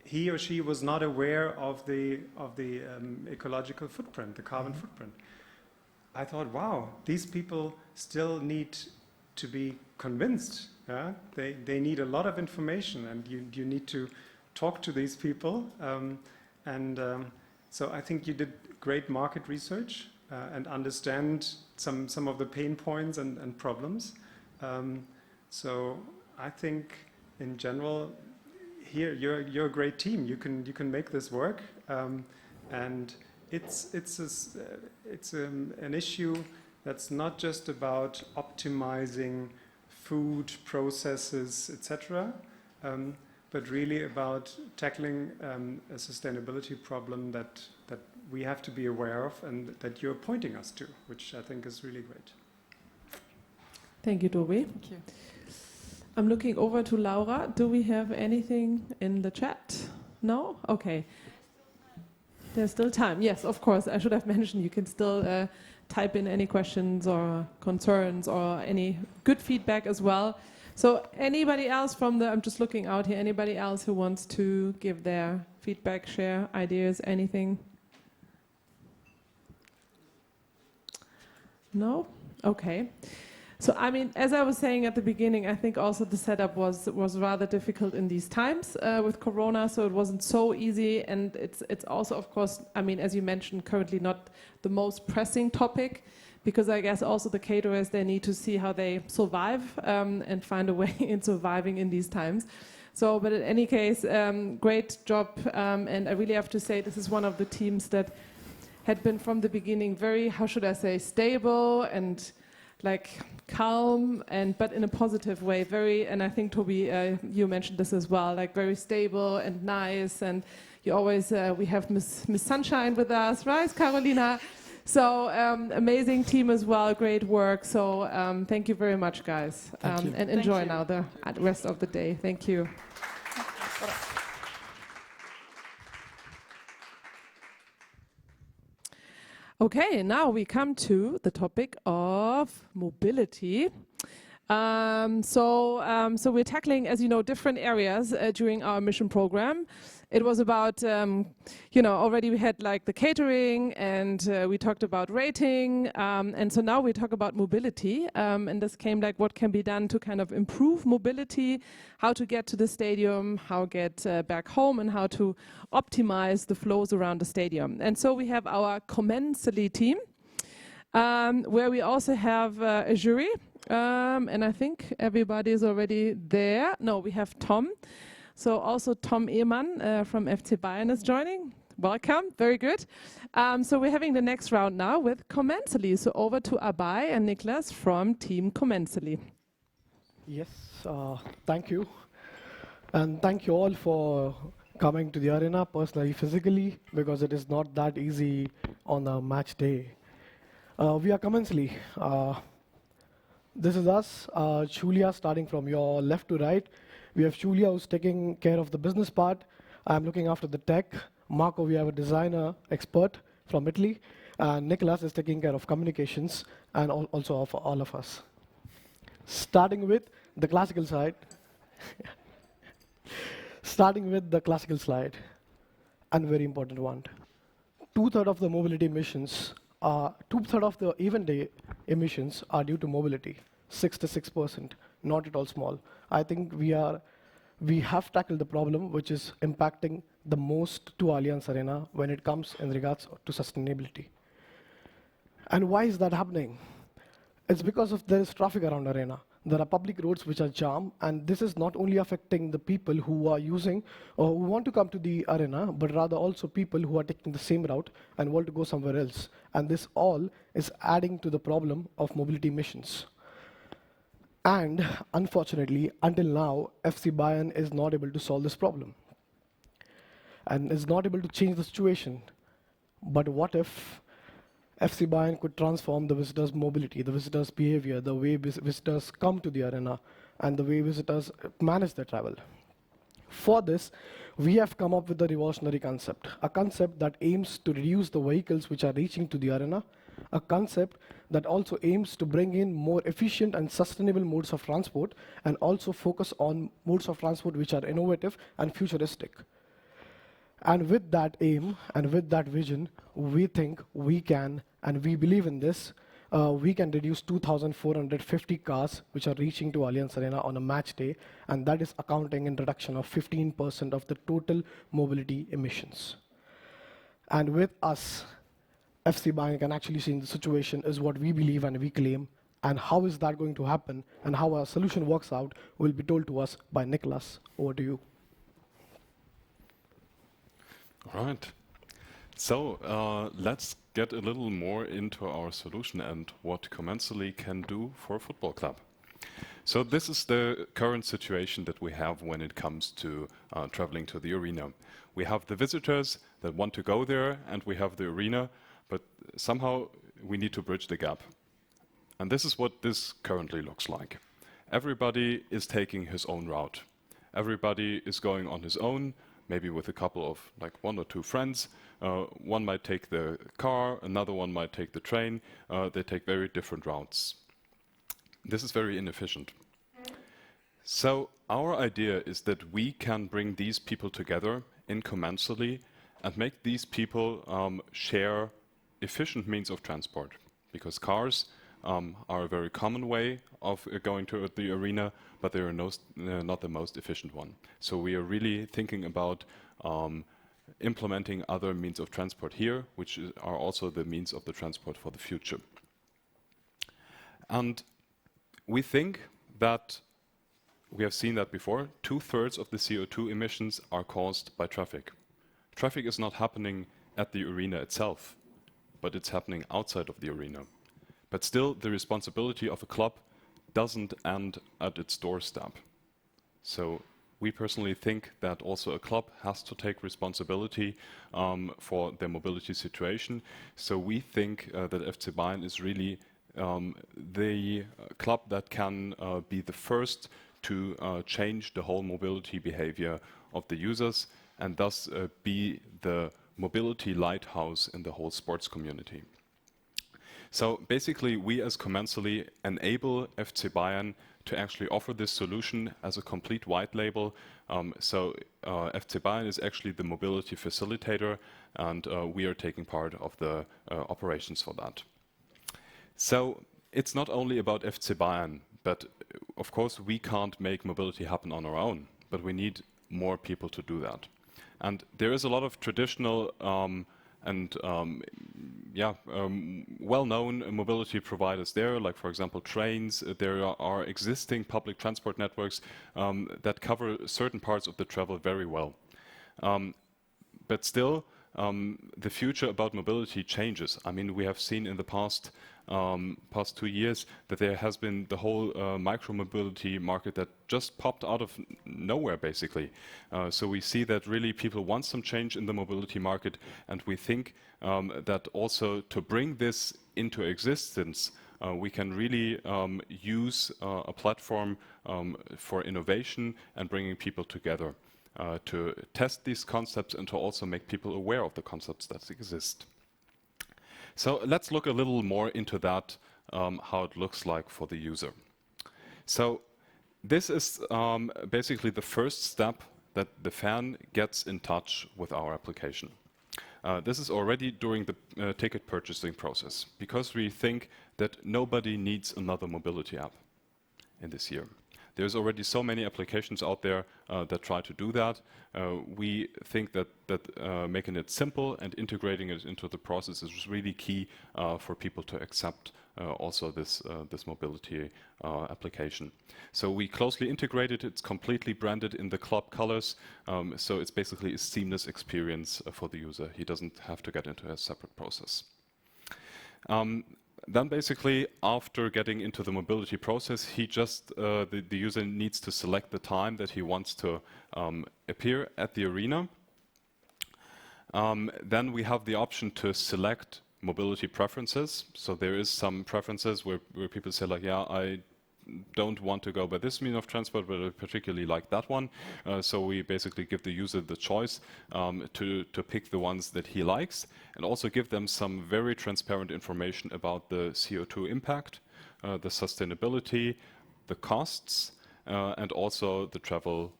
He or she was not aware of the ecological footprint, the carbon footprint. I thought, wow, these people still need to be convinced. Yeah? They need a lot of information, and you need to talk to these people. So I think you did great market research and understand some of the pain points and problems. So I think in general, here you're a great team. You can make this work, and it's an issue that's not just about optimizing food processes, etc., but really about tackling a sustainability problem that we have to be aware of and that you're pointing us to, which I think is really great. Thank you, Toby. Thank you. I'm looking over to Laura. Do we have anything in the chat? No? Okay. There's still time. Yes, of course. I should have mentioned you can still type in any questions or concerns or any good feedback as well. So anybody else from I'm just looking out here, anybody else who wants to give their feedback, share ideas, anything? No? Okay. So, I mean, as I was saying at the beginning, I think also the setup was rather difficult in these times with Corona, so it wasn't so easy, and it's also, of course, I mean, as you mentioned, currently not the most pressing topic, because I guess also the caterers, they need to see how they survive and find a way in surviving in these times. So, but in any case, great job, and I really have to say this is one of the teams that had been from the beginning very, how should I say, stable and like calm, but in a positive way, very, and I think Toby, you mentioned this as well, like very stable and nice, and you always, we have Miss Sunshine with us, right, Carolina? So amazing team as well, great work, so thank you very much, guys, and enjoy now the rest of the day. Thank you. Okay, now we come to the topic of mobility. So we're tackling, as you know, different areas during our mission program. It was about, already we had like the catering, and we talked about rating, and so now we talk about mobility, and this came like what can be done to kind of improve mobility, how to get to the stadium, how get back home, and how to optimize the flows around the stadium. And so we have our Commensally team, where we also have a jury, and I think everybody is already there. No, we have Tom. So also Tom Ehmann from FC Bayern is joining. Welcome, very good. So we're having the next round now with Commensally. So over to Abai and Niklas from Team Commensally. Yes, thank you. And thank you all for coming to the arena personally, physically, because it is not that easy on a match day. We are Commensally. This is us, Julia, starting from your left to right. We have Julia, who's taking care of the business part. I'm looking after the tech. Marco, we have a designer expert from Italy. And Nicholas is taking care of communications and also of all of us. Starting with the classical side. Starting with the classical slide, and very important one. 2/3 of the mobility emissions, 2/3 of the event day emissions are due to mobility, 66%, not at all small. I think we have tackled the problem which is impacting the most to Allianz Arena when it comes in regards to sustainability. And why is that happening? It's because of there is traffic around Arena. There are public roads which are jammed, and this is not only affecting the people who are using or who want to come to the arena, but rather also people who are taking the same route and want to go somewhere else. And this all is adding to the problem of mobility emissions. And unfortunately, until now, FC Bayern is not able to solve this problem and is not able to change the situation. But what if FC Bayern could transform the visitors' mobility, the visitors' behavior, the way visitors come to the arena, and the way visitors manage their travel? For this, we have come up with a revolutionary concept, a concept that aims to reduce the vehicles which are reaching to the arena, a concept that also aims to bring in more efficient and sustainable modes of transport, and also focus on modes of transport which are innovative and futuristic. And with that aim and with that vision, we think we can, and we believe in this, we can reduce 2,450 cars which are reaching to Allianz Arena on a match day, and that is accounting in reduction of 15% of the total mobility emissions. And with us, FC Bayern can actually change the situation is what we believe and we claim. And how is that going to happen and how our solution works out will be told to us by Nicholas. Over to you. All right. So let's get a little more into our solution and what Commensally can do for a football club. So this is the current situation that we have when it comes to traveling to the arena. We have the visitors that want to go there, and we have the arena, but somehow we need to bridge the gap. And this is what this currently looks like. Everybody is taking his own route. Everybody is going on his own, maybe with a couple of, like, 1 or 2 friends. One might take the car, another one might take the train. They take very different routes. This is very inefficient. So our idea is that we can bring these people together in Commensally and make these people share efficient means of transport, because cars are a very common way of going to the arena, but they are not the most efficient one. So we are really thinking about implementing other means of transport here, which are also the means of the transport for the future. And we think that, we have seen that before, 2/3 of the CO2 emissions are caused by traffic. Traffic is not happening at the arena itself, but it's happening outside of the arena. But still, the responsibility of a club doesn't end at its doorstep. So we personally think that also a club has to take responsibility for their mobility situation. So we think that FC Bayern is really the club that can be the first to change the whole mobility behavior of the users, and thus be the mobility lighthouse in the whole sports community. So basically, we as Commensally enable FC Bayern to actually offer this solution as a complete white label. FC Bayern is actually the mobility facilitator, and we are taking part of the operations for that. So it's not only about FC Bayern, but of course we can't make mobility happen on our own, but we need more people to do that. And there is a lot of traditional well-known mobility providers there, like for example trains. There are existing public transport networks that cover certain parts of the travel very well. But still, the future about mobility changes. I mean, we have seen in the past 2 years that there has been the whole micro-mobility market that just popped out of nowhere, basically. So we see that really people want some change in the mobility market, and we think that also to bring this into existence, we can really use a platform for innovation and bringing people together to test these concepts and to also make people aware of the concepts that exist. So let's look a little more into that, how it looks like for the user. So this is basically the first step that the fan gets in touch with our application. This is already during the ticket purchasing process, because we think that nobody needs another mobility app in this year. There's already so many applications out there that try to do that. We think that making it simple and integrating it into the process is really key for people to accept also this mobility application. So we closely integrate it. It's completely branded in the club colors. So it's basically a seamless experience for the user. He doesn't have to get into a separate process. Then basically, after getting into the mobility process, he just the user needs to select the time that he wants to appear at the arena. Then we have the option to select mobility preferences. So there is some preferences where people say like, yeah, I don't want to go by this means of transport, but I particularly like that one. So we basically give the user the choice to pick the ones that he likes, and also give them some very transparent information about the CO2 impact, the sustainability, the costs, and also the travel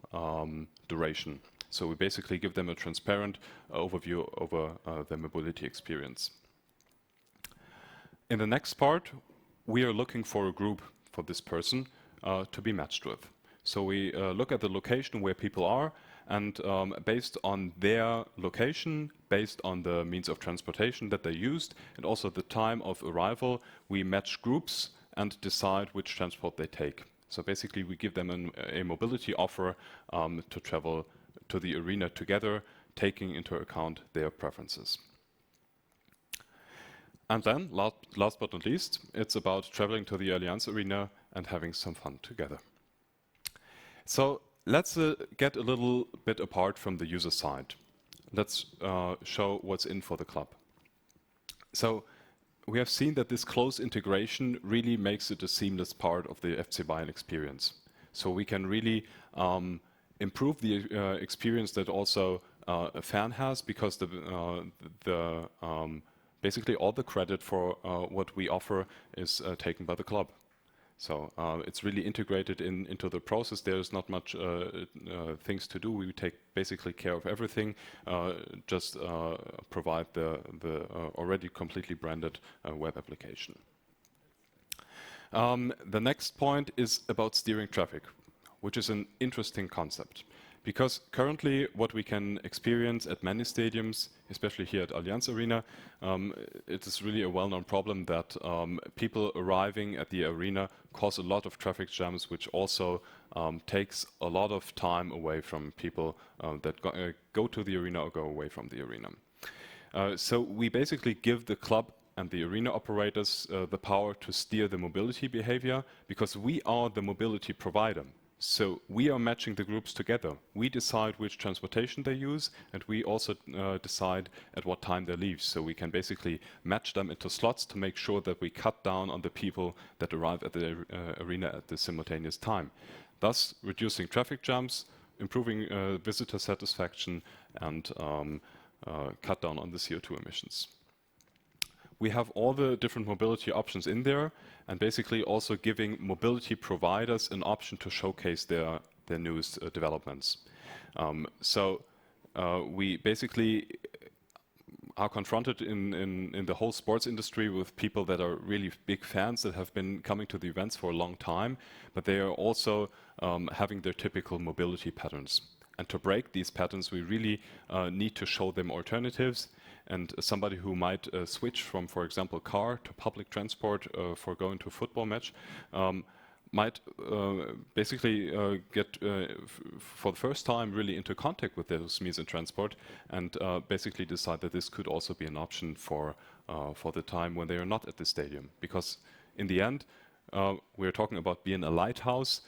duration. So we basically give them a transparent overview over the mobility experience. In the next part, we are looking for a group for this person to be matched with. So we look at the location where people are, and based on their location, based on the means of transportation that they used, and also the time of arrival, we match groups and decide which transport they take. So basically we give them a mobility offer to travel to the arena together, taking into account their preferences. And then, last but not least, it's about traveling to the Allianz Arena and having some fun together. So let's get a little bit apart from the user side. Let's show what's in for the club. So we have seen that this close integration really makes it a seamless part of the FC Bayern experience. So we can really improve the experience that also a fan has, because basically all the credit for what we offer is taken by the club. So it's really integrated into the process. There's not much things to do. We take basically care of everything, just provide the already completely branded web application. The next point is about steering traffic, which is an interesting concept. Because currently what we can experience at many stadiums, especially here at Allianz Arena, it is really a well-known problem that people arriving at the arena cause a lot of traffic jams, which also takes a lot of time away from people that go to the arena or go away from the arena. So we basically give the club and the arena operators the power to steer the mobility behavior, because we are the mobility provider. So we are matching the groups together. We decide which transportation they use, and we also decide at what time they leave. So we can basically match them into slots to make sure that we cut down on the people that arrive at the arena at the simultaneous time, thus reducing traffic jams, improving visitor satisfaction, and cut down on the CO2 emissions. we have all the different mobility options in there, and basically also giving mobility providers an option to showcase their newest developments. We basically are confronted in the whole sports industry with people that are really big fans that have been coming to the events for a long time, but they are also having their typical mobility patterns. And to break these patterns, we really need to show them alternatives. And somebody who might switch from, for example, car to public transport for going to a football match might basically get for the first time really into contact with those means of transport, and basically decide that this could also be an option for the time when they are not at the stadium. Because in the end, we're talking about being a lighthouse.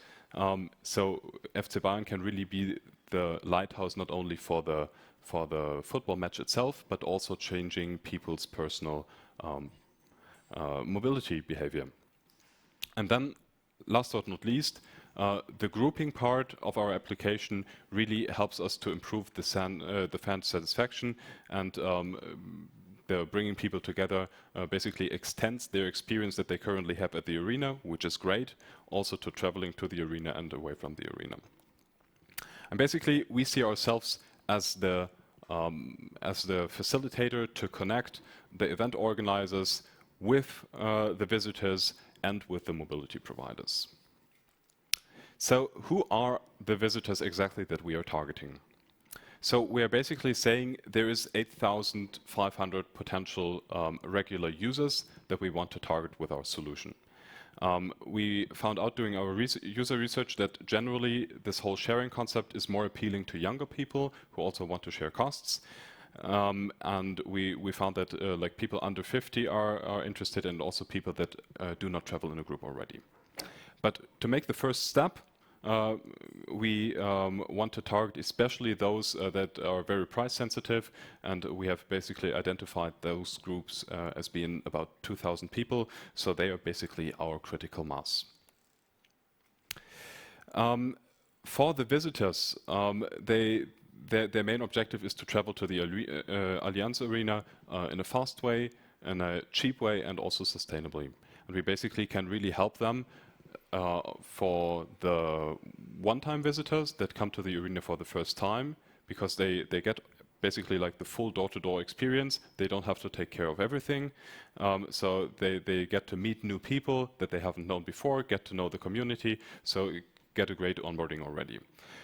So FC Bayern can really be the lighthouse not only for the football match itself, but also changing people's personal mobility behavior. And then, last but not least, the grouping part of our application really helps us to improve the fan satisfaction, and the bringing people together basically extends their experience that they currently have at the arena, which is great, also to traveling to the arena and away from the arena. And basically, we see ourselves as the facilitator to connect the event organizers with the visitors and with the mobility providers. So who are the visitors exactly that we are targeting? So we are basically saying there is 8,500 potential regular users that we want to target with our solution. We found out during our user research that generally this whole sharing concept is more appealing to younger people who also want to share costs. And we found that like people under 50 are interested, and also people that do not travel in a group already. But to make the first step, we want to target especially those that are very price sensitive, and we have basically identified those groups as being about 2,000 people, so they are basically our critical mass. For the visitors, their main objective is to travel to the Allianz Arena in a fast way, in a cheap way, and also sustainably. And we basically can really help them for the one-time visitors that come to the arena for the first time, because they get basically like the full door-to-door experience. They don't have to take care of everything. So they get to meet new people that they haven't known before, get to know the community, so get a great onboarding already.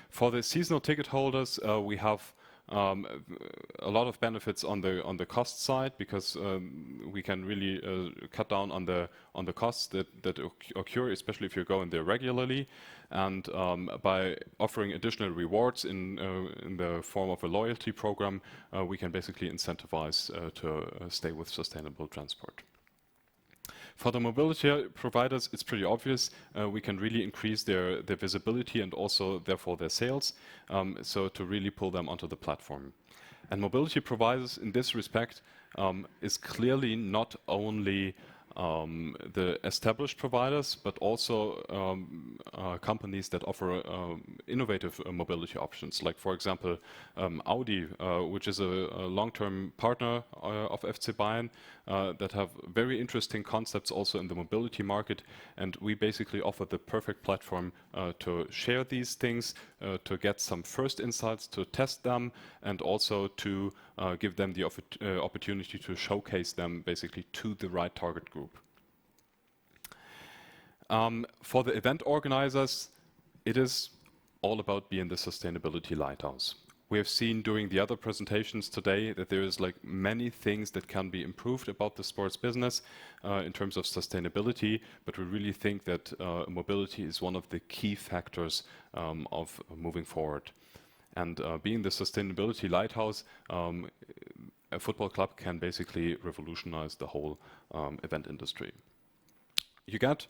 For the seasonal ticket holders, we have a lot of benefits on the cost side, because we can really cut down on the costs that occur, especially if you're going there regularly, and by offering additional rewards in the form of a loyalty program, we can basically incentivize to stay with sustainable transport. For the mobility providers, it's pretty obvious. We can really increase their visibility and also, therefore, their sales, so to really pull them onto the platform. And mobility providers, in this respect, is clearly not only the established providers, but also companies that offer innovative mobility options. Like, for example, Audi, which is a long-term partner of FC Bayern, that have very interesting concepts also in the mobility market. And we basically offer the perfect platform to share these things, to get some first insights, to test them, and also to give them the opportunity to showcase them basically to the right target group. For the event organizers, it is all about being the sustainability lighthouse. We have seen during the other presentations today that there is like many things that can be improved about the sports business in terms of sustainability, but we really think that mobility is one of the key factors of moving forward. And being the sustainability lighthouse, a football club can basically revolutionize the whole event industry. You get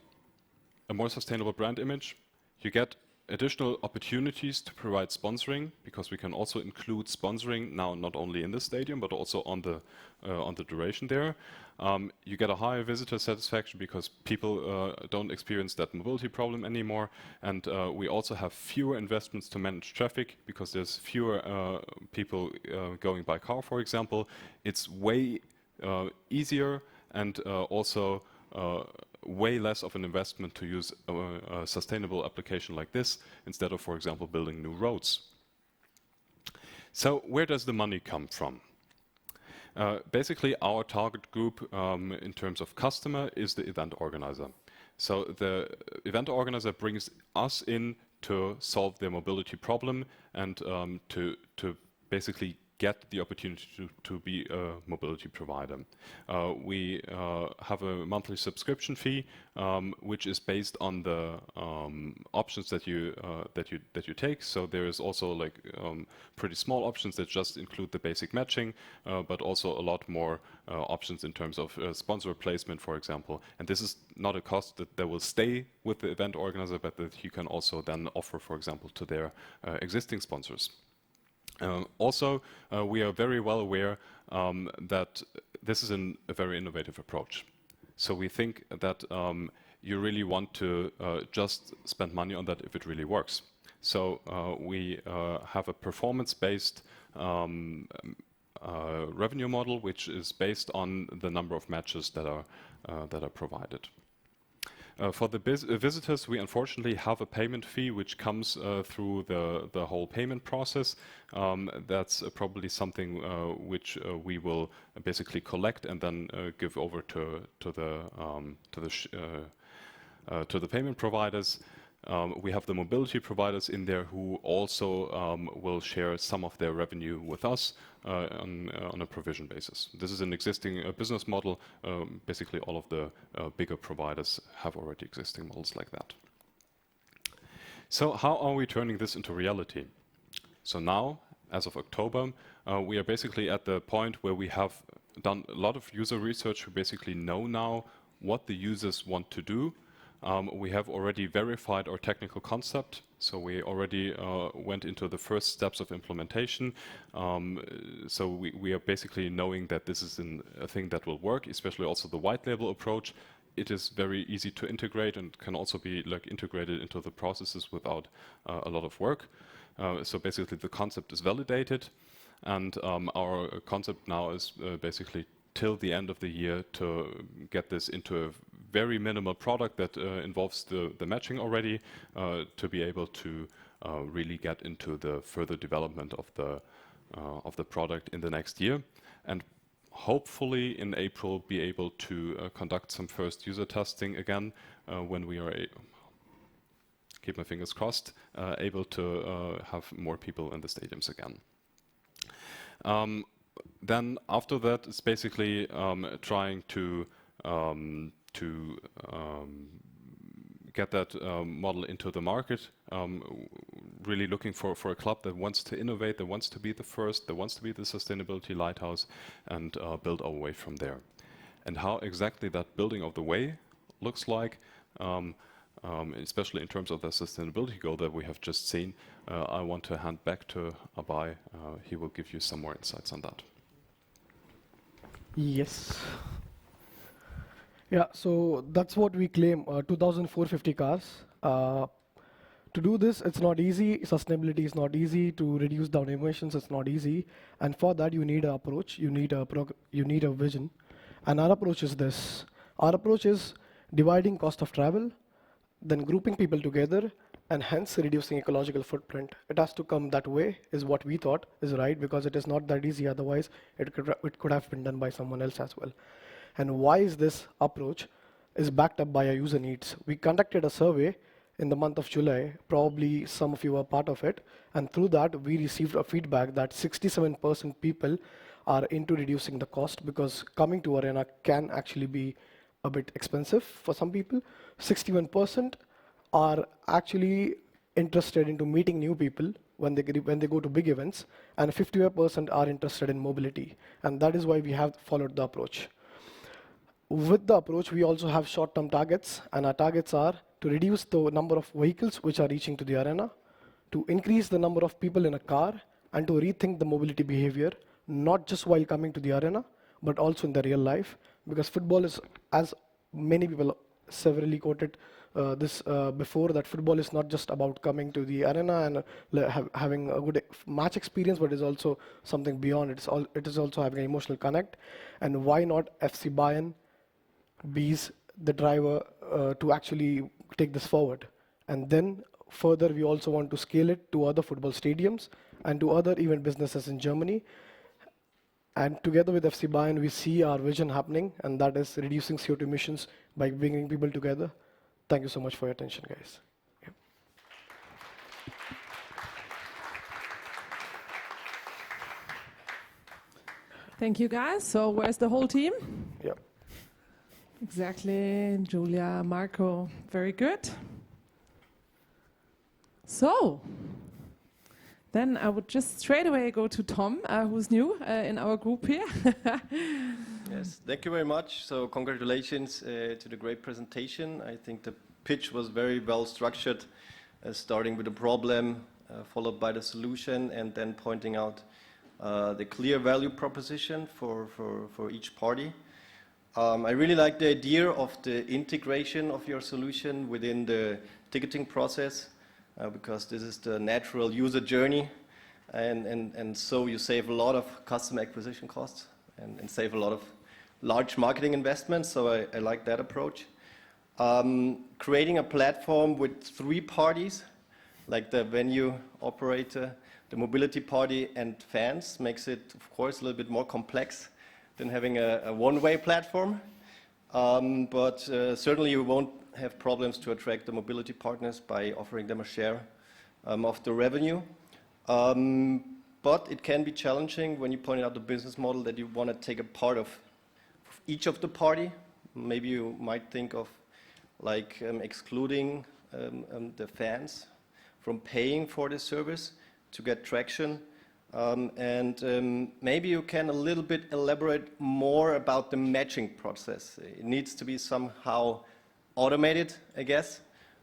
a more sustainable brand image. You get additional opportunities to provide sponsoring, because we can also include sponsoring now not only in the stadium but also on the duration there. You get a higher visitor satisfaction because people don't experience that mobility problem anymore, and we also have fewer investments to manage traffic because there's fewer people going by car, for example. It's way easier and also way less of an investment to use a sustainable application like this instead of, for example, building new roads. So where does the money come from? Basically, our target group in terms of customer is the event organizer. So the event organizer brings us in to solve their mobility problem and to basically get the opportunity to be a mobility provider. We have a monthly subscription fee, which is based on the options that you take. So there is also like pretty small options that just include the basic matching, but also a lot more options in terms of sponsor placement, for example. And this is not a cost that will stay with the event organizer, but that you can also then offer, for example, to their existing sponsors. Also, we are very well aware that this is a very innovative approach. So we think that you really want to just spend money on that if it really works. So we have a performance-based revenue model, which is based on the number of matches that are provided. For the visitors, we unfortunately have a payment fee which comes through the whole payment process. That's probably something which we will basically collect and then give over to the payment providers. We have the mobility providers in there who also will share some of their revenue with us on a provision basis. This is an existing business model. Basically, all of the bigger providers have already existing models like that. So how are we turning this into reality? So now, as of October, we are basically at the point where we have done a lot of user research. We basically know now what the users want to do. We have already verified our technical concept, so we already went into the first steps of implementation. So we are basically knowing that this is a thing that will work, especially also the white label approach. It is very easy to integrate and can also be like integrated into the processes without a lot of work. So basically the concept is validated, and our concept now is basically till the end of the year to get this into a very minimal product that involves the matching already, to be able to really get into the further development of the product in the next year, and hopefully in April be able to conduct some first user testing again when we are, keep my fingers crossed, able to have more people in the stadiums again. Then after that, it's basically trying to get that model into the market, really looking for a club that wants to innovate, that wants to be the first, that wants to be the sustainability lighthouse, and build our way from there. And how exactly that building of the way looks like, especially in terms of the sustainability goal that we have just seen, I want to hand back to Abai. He will give you some more insights on that. Yes. Yeah, so that's what we claim, 2,450 cars. To do this, it's not easy. Sustainability is not easy. To reduce down emissions, it's not easy. And for that, you need an approach. You need a vision. And our approach is this. Our approach is dividing cost of travel, then grouping people together, and hence reducing ecological footprint. It has to come that way, is what we thought is right, because it is not that easy. Otherwise, it could have been done by someone else as well. And why is this approach is backed up by our user needs. We conducted a survey in the month of July, probably some of you are part of it, and through that we received a feedback that 67% people are into reducing the cost, because coming to Arena can actually be a bit expensive for some people. 61% are actually interested into meeting new people when they go to big events, and 55% are interested in mobility, and that is why we have followed the approach. With the approach, we also have short-term targets, and our targets are to reduce the number of vehicles which are reaching to the arena, to increase the number of people in a car, and to rethink the mobility behavior, not just while coming to the arena, but also in the real life, because football is, as many people severally quoted before, that football is not just about coming to the arena and having a good match experience, but is also something beyond. It is also having an emotional connect. And why not FC Bayern B's the driver to actually take this forward. And then further, we also want to scale it to other football stadiums and to other event businesses in Germany. And together with FC Bayern, we see our vision happening, and that is reducing CO2 emissions by bringing people together. Thank you so much for your attention, guys. Yeah. Thank you, guys. So where's the whole team? Yep. Exactly, Julia, Marco, very good. So, then I would just straight away go to Tom, who's new in our group here. Yes, thank you very much. So congratulations to the great presentation. I think the pitch was very well structured, starting with the problem, followed by the solution, and then pointing out the clear value proposition for each party. I really like the idea of the integration of your solution within the ticketing process, because this is the natural user journey, and so you save a lot of customer acquisition costs and save a lot of large marketing investments, so I like that approach. Creating a platform with 3 parties, like the venue operator, the mobility party, and fans, makes it, of course, a little bit more complex than having a one-way platform. But certainly you won't have problems to attract the mobility partners by offering them a share of the revenue. But it can be challenging when you pointed out the business model that you want to take a part of each of the party. Maybe you might think of like excluding the fans from paying for the service to get traction. Maybe you can a little bit elaborate more about the matching process. It needs to be somehow automated, I guess.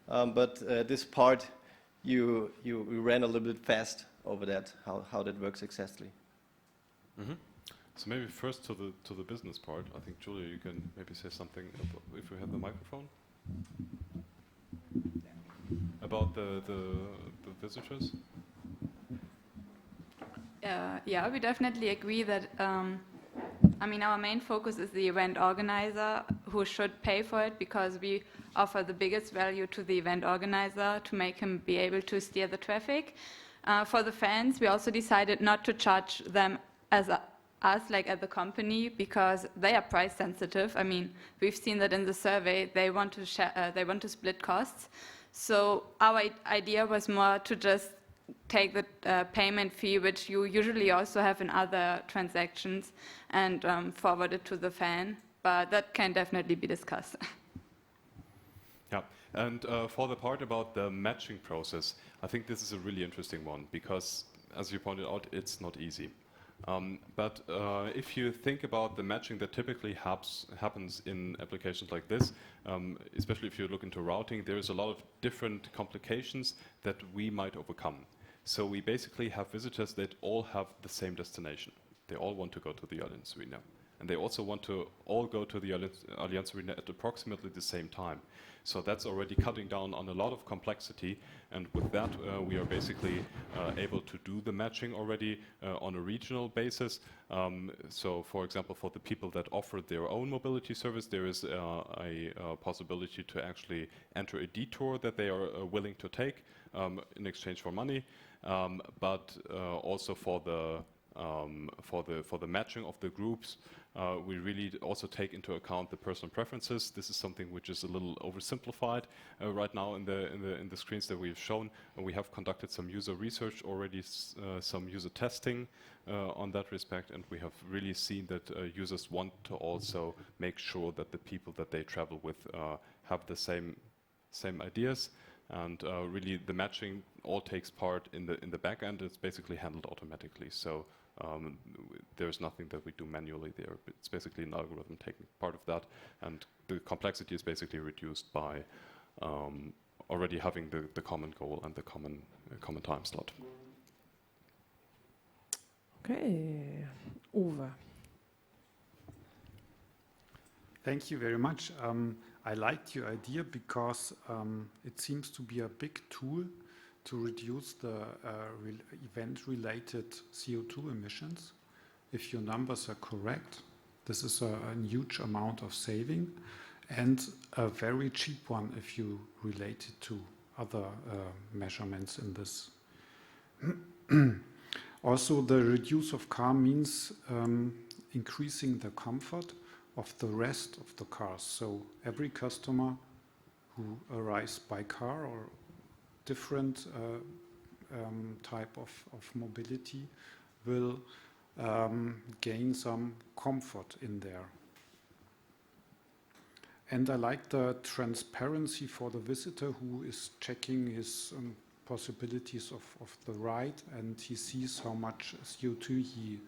But this part, you ran a little bit fast over that, how that works exactly. Mm-hmm. So maybe first to the business part. I think Julia, you can maybe say something if we have the microphone about the visitors. Yeah, we definitely agree that, I mean, our main focus is the event organizer who should pay for it, because we offer the biggest value to the event organizer to make him be able to steer the traffic. For the fans, we also decided not to charge them as us, like at the company, because they are price sensitive. I mean, we've seen that in the survey, they want to share, they want to split costs. So our idea was more to just take the payment fee, which you usually also have in other transactions, and forward it to the fan. But that can definitely be discussed. Yeah, and for the part about the matching process, I think this is a really interesting one, because, as you pointed out, it's not easy. But if you think about the matching that typically happens in applications like this, especially if you look into routing, there is a lot of different complications that we might overcome. So we basically have visitors that all have the same destination. They all want to go to the Allianz Arena. And they also want to all go to the Allianz Arena at approximately the same time. So that's already cutting down on a lot of complexity. And with that, we are basically able to do the matching already on a regional basis. So, for example, for the people that offer their own mobility service, there is a possibility to actually enter a detour that they are willing to take in exchange for money. But also for the matching of the groups, we really also take into account the personal preferences. This is something which is a little oversimplified right now in the screens that we've shown. We have conducted some user research already, some user testing on that respect, and we have really seen that users want to also make sure that the people that they travel with have the same ideas. And really, the matching all takes part in the back end. It's basically handled automatically. So there's nothing that we do manually there. It's basically an algorithm taking part of that, and the complexity is basically reduced by already having the common goal and the common time slot. Okay, Uwe. Thank you very much. I liked your idea because it seems to be a big tool to reduce the event-related CO2 emissions. If your numbers are correct, this is a huge amount of saving. and a very cheap one if you relate it to other measurements in this. Also, the reduce of car means increasing the comfort of the rest of the cars. So every customer who arrives by car or different type of mobility will gain some comfort in there. And I like the transparency for the visitor who is checking his possibilities of the ride, and he sees how much CO2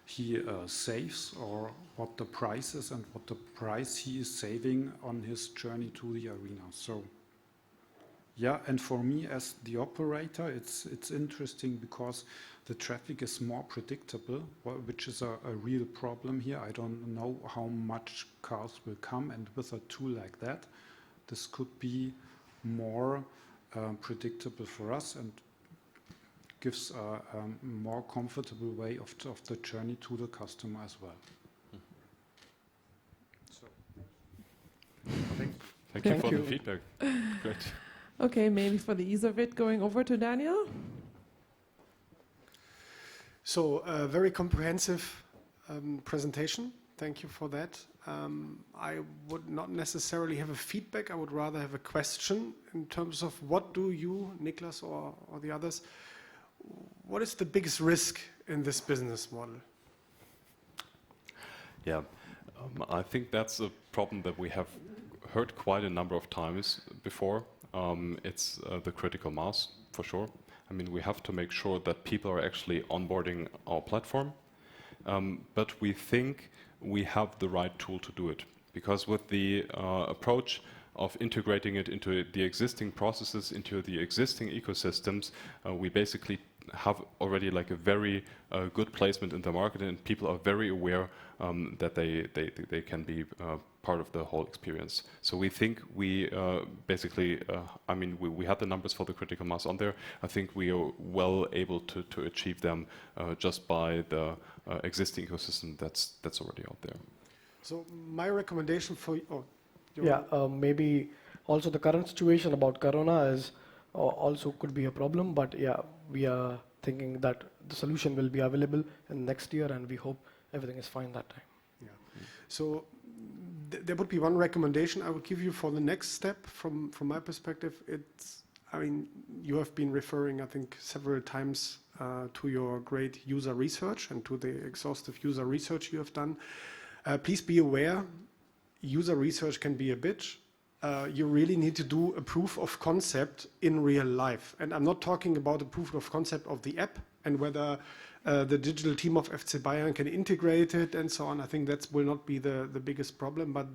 he saves, or what the price is and what the price he is saving on his journey to the arena. So yeah, and for me as the operator, it's interesting because the traffic is more predictable, which is a real problem here. I don't know how much cars will come, and with a tool like that, this could be more predictable for us and gives a more comfortable way of the journey to the customer as well. So, thank you for the feedback. Great. Okay, maybe for the ease of it, going over to Daniel. So a very comprehensive presentation. Thank you for that. I would not necessarily have a feedback. I would rather have a question in terms of what do you, Niklas or the others, what is the biggest risk in this business model? Yeah, I think that's a problem that we have heard quite a number of times before. It's the critical mass, for sure. I mean, we have to make sure that people are actually onboarding our platform, but we think we have the right tool to do it. Because with the approach of integrating it into the existing processes, into the existing ecosystems, we basically have already like a very good placement in the market, and people are very aware that they can be part of the whole experience. So we think we basically, I mean, we had the numbers for the critical mass on there. I think we are well able to achieve them just by the existing ecosystem that's already out there. So my recommendation for maybe also the current situation about Corona is also could be a problem, but yeah, we are thinking that the solution will be available in next year, and we hope everything is fine that time. Yeah. So there would be one recommendation I would give you for the next step from my perspective. It's, I mean, you have been referring, I think, several times to your great user research and to the exhaustive user research you have done. Please be aware, user research can be a bitch. You really need to do a proof of concept in real life. And I'm not talking about a proof of concept of the app and whether the digital team of FC Bayern can integrate it and so on. I think that will not be the biggest problem, but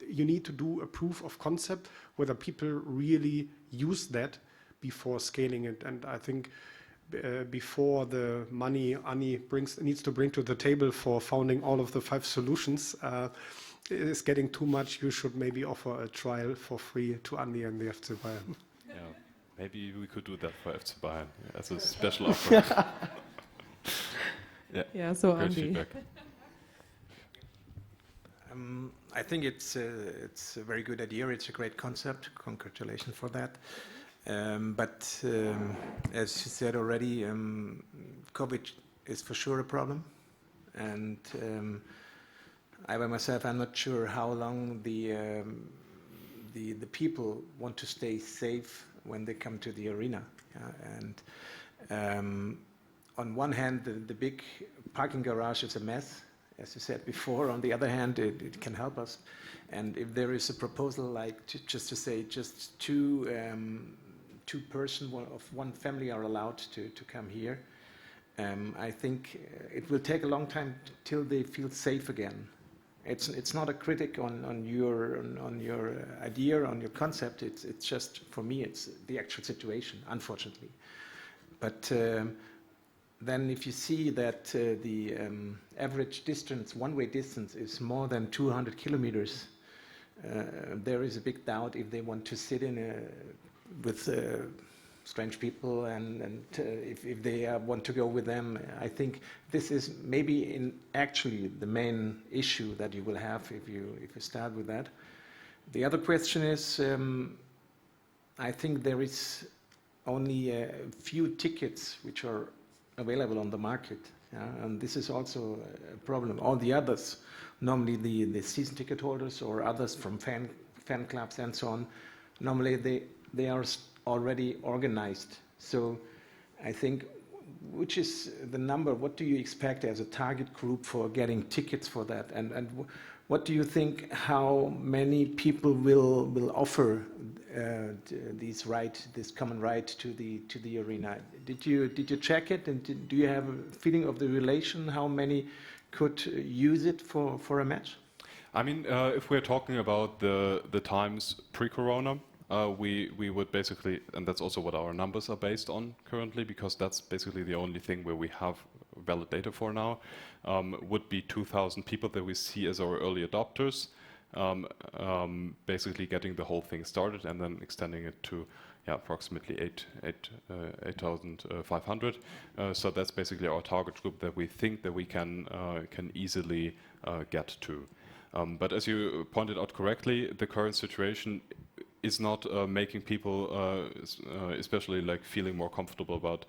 you need to do a proof of concept, whether people really use that before scaling it. And I think before the money Anni needs to bring to the table for founding all of the 5 solutions, is getting too much. You should maybe offer a trial for free to Anni and the FC Bayern. Yeah, maybe we could do that for FC Bayern as a special offer. Yeah, so great Andy. feedback. I think it's a very good idea. It's a great concept. Congratulations for that. But as you said already, COVID is for sure a problem, and I by myself, I'm not sure how long the people want to stay safe when they come to the arena. And on one hand, the big parking garage is a mess, as you said before. On the other hand, it can help us. And if there is a proposal like just to say just two person of one family are allowed to come here, I think it will take a long time till they feel safe again. It's not a critic on your idea, on your concept. It's just, for me, it's the actual situation, unfortunately. But then if you see that the average distance, one-way distance, is more than 200 kilometers, there is a big doubt if they want to sit with strange people, and if they want to go with them. I think this is maybe actually the main issue that you will have if you start with that. The other question is, I think there is only a few tickets which are available on the market, and this is also a problem. All the others, normally the season ticket holders or others from fan clubs and so on, normally they are already organized. So I think, which is the number, what do you expect as a target group for getting tickets for that? And what do you think, how many people will offer this common right to the arena? Did you check it, and do you have a feeling of the relation, how many could use it for a match? I mean, if we're talking about the times pre-corona, we would basically, and that's also what our numbers are based on currently, because that's basically the only thing where we have valid data for now, would be 2,000 people that we see as our early adopters, basically getting the whole thing started and then extending it to approximately 8,500. So that's basically our target group that we think that we can easily get to. But as you pointed out correctly, the current situation is not making people, especially like feeling more comfortable about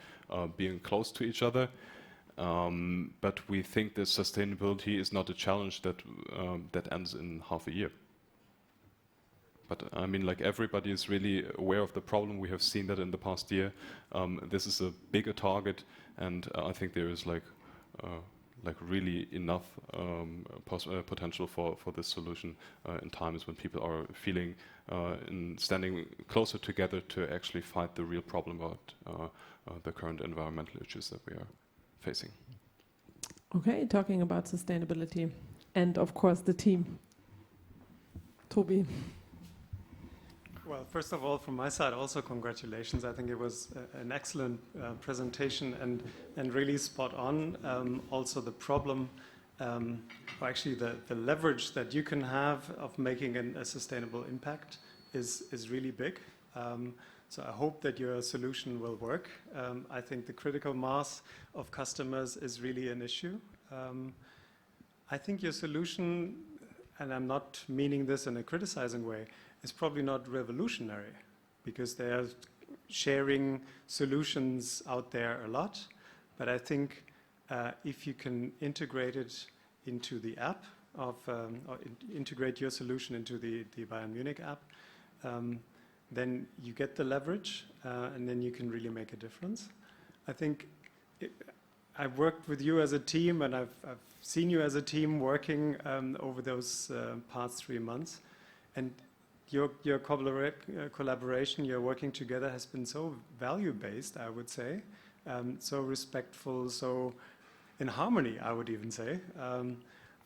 being close to each other. But we think that sustainability is not a challenge that ends in half a year. But I mean, like, everybody is really aware of the problem. We have seen that in the past year. This is a bigger target, and I think there is like really enough potential for this solution in times when people are feeling and standing closer together to actually fight the real problem about the current environmental issues that we are facing. Okay, talking about sustainability and of course the team. Toby. Well, first of all, from my side, also congratulations. I think it was an excellent presentation and really spot on. Also the problem, or actually the leverage that you can have of making a sustainable impact is really big. So I hope that your solution will work. I think the critical mass of customers is really an issue. I think your solution, and I'm not meaning this in a criticizing way, is probably not revolutionary, because they are sharing solutions out there a lot. But I think if you can integrate it into the app or integrate your solution into the Bayern Munich app, then you get the leverage, and then you can really make a difference. I think I've worked with you as a team, and I've seen you as a team working over those past 3 months, and your collaboration, your working together has been so value-based, I would say, so respectful, so in harmony, I would even say.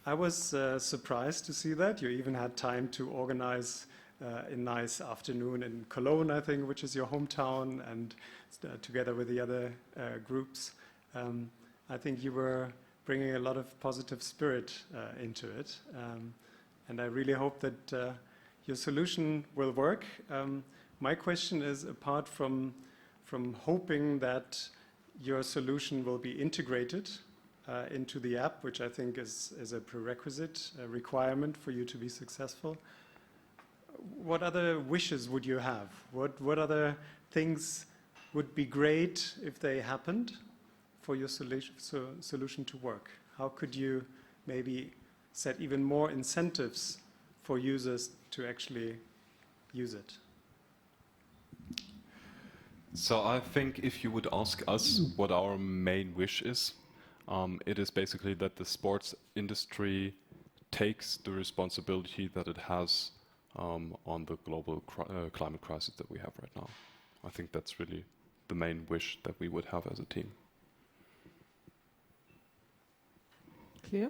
I was surprised to see that. You even had time to organize a nice afternoon in Cologne, I think, which is your hometown, and together with the other groups. I think you were bringing a lot of positive spirit into it, and I really hope that your solution will work. My question is, apart from hoping that your solution will be integrated into the app, which I think is a prerequisite, a requirement for you to be successful, what other wishes would you have? What other things would be great if they happened for your solution to work? How could you maybe set even more incentives for users to actually use it? So I think if you would ask us what our main wish is, it is basically that the sports industry takes the responsibility that it has on the global climate crisis that we have right now. I think that's really the main wish that we would have as a team. Clear?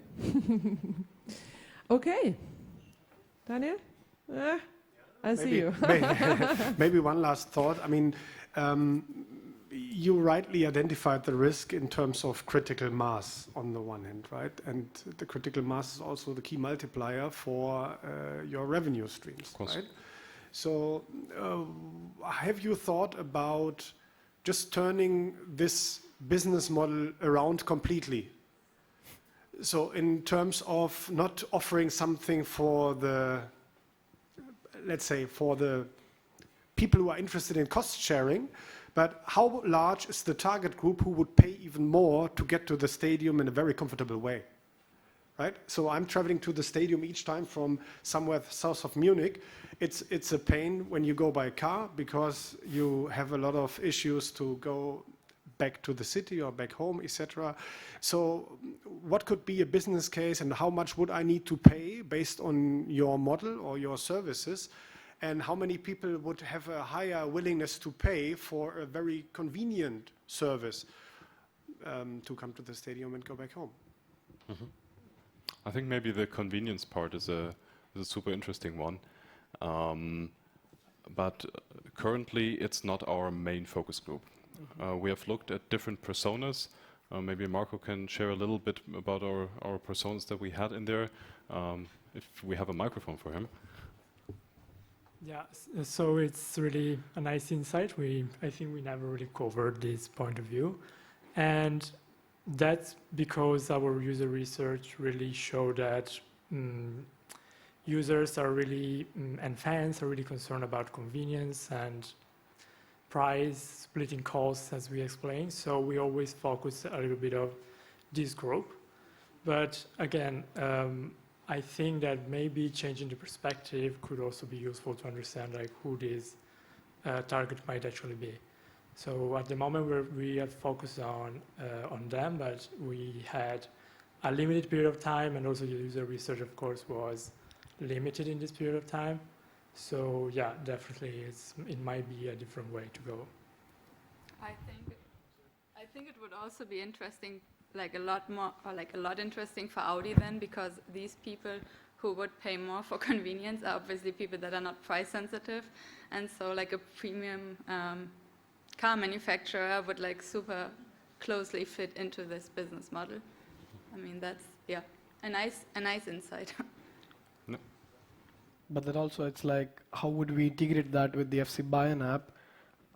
Okay. Daniel? I see you. Maybe one last thought. I mean, you rightly identified the risk in terms of critical mass on the one hand, right? And the critical mass is also the key multiplier for your revenue streams, right? So have you thought about just turning this business model around completely? So in terms of not offering something for the let's say, for the people who are interested in cost sharing, but how large is the target group who would pay even more to get to the stadium in a very comfortable way? Right? So I'm traveling to the stadium each time from somewhere south of Munich. It's a pain when you go by car because you have a lot of issues to go back to the city or back home, etc. So what could be a business case and how much would I need to pay based on your model or your services? And how many people would have a higher willingness to pay for a very convenient service to come to the stadium and go back home? Mm-hmm. I think maybe the convenience part is a super interesting one. But currently it's not our main focus group. We have looked at different personas. Maybe Marco can share a little bit about our personas that we had in there, if we have a microphone for him. Yeah, so it's really a nice insight. I think we never really covered this point of view. And that's because our user research really showed that users are really, and fans are really concerned about convenience and price, splitting costs, as we explained. So we always focus a little bit of this group. But again, I think that maybe changing the perspective could also be useful to understand like who this target might actually be. So at the moment we have focused on them, but we had a limited period of time, and also the user research, of course, was limited in this period of time. So yeah, definitely it might be a different way to go. I think it would also be interesting, like a lot interesting for Audi then, because these people who would pay more for convenience are obviously people that are not price sensitive, and so like a premium car manufacturer would like super closely fit into this business model. I mean, that's a nice insight. No. But then also it's like, how would we integrate that with the FC Bayern app?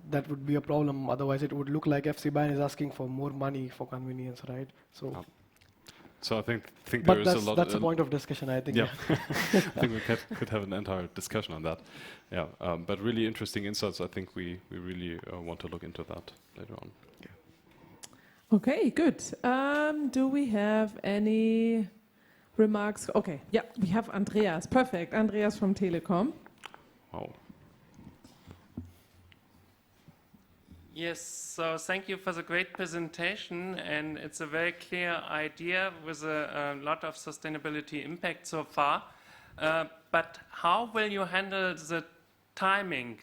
That would be a problem. Otherwise, it would look like FC Bayern is asking for more money for convenience, right? So, so I think there is a lot. That's a point of discussion, I think. Yeah, I think we could have an entire discussion on that. Yeah, but really interesting insights. I think we really want to look into that later on. Yeah. Okay, good. Do we have any remarks? Okay, yeah, we have Andreas. Perfect, Andreas from Telekom. Wow. Yes, so thank you for the great presentation, and it's a very clear idea with a lot of sustainability impact so far. But how will you handle the timing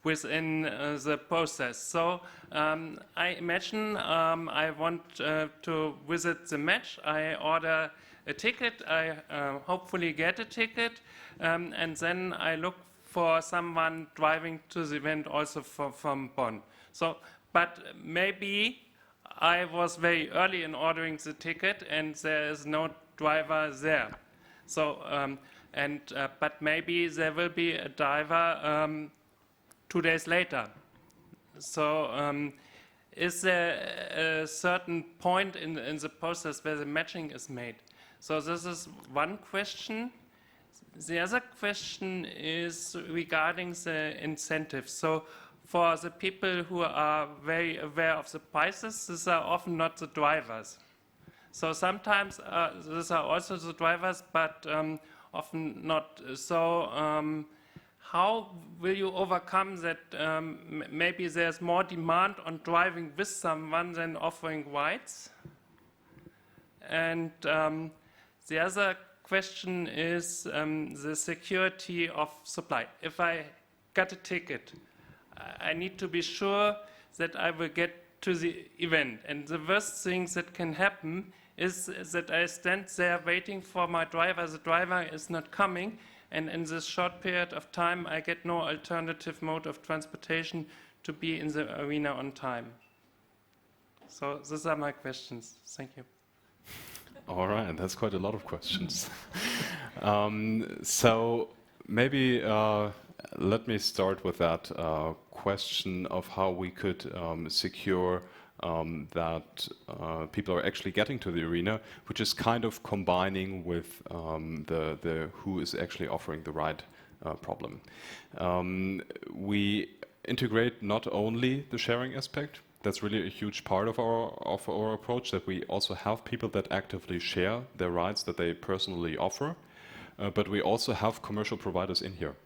within the process? So I imagine I want to visit the match. I order a ticket, I hopefully get a ticket, and then I look for someone driving to the event also from Bonn. So, but maybe I was very early in ordering the ticket and there is no driver there. So, but maybe there will be a driver 2 days later. So, is there a certain point in the process where the matching is made? So this is one question. The other question is regarding the incentives. So for the people who are very aware of the prices, these are often not the drivers. So sometimes these are also the drivers, but often not. So how will you overcome that maybe there's more demand on driving with someone than offering rides? And the other question is the security of supply. If I got a ticket, I need to be sure that I will get to the event. And the worst thing that can happen is that I stand there waiting for my driver. The driver is not coming. And in this short period of time, I get no alternative mode of transportation to be in the arena on time. So these are my questions. Thank you. All right, that's quite a lot of questions. So maybe let me start with that question of how we could secure that people are actually getting to the arena, which is kind of combining with the who is actually offering the ride problem. We integrate not only the sharing aspect. That's really a huge part of our approach, that we also have people that actively share their rides that they personally offer, but we also have commercial providers in here.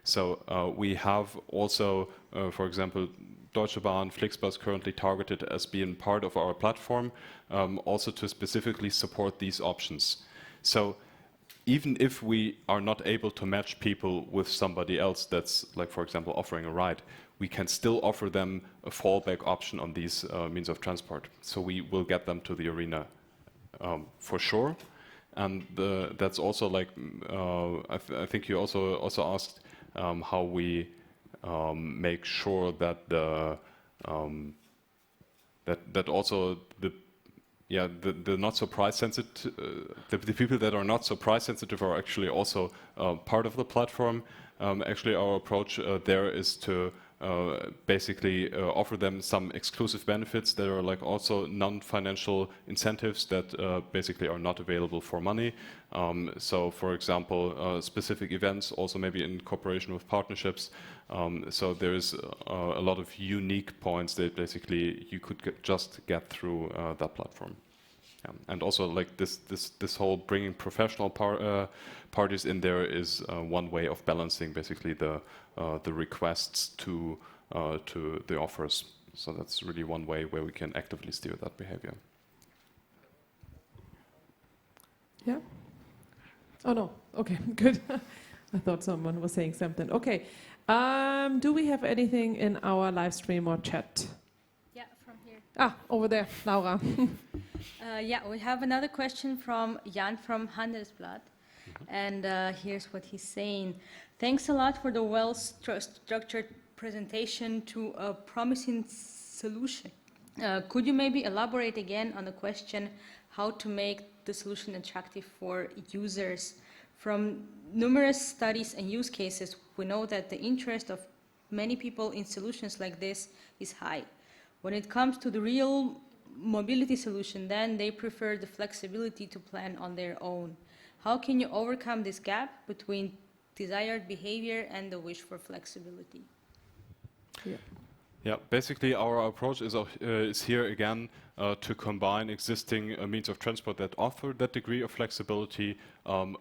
So we have also, for example, Deutsche Bahn, Flixbus currently targeted as being part of our platform, also to specifically support these options. So even if we are not able to match people with somebody else that's, like, for example, offering a ride, we can still offer them a fallback option on these means of transport. So we will get them to the arena for sure. And that's also like, I think you also asked how we make sure that that also the not so price sensitive, the people that are not so price sensitive are actually also part of the platform. Actually, our approach there is to basically offer them some exclusive benefits that are like also non-financial incentives that basically are not available for money. So, for example, specific events, also maybe in cooperation with partnerships. So there is a lot of unique points that basically you could just get through that platform. And also, like this whole bringing professional parties in there is one way of balancing basically the requests to the offers. So that's really one way where we can actively steer that behavior. Yeah. Oh no. Okay. Good. I thought someone was saying something. Okay. Do we have anything in our live stream or chat? Yeah, from here. Ah, over there, Laura. Yeah, we have another question from Jan from Handelsblatt. And here's what he's saying. Thanks a lot for the well-structured presentation to a promising solution. Could you maybe elaborate again on the question how to make the solution attractive for users? From numerous studies and use cases, we know that the interest of many people in solutions like this is high. When it comes to the real mobility solution, then they prefer the flexibility to plan on their own. How can you overcome this gap between desired behavior and the wish for flexibility? Yeah, basically our approach is here again to combine existing means of transport that offer that degree of flexibility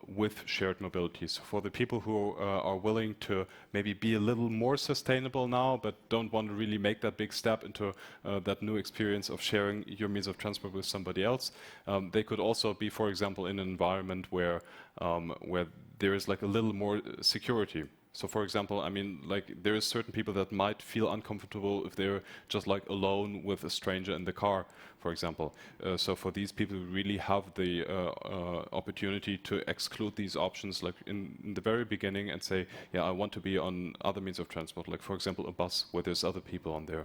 with shared mobility. So for the people who are willing to maybe be a little more sustainable now, but don't want to really make that big step into that new experience of sharing your means of transport with somebody else, they could also be, for example, in an environment where there is like a little more security. So, for example, I mean, like there is certain people that might feel uncomfortable if they're just like alone with a stranger in the car, for example. So for these people, we really have the opportunity to exclude these options like in the very beginning and say, yeah, I want to be on other means of transport, like for example, a bus where there's other people on there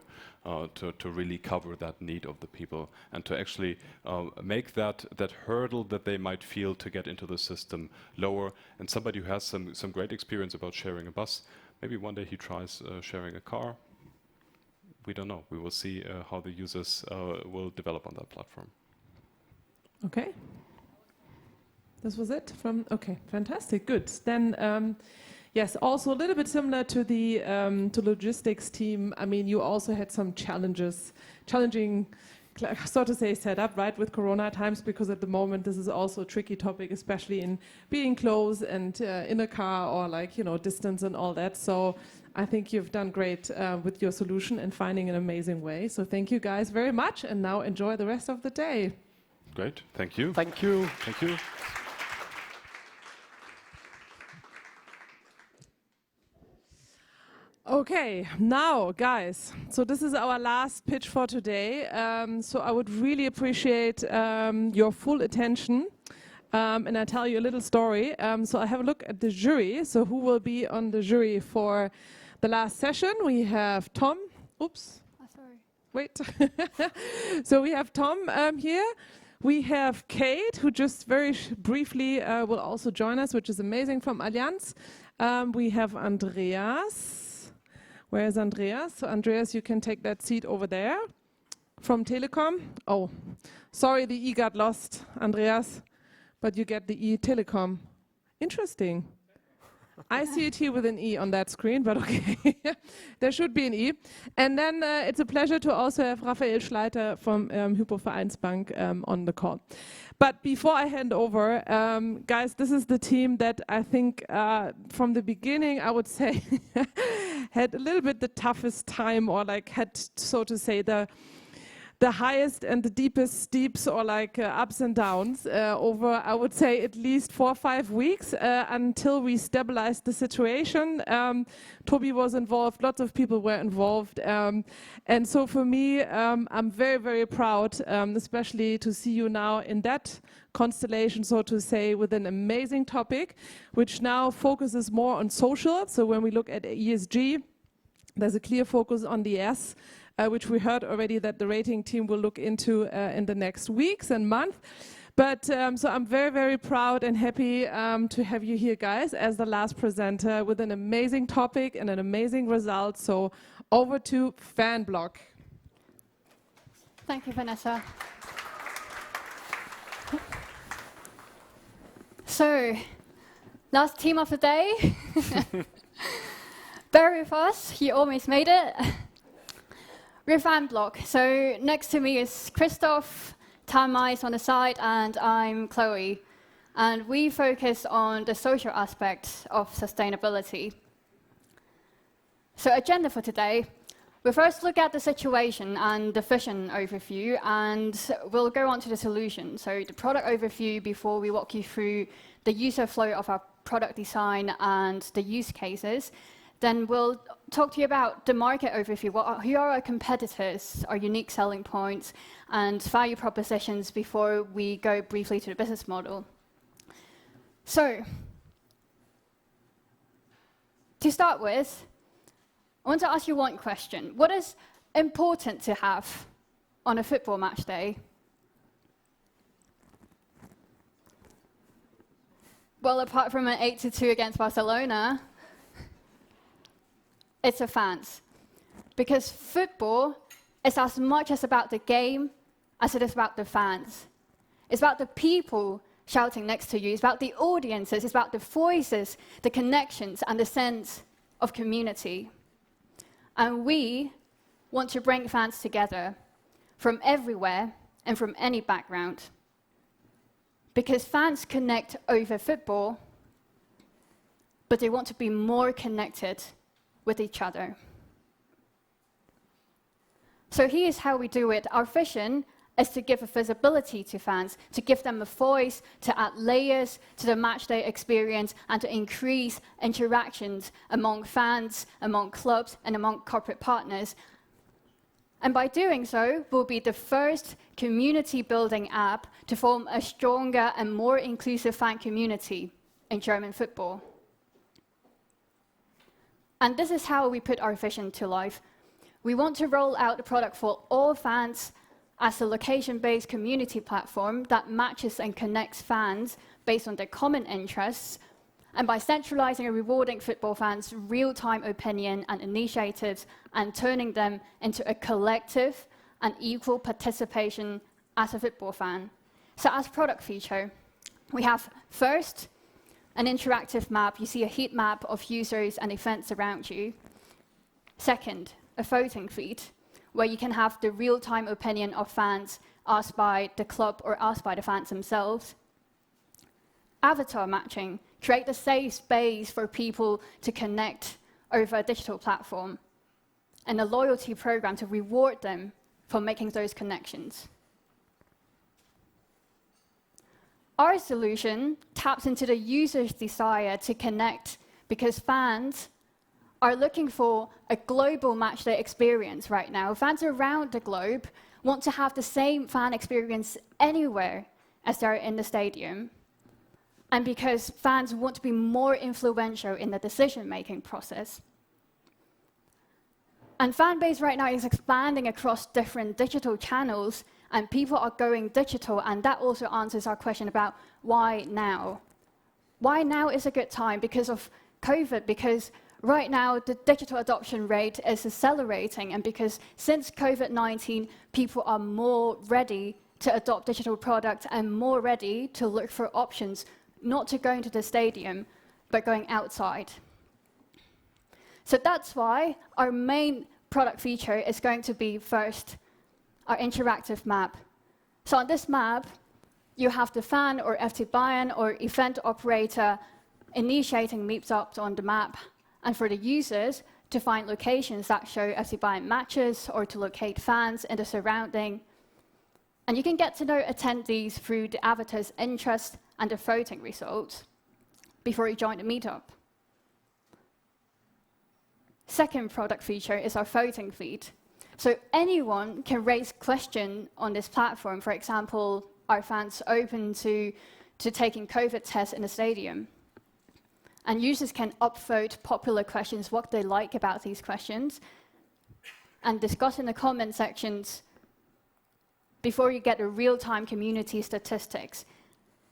to really cover that need of the people and to actually make that hurdle that they might feel to get into the system lower. And somebody who has some great experience about sharing a bus, maybe one day he tries sharing a car. We don't know. We will see how the users will develop on that platform. Okay. This was it from, okay, fantastic, good. Then, yes, also a little bit similar to the to logistics team. I mean, you also had some challenging, so to say, setup, right, with Corona times, because at the moment this is also a tricky topic, especially in being close and in a car or like, you know, distance and all that. So I think you've done great with your solution and finding an amazing way. So thank you guys very much, and now enjoy the rest of the day. Great, thank you. Thank you. Thank you. Okay, now guys, so this is our last pitch for today. So I would really appreciate your full attention. And I'll tell you a little story. So I have a look at the jury. So who will be on the jury for the last session? We have Tom. Oops. Oh, sorry. Wait. So we have Tom here. We have Kate, who just very briefly will also join us, which is amazing, from Allianz. We have Andreas. Where is Andreas? So Andreas, you can take that seat over there. From Telekom. Oh, sorry, the E got lost, Andreas. But you get the E Telecom. Interesting. I see it here with an E on that screen, but okay. There should be an E. And then it's a pleasure to also have Raphael Schleiter from Hypo Vereinsbank on the call. But before I hand over, guys, this is the team that I think from the beginning, I would say, had a little bit the toughest time, or like had, so to say, the highest and the deepest steeps, or like ups and downs over, I would say, at least 4 or 5 weeks until we stabilized the situation. Toby was involved, lots of people were involved. And so for me, I'm very, very proud, especially to see you now in that constellation, so to say, with an amazing topic, which now focuses more on social. So when we look at ESG, there's a clear focus on the S, which we heard already that the rating team will look into in the next weeks and months. But so I'm very, very proud and happy to have you here, guys, as the last presenter with an amazing topic and an amazing result. So over to Fanbloc. Thank you, Vanessa. So, last team of the day. Bear with us, he almost made it. We're Fanbloc. So next to me is Christoph, Tamai is on the side, and I'm Chloe. And we focus on the social aspect of sustainability. So agenda for today, we'll first look at the situation and the vision overview, and we'll go on to the solution. So the product overview before we walk you through the user flow of our product design and the use cases. Then we'll talk to you about the market overview. Who are our competitors, our unique selling points, and value propositions before we go briefly to the business model. So, to start with, I want to ask you one question. What is important to have on a football match day? Well, apart from an 8-2 against Barcelona, it's the fans. Because football is as much as about the game as it is about the fans. It's about the people shouting next to you. It's about the audiences. It's about the voices, the connections, and the sense of community. And we want to bring fans together from everywhere and from any background. Because fans connect over football, but they want to be more connected with each other. So here's how we do it. Our vision is to give a visibility to fans, to give them a voice, to add layers to the matchday experience, and to increase interactions among fans, among clubs, and among corporate partners. And by doing so, we'll be the first community-building app to form a stronger and more inclusive fan community in German football. And this is how we put our vision to life. We want to roll out the product for all fans as a location-based community platform that matches and connects fans based on their common interests, and by centralizing and rewarding football fans' real-time opinion and initiatives and turning them into a collective and equal participation as a football fan. So as product feature, we have first, an interactive map. You see a heat map of users and events around you. Second, a voting feed, where you can have the real-time opinion of fans asked by the club or asked by the fans themselves. Avatar matching, create a safe space for people to connect over a digital platform. And a loyalty program to reward them for making those connections. Our solution taps into the user's desire to connect because fans are looking for a global matchday experience right now. Fans around the globe want to have the same fan experience anywhere as they're in the stadium. And because fans want to be more influential in the decision-making process. And fan base right now is expanding across different digital channels, and people are going digital, and that also answers our question about why now. Why now is a good time? Because of COVID, because right now the digital adoption rate is accelerating, and because since COVID-19, people are more ready to adopt digital products and more ready to look for options, not to go into the stadium, but going outside. So that's why our main product feature is going to be first our interactive map. So on this map, you have the fan or FC Bayern or event operator initiating meetups on the map, and for the users to find locations that show FC Bayern matches or to locate fans in the surrounding. And you can get to know attendees through the avatar's interest and the voting results before you join the meetup. Second product feature is our voting feed. So anyone can raise questions on this platform. For example, are fans open to taking COVID tests in the stadium? And users can upvote popular questions, what they like about these questions, and discuss in the comment sections before you get the real-time community statistics.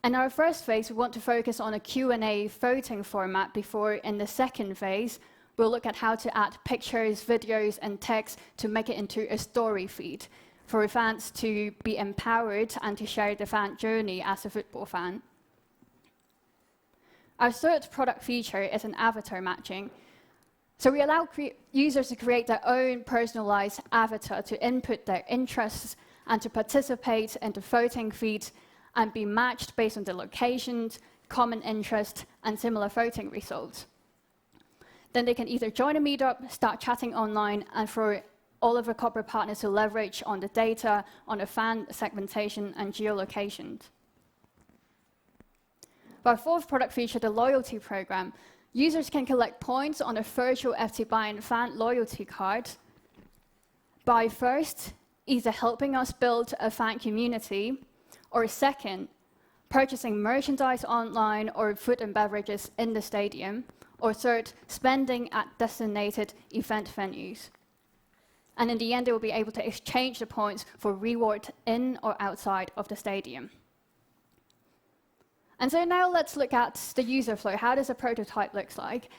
In our first phase, we want to focus on a Q&A voting format before, in the second phase, we'll look at how to add pictures, videos, and text to make it into a story feed for fans to be empowered and to share the fan journey as a football fan. Our third product feature is an avatar matching. So we allow users to create their own personalized avatar to input their interests and to participate in the voting feed and be matched based on the locations, common interest, and similar voting results. Then they can either join a meetup, start chatting online, and for all of our corporate partners to leverage on the data, on the fan segmentation and geolocation. For our fourth product feature, the loyalty program, users can collect points on a virtual FC Bayern fan loyalty card by first, either helping us build a fan community, or second, purchasing merchandise online or food and beverages in the stadium, or third, spending at designated event venues. And in the end, they will be able to exchange the points for reward in or outside of the stadium. And so now let's look at the user flow. How does a prototype look like?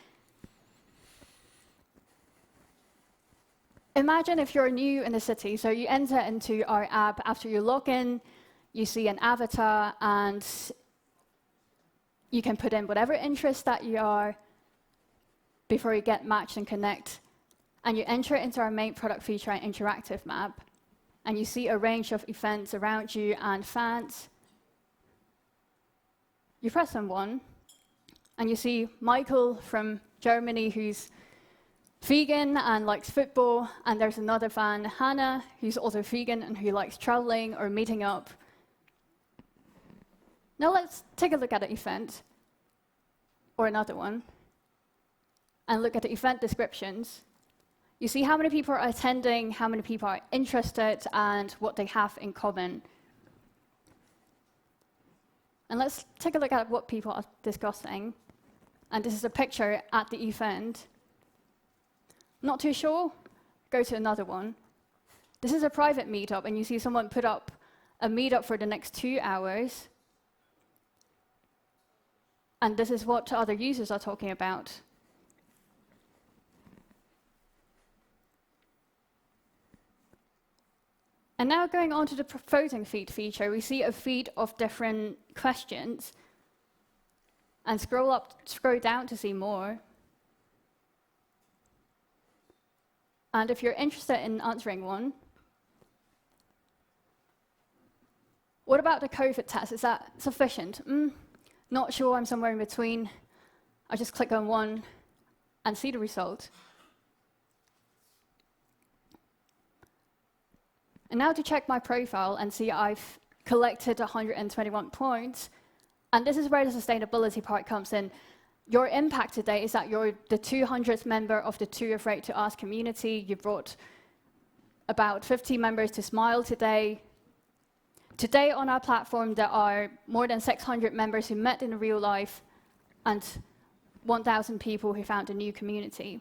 Imagine if you're new in the city, so you enter into our app. After you log in, you see an avatar, and you can put in whatever interest that you are before you get matched and connect. And you enter into our main product feature, an interactive map, and you see a range of events around you and fans. You press on one, and you see Michael from Germany who's vegan and likes football, and there's another fan, Hannah, who's also vegan and who likes traveling or meeting up. Now let's take a look at an event, or another one, and look at the event descriptions. You see how many people are attending, how many people are interested, and what they have in common. And let's take a look at what people are discussing. And this is a picture at the event. Not too sure? Go to another one. This is a private meetup, and you see someone put up a meetup for the next 2 hours. And this is what other users are talking about. And now going on to the voting feed feature, we see a feed of different questions. And scroll down to see more. And if you're interested in answering one, what about the COVID test? Is that sufficient? Not sure, I'm somewhere in between. I just click on one and see the result. And now to check my profile and see I've collected 121 points. And this is where the sustainability part comes in. Your impact today is that you're the 200th member of the Too Afraid to Ask community. You brought about 50 members to Smile today. Today on our platform, there are more than 600 members who met in real life and 1,000 people who found a new community.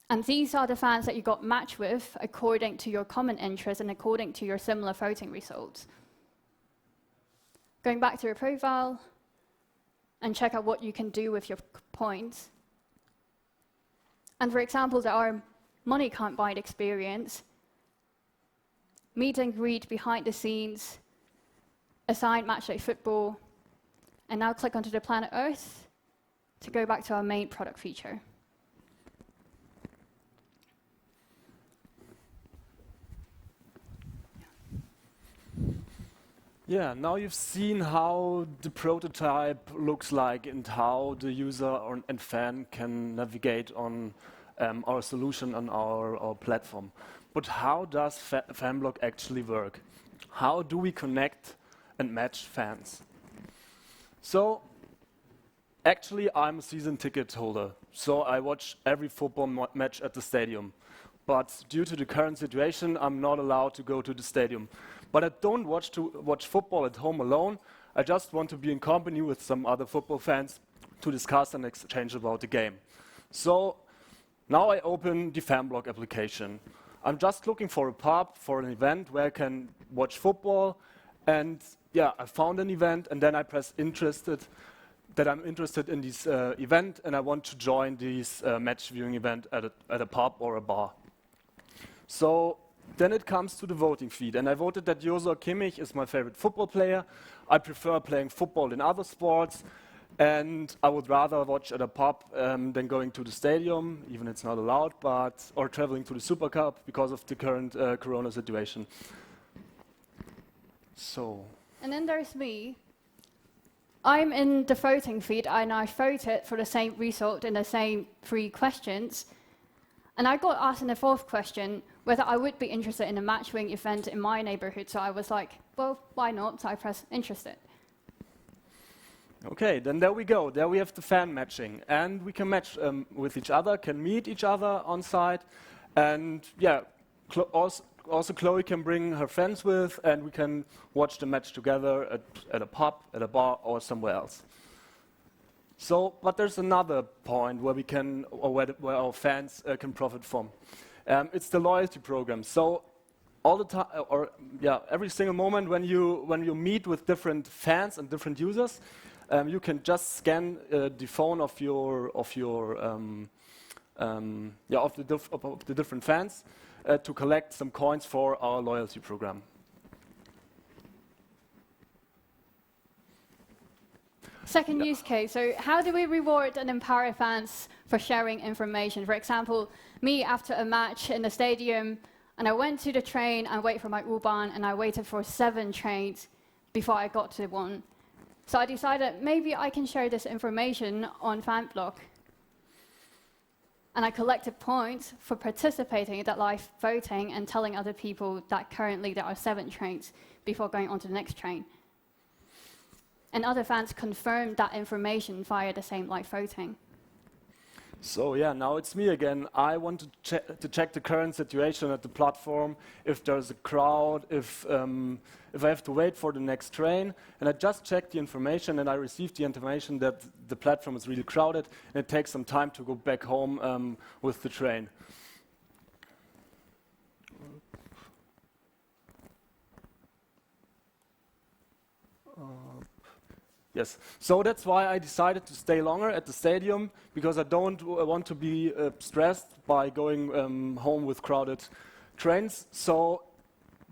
And these are the fans that you got matched with according to your common interests and according to your similar voting results. Going back to your profile and check out what you can do with your points. And for example, there are money can't buy experience, meet and greet behind the scenes, assigned matchday football, And now click onto the planet Earth to go back to our main product feature. Yeah, now you've seen how the prototype looks like and how the user and fan can navigate on our solution on our platform. But how does Fanbloc actually work? How do we connect and match fans? So, actually, I'm a season ticket holder, so I watch every football match at the stadium. But due to the current situation, I'm not allowed to go to the stadium. But I don't watch football at home alone. I just want to be in company with some other football fans to discuss and exchange about the game. So now I open the Fanbloc application. I'm just looking for a pub, for an event where I can watch football. And yeah, I found an event, and then I press interested, that I'm interested in this event, and I want to join this match viewing event at a pub or a bar. So then it comes to the voting feed, and I voted that Joshua Kimmich is my favorite football player. I prefer playing football in other sports, and I would rather watch at a pub than going to the stadium, even it's not allowed, or traveling to the Super Cup because of the current Corona situation. So. And then there's me. I'm in the voting feed, and I voted for the same result in the same 3 questions. And I got asked in the 4th question whether I would be interested in a match-viewing event in my neighborhood. So I was like, well, why not? So I pressed interested. Okay, then there we go. There we have the fan matching. And we can match with each other, can meet each other on site. And yeah, also Chloe can bring her friends with, and we can watch the match together at a pub, at a bar, or somewhere else. So, but there's another point where we can, or where our fans can profit from. It's the loyalty program. So, all the time, every single moment when you meet with different fans and different users, you can just scan the phone of the different fans to collect some coins for our loyalty program. Second use case, so how do we reward and empower fans for sharing information? For example, me after a match in the stadium, and I went to the train and waited for my U-Bahn, and I waited for 7 trains before I got to one. So I decided maybe I can share this information on Fanbloc. And I collected points for participating in that live voting and telling other people that currently there are 7 trains before going on to the next train. And other fans confirmed that information via the same live voting. So yeah, now it's me again. I want to check the current situation at the platform, if there's a crowd, if I have to wait for the next train. And I just checked the information, and I received the information that the platform is really crowded, and it takes some time to go back home with the train. Yes, so that's why I decided to stay longer at the stadium, because I don't want to be stressed by going home with crowded trains. So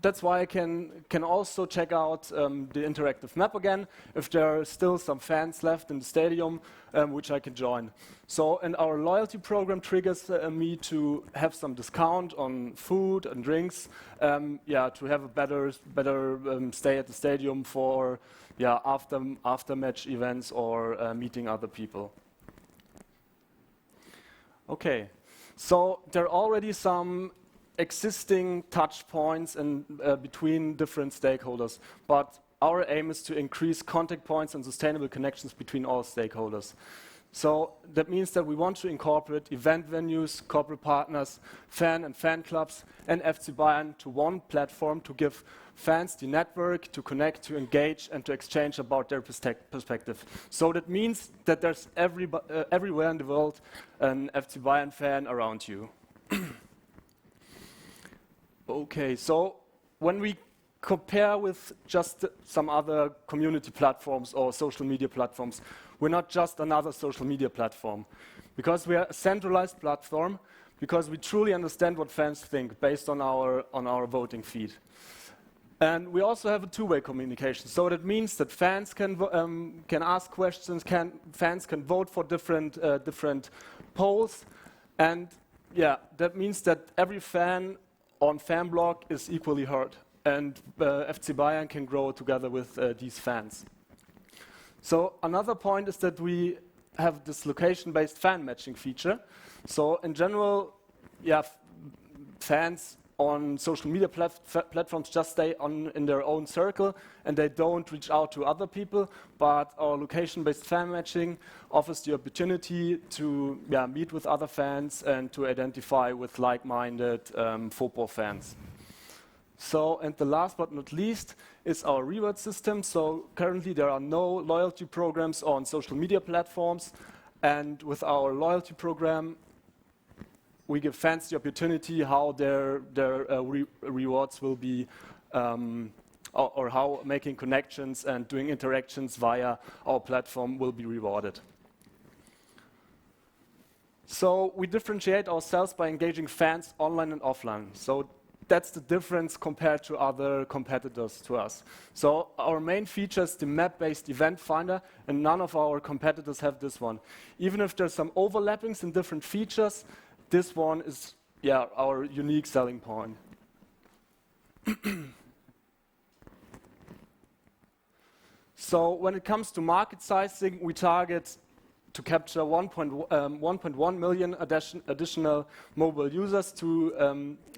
that's why I can also check out the interactive map again, if there are still some fans left in the stadium, which I can join. So, and our loyalty program triggers me to have some discount on food and drinks, to have a better stay at the stadium for after match events or meeting other people. Okay, so there are already some existing touch points between different stakeholders, but our aim is to increase contact points and sustainable connections between all stakeholders. So that means that we want to incorporate event venues, corporate partners, fan clubs, and FC Bayern to one platform to give fans the network to connect, to engage, and to exchange about their perspective. So that means that there's everywhere in the world an FC Bayern fan around you. Okay, so when we compare with just some other community platforms or social media platforms, we're not just another social media platform, because we are a centralized platform, because we truly understand what fans think based on our voting feed. And we also have a two-way communication. So that means that fans can ask questions, fans can vote for different polls. And yeah, that means that every fan on Fanbloc is equally heard. And FC Bayern can grow together with these fans. So another point is that we have this location-based fan matching feature. So in general, yeah, fans on social media platforms just stay in their own circle and they don't reach out to other people, but our location-based fan matching offers the opportunity to meet with other fans and to identify with like-minded football fans. So, and the last but not least is our reward system. So currently there are no loyalty programs on social media platforms, and with our loyalty program we give fans the opportunity how their rewards will be, or how making connections and doing interactions via our platform will be rewarded. So we differentiate ourselves by engaging fans online and offline. So that's the difference compared to other competitors to us. So our main feature is the map-based event finder, and none of our competitors have this one. Even if there's some overlappings in different features, this one is, our unique selling point. So when it comes to market sizing, we target to capture 1.1 million additional mobile users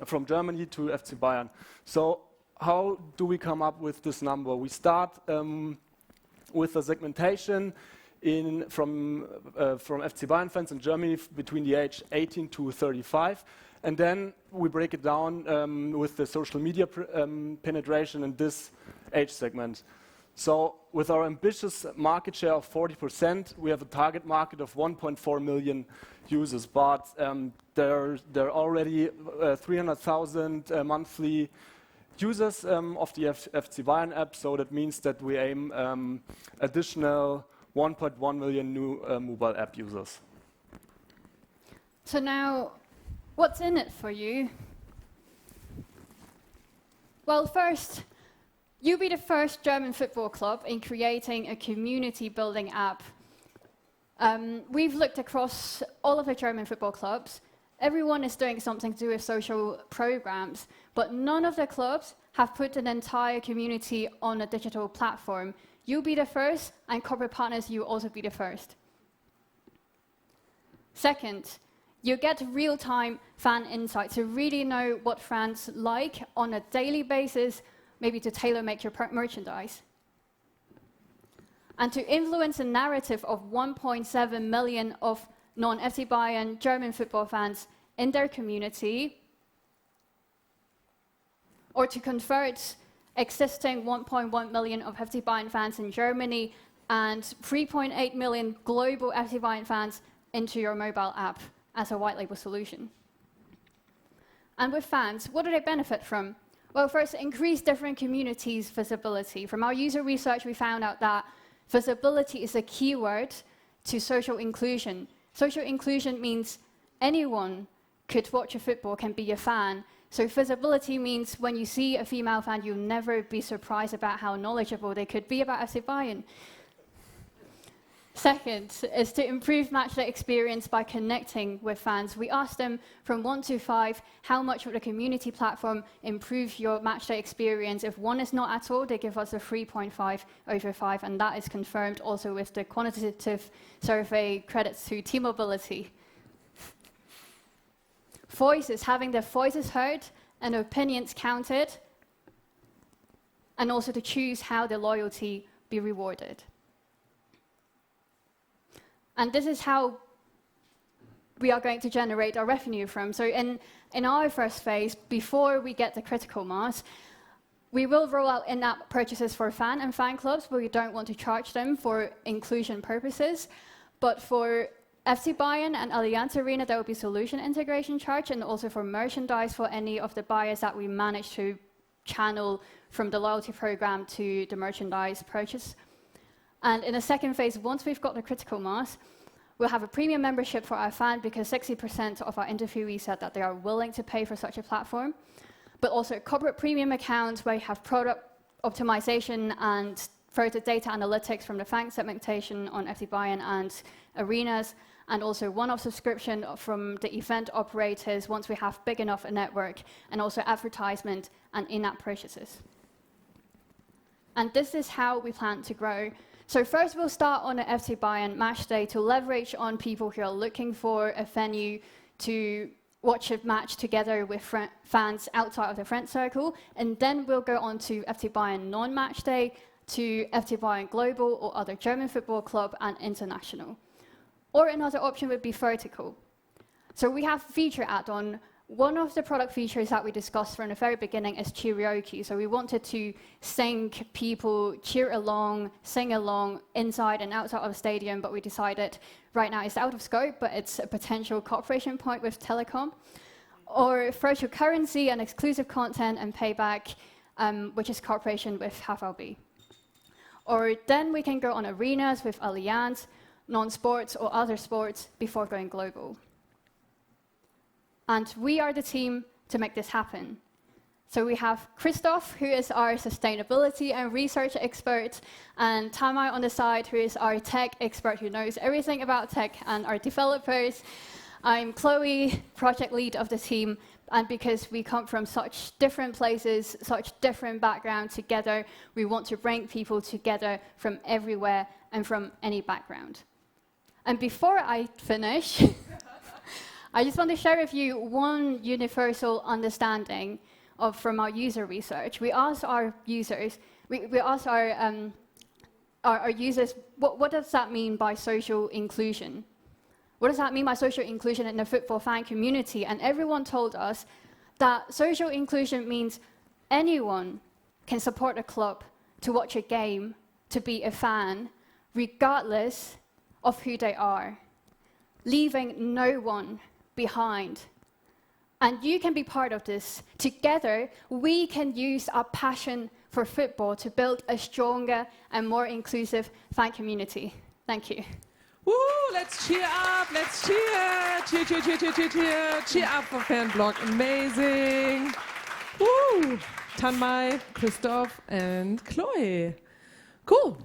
from Germany to FC Bayern. So how do we come up with this number? We start with a segmentation from FC Bayern fans in Germany between the age 18 to 35, and then we break it down with the social media penetration in this age segment. So with our ambitious market share of 40%, we have a target market of 1.4 million users, but there are already 300,000 monthly users of the FC Bayern app, so that means that we aim additional 1.1 million new mobile app users. So now, what's in it for you? Well, first, you'll be the first German football club in creating a community-building app. We've looked across all of the German football clubs. Everyone is doing something to do with social programs, but none of the clubs have put an entire community on a digital platform. You'll be the first, and corporate partners, you'll also be the first. Second, you get real-time fan insights to really know what fans like on a daily basis, maybe to tailor-make your merchandise. And to influence a narrative of 1.7 million of non-FC Bayern German football fans in their community, or to convert existing 1.1 million of FC Bayern fans in Germany and 3.8 million global FC Bayern fans into your mobile app as a white label solution. And with fans, what do they benefit from? Well, first, increase different communities' visibility. From our user research, we found out that visibility is a keyword to social inclusion. Social inclusion means anyone could watch a football, can be a fan. So visibility means when you see a female fan, you'll never be surprised about how knowledgeable they could be about FC Bayern. Second is to improve matchday experience by connecting with fans. We asked them from 1 to 5, how much would a community platform improve your matchday experience? If 1 is not at all, they give us a 3.5 over 5, and that is confirmed also with the quantitative survey credits to T-Mobility. Voices, having their voices heard and opinions counted, and also to choose how their loyalty be rewarded. And this is how we are going to generate our revenue from. So in our first phase, before we get the critical mass, we will roll out in-app purchases for fan and fan clubs, but we don't want to charge them for inclusion purposes. But for FC Bayern and Allianz Arena, there will be solution integration charge, and also for merchandise for any of the buyers that we manage to channel from the loyalty program to the merchandise purchase. And in the second phase, once we've got the critical mass, we'll have a premium membership for our fan, because 60% of our interviewees said that they are willing to pay for such a platform. but also corporate premium accounts where you have product optimization and further data analytics from the fan segmentation on FC Bayern and arenas, and also one-off subscription from the event operators once we have big enough a network, and also advertisement and in-app purchases. And this is how we plan to grow. So first we'll start on an FC Bayern match day to leverage on people who are looking for a venue to watch a match together with fans outside of the friend circle, and then we'll go on to FC Bayern non-match day, to FC Bayern Global or other German football club and international. Or another option would be vertical. So we have feature add-on. One of the product features that we discussed from the very beginning is karaoke. So we wanted to sync people, cheer along, sing along inside and outside of the stadium, but we decided right now it's out of scope, but it's a potential cooperation point with telecom. Or virtual currency and exclusive content and payback, which is cooperation with HVB. Or then we can go on arenas with Allianz, non-sports or other sports before going global. And we are the team to make this happen. So we have Christoph, who is our sustainability and research expert, and Tamai on the side, who is our tech expert, who knows everything about tech and our developers. I'm Chloe, project lead of the team, and because we come from such different places, such different backgrounds together, we want to bring people together from everywhere and from any background. And before I finish, I just want to share with you one universal understanding from our user research. We asked our users, we asked our users, what does that mean by social inclusion? What does that mean by social inclusion in the football fan community? And everyone told us that social inclusion means anyone can support a club, to watch a game, to be a fan, regardless of who they are, leaving no one behind. And you can be part of this. Together, we can use our passion for football to build a stronger and more inclusive fan community. Thank you. Woo, let's cheer up, let's cheer. Cheer, cheer, cheer, cheer, cheer, cheer. Cheer up for Fanbloc, amazing. Woo, Tanmay, Christoph and Chloe. Cool.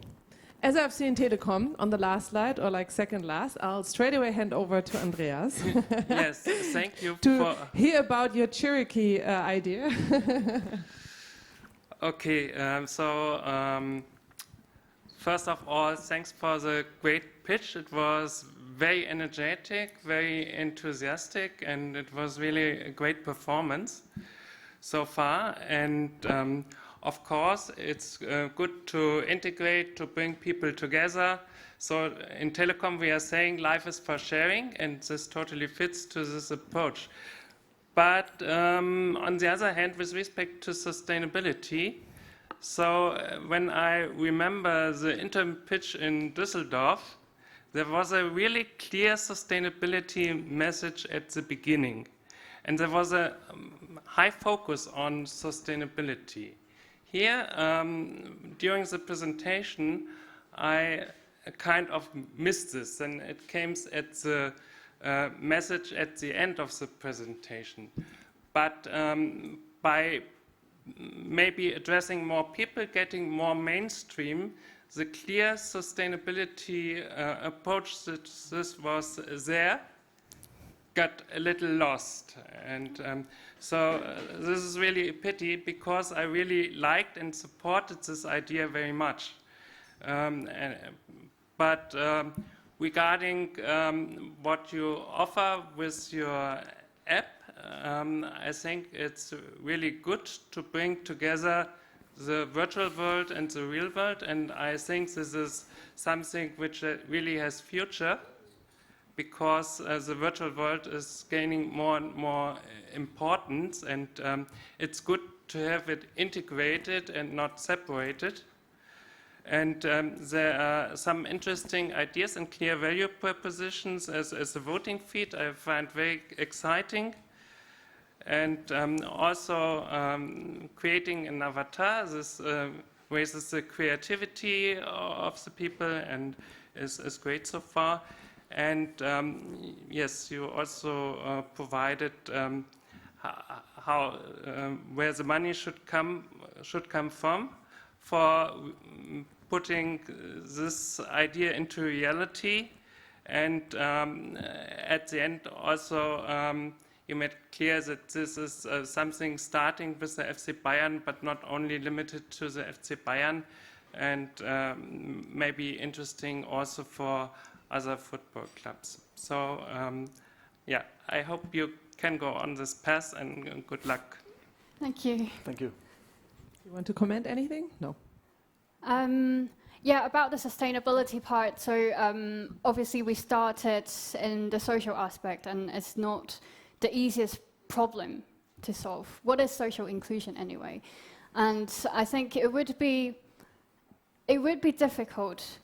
As I've seen Telekom on the last slide, or like second last, I'll straight away hand over to Andreas. Yes, thank you to hear about your Cherokee idea. Okay, first of all, thanks for the great pitch. It was very energetic, very enthusiastic, and it was really a great performance so far. And of course, it's good to integrate, to bring people together. So in Telecom, we are saying life is for sharing, and this totally fits to this approach. But on the other hand, with respect to sustainability, so when I remember the interim pitch in Düsseldorf, there was a really clear sustainability message at the beginning. And there was a high focus on sustainability. Here, during the presentation, I kind of missed this, and it came at the message at the end of the presentation. But by maybe addressing more people, getting more mainstream, the clear sustainability approach that this was there got a little lost. And this is really a pity, because I really liked and supported this idea very much. But regarding what you offer with your app, I think it's really good to bring together the virtual world and the real world, and I think this is something which really has future, because the virtual world is gaining more and more importance, and it's good to have it integrated and not separated. And there are some interesting ideas and clear value propositions as a voting feed I find very exciting. And also creating an avatar, this raises the creativity of the people and is great so far. And yes, you also provided where the money should come from for putting this idea into reality. And at the end also you made clear that this is something starting with the FC Bayern, but not only limited to the FC Bayern, and maybe interesting also for other football clubs. So yeah, I hope you can go on this path, and good luck. Thank you. Thank you. You want to comment anything? No. Yeah, about the sustainability part. So obviously we started in the social aspect, and it's not the easiest problem to solve. What is social inclusion anyway? And I think it would be difficult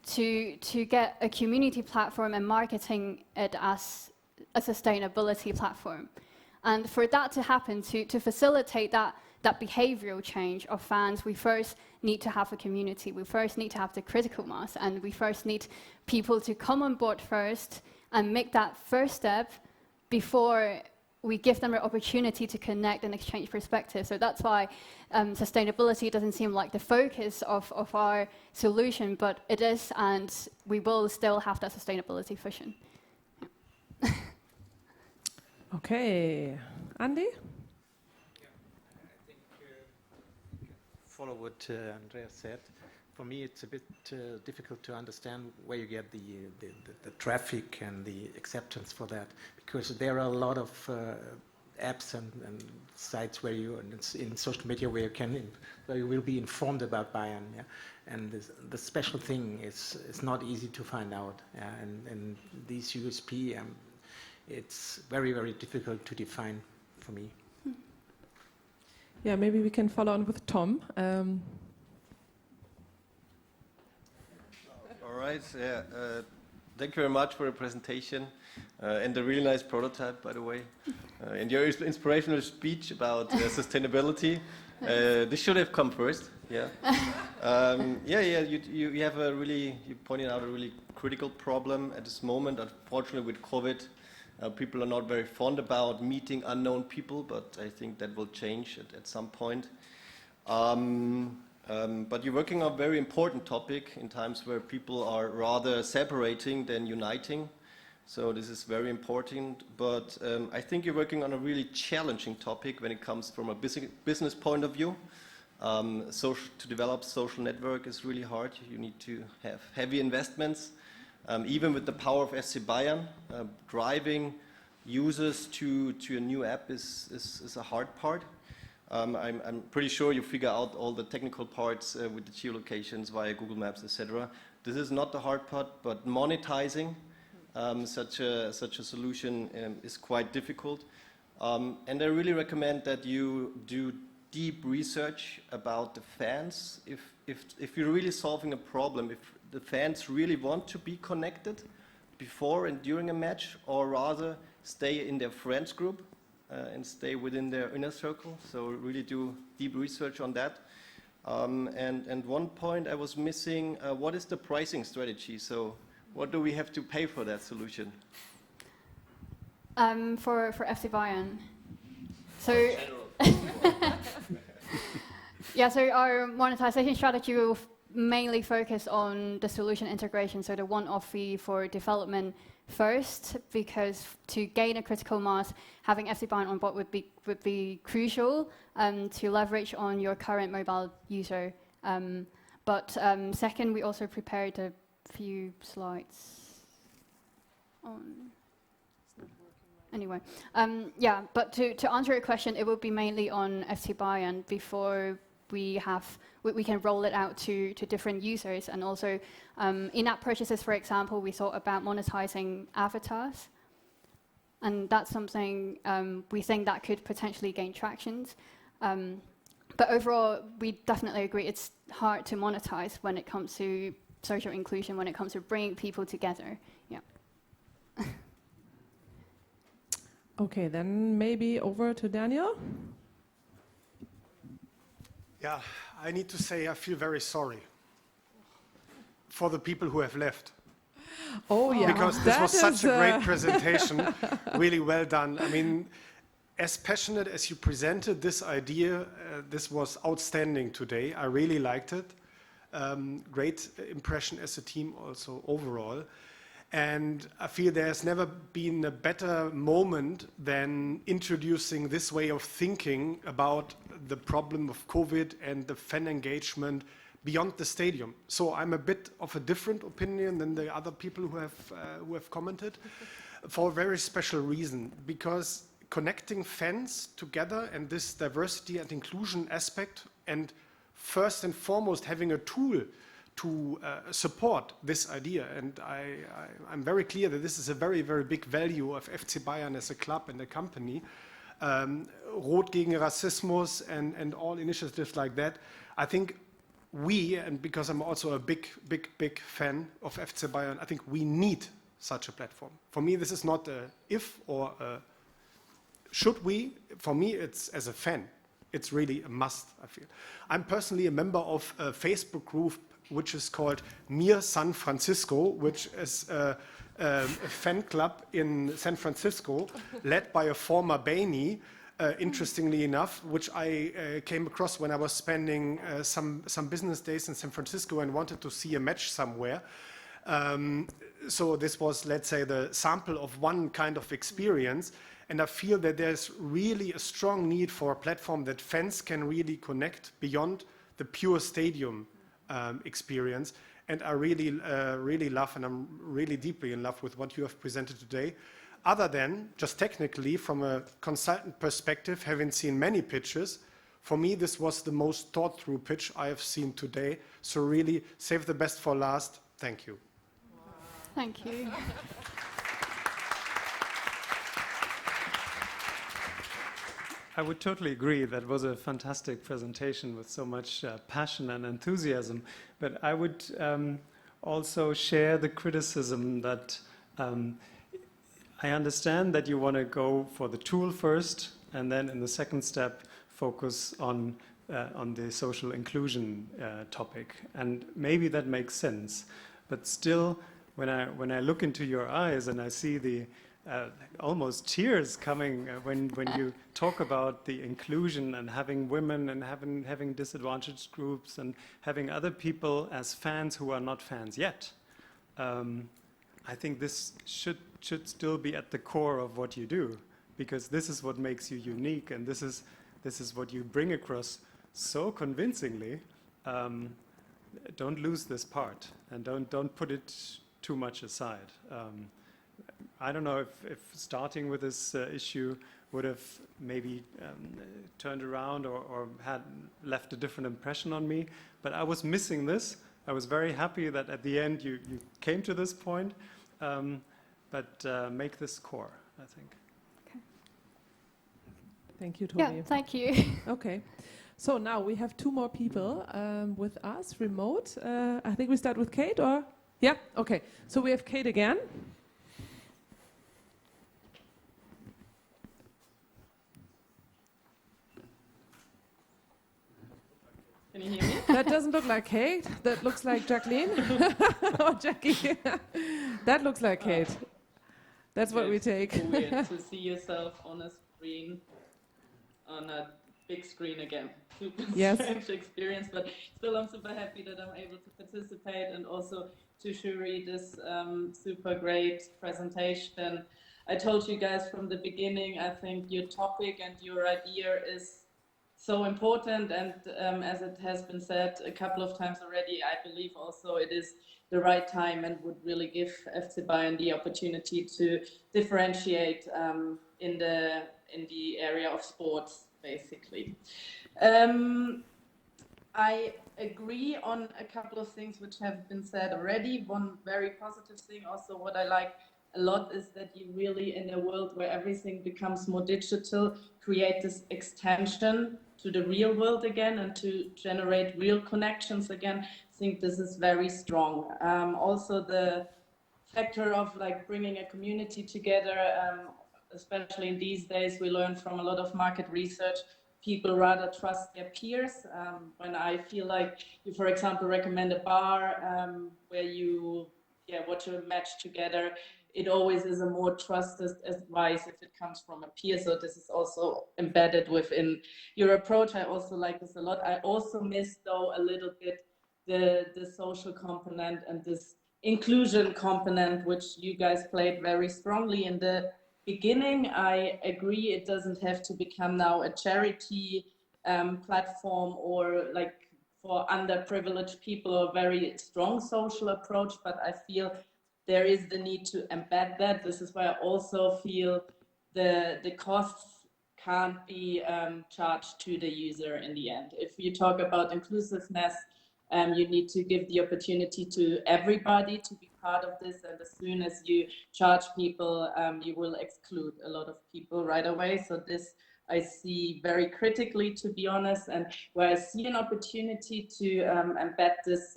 to get a community platform and marketing it as a sustainability platform. And for that to happen, to facilitate that behavioral change of fans, we first need to have a community. We first need to have the critical mass, and we first need people to come on board first and make that first step before we give them an opportunity to connect and exchange perspectives. So that's why sustainability doesn't seem like the focus of our solution, but it is, and we will still have that sustainability vision. Yeah. Okay, Andy? Follow what Andreas said. For me, it's a bit difficult to understand where you get the traffic and the acceptance for that, because there are a lot of apps and sites where you, in social media, where you will be informed about Bayern. Yeah? And the special thing is not easy to find out. Yeah? And these USP, it's very, very difficult to define for me. Yeah, maybe we can follow on with Tom. All right, yeah. Thank you very much for the presentation and the really nice prototype, by the way. And your inspirational speech about sustainability. This should have come first, yeah. You have you pointed out a really critical problem at this moment. Unfortunately, with COVID, people are not very fond about meeting unknown people, but I think that will change at some point. But you're working on a very important topic in times where people are rather separating than uniting. So this is very important. But I think you're working on a really challenging topic when it comes from a business point of view. To develop social network is really hard. You need to have heavy investments. Even with the power of FC Bayern, driving users to a new app is a hard part. I'm pretty sure you figure out all the technical parts with the geolocations via Google Maps, etc. This is not the hard part, but monetizing such a solution is quite difficult. And I really recommend that you do deep research about the fans. If you're really solving a problem, if the fans really want to be connected before and during a match, or rather stay in their friends group and stay within their inner circle. So really do deep research on that. And one point I was missing, what is the pricing strategy? So what do we have to pay for that solution? For FC Bayern. So yeah, so our monetization strategy will mainly focus on the solution integration, so the one-off fee for development first, because to gain a critical mass, having FC Bayern on board would be crucial to leverage on your current mobile user. But second, we also prepared a few slides on. Anyway, yeah, but to answer your question, it will be mainly on FC Bayern before we can roll it out to different users. And also in-app purchases, for example, we thought about monetizing avatars. And that's something we think that could potentially gain traction. But overall, we definitely agree it's hard to monetize when it comes to social inclusion, when it comes to bringing people together. Yeah. Okay, then maybe over to Daniel. Yeah, I need to say I feel very sorry for the people who have left. Oh yeah, because this was such a great presentation, really well done. I mean, as passionate as you presented this idea, this was outstanding today. I really liked it. Great impression as a team also overall. And I feel there's never been a better moment than introducing this way of thinking about the problem of COVID and the fan engagement beyond the stadium. So I'm a bit of a different opinion than the other people who have commented for a very special reason, because connecting fans together and this diversity and inclusion aspect, and first and foremost having a tool to support this idea. And I'm very clear that this is a very, very big value of FC Bayern as a club and a company. Rot gegen Rassismus and all initiatives like that. I think we, and because I'm also a big fan of FC Bayern, I think we need such a platform. For me, this is not a if or a should we. For me, it's as a fan. It's really a must, I feel. I'm personally a member of a Facebook group which is called Mir San Francisco, which is a fan club in San Francisco, led by a former Baini, interestingly enough, which I came across when I was spending some business days in San Francisco and wanted to see a match somewhere. So this was, let's say, the sample of one kind of experience. And I feel that there's really a strong need for a platform that fans can really connect beyond the pure stadium experience. And I really love, and I'm really deeply in love with what you have presented today. Other than just technically, from a consultant perspective, having seen many pitches, for me this was the most thought through pitch I have seen today. So really, save the best for last. Thank you. Thank you. I would totally agree. That was a fantastic presentation with so much passion and enthusiasm. But I would also share the criticism that I understand that you want to go for the tool first, and then in the second step, focus on the social inclusion topic. And maybe that makes sense. But still, when I look into your eyes and I see the almost tears coming when you talk about the inclusion and having women and having disadvantaged groups and having other people as fans who are not fans yet. I think this should still be at the core of what you do, because this is what makes you unique, and this is what you bring across so convincingly. Don't lose this part, and don't put it too much aside. I don't know if starting with this issue would have maybe turned around or had left a different impression on me, but I was missing this. I was very happy that at the end you came to this point, but make this core, I think. Okay. Thank you, Toby. Yeah, thank you. Okay. So now we have two more people with us, remote. I think we start with Kate, or? Yeah? Okay. So we have Kate again. Can you hear me? That doesn't look like Kate. That looks like Jacqueline. Or Jackie. That looks like Kate. That's what we take. Weird to see yourself on a screen, on a big screen again. Super strange experience, but still I'm super happy that I'm able to participate and also to jury this super great presentation. I told you guys from the beginning, I think your topic and your idea is so important, and as it has been said a couple of times already, I believe also it is the right time and would really give FC Bayern the opportunity to differentiate in the area of sports, basically. I agree on a couple of things which have been said already. One very positive thing, also what I like a lot, is that you really, in a world where everything becomes more digital, create this extension to the real world again and to generate real connections again. I think this is very strong. Also the factor of like bringing a community together, especially in these days, we learn from a lot of market research, people rather trust their peers. When I feel like you, for example, recommend a bar where you watch a match together, it always is a more trusted advice if it comes from a peer. So this is also embedded within your approach. I also like this a lot. I also miss, though, a little bit the social component and this inclusion component, which you guys played very strongly in the beginning. I agree it doesn't have to become now a charity platform or like for underprivileged people a very strong social approach, but I feel there is the need to embed that. This is why I also feel the costs can't be charged to the user in the end. If you talk about inclusiveness, you need to give the opportunity to everybody to be part of this, and as soon as you charge people, you will exclude a lot of people right away. So this I see very critically, to be honest, and where I see an opportunity to embed this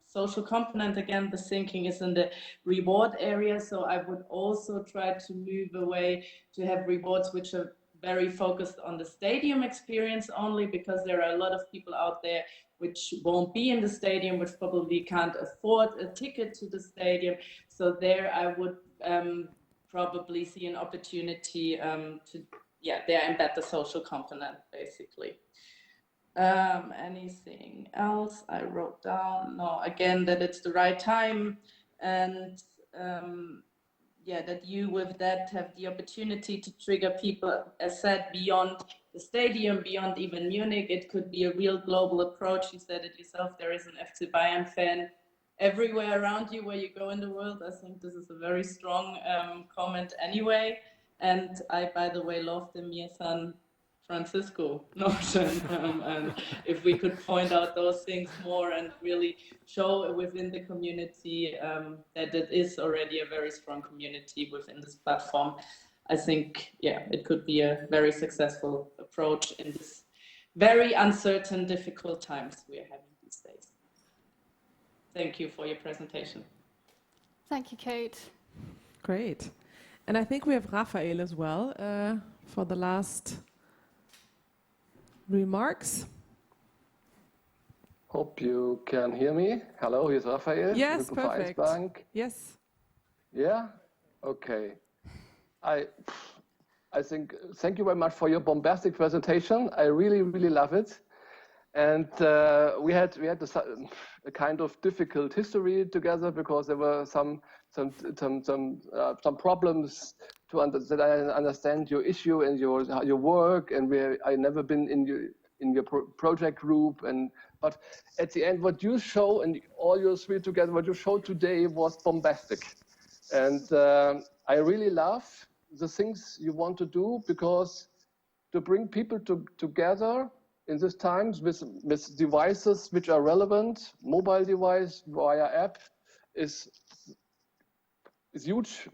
social component, again, the thinking is in the reward area. So I would also try to move away to have rewards which are very focused on the stadium experience only, because there are a lot of people out there which won't be in the stadium, which probably can't afford a ticket to the stadium. So there I would probably see an opportunity to, there embed the social component, basically. Anything else I wrote down? No, again, that it's the right time, and that you with that have the opportunity to trigger people, as said, beyond the stadium, beyond even Munich. It could be a real global approach. You said it yourself, there is an FC Bayern fan everywhere around you where you go in the world. I think this is a very strong comment anyway. And I, by the way, love the Mir San Francisco notion, and if we could point out those things more and really show within the community that it is already a very strong community within this platform, I think, it could be a very successful approach in this very uncertain, difficult times we are having these days. Thank you for your presentation. Thank you, Kate. Great. And I think we have Raphael as well for the last remarks. Hope you can hear me. Hello, here's Raphael. Yes, perfect. Yes. Yeah? Okay. I think, thank you very much for your bombastic presentation. I really, really love it. And we had a kind of difficult history together, because there were some problems that I understand your issue and your work, and I never been in your project group, but at the end, what you show, and all your three together, what you showed today was bombastic, and I really love the things you want to do, because to bring people together in these times with devices which are relevant, mobile device via app is huge.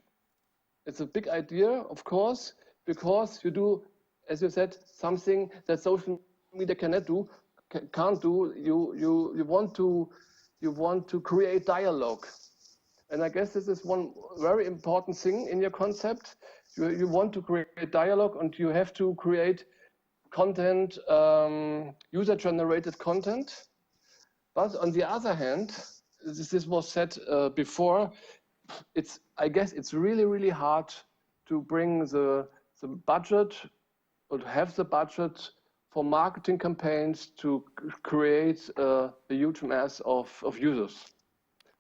It's a big idea, of course, because you do, as you said, something that social media can't do. You want to create dialogue, and I guess this is one very important thing in your concept. You want to create dialogue, and you have to create content, user-generated content. But on the other hand, this was said before, I guess it's really, really hard to bring the budget, or to have the budget for marketing campaigns to create a huge mass of users.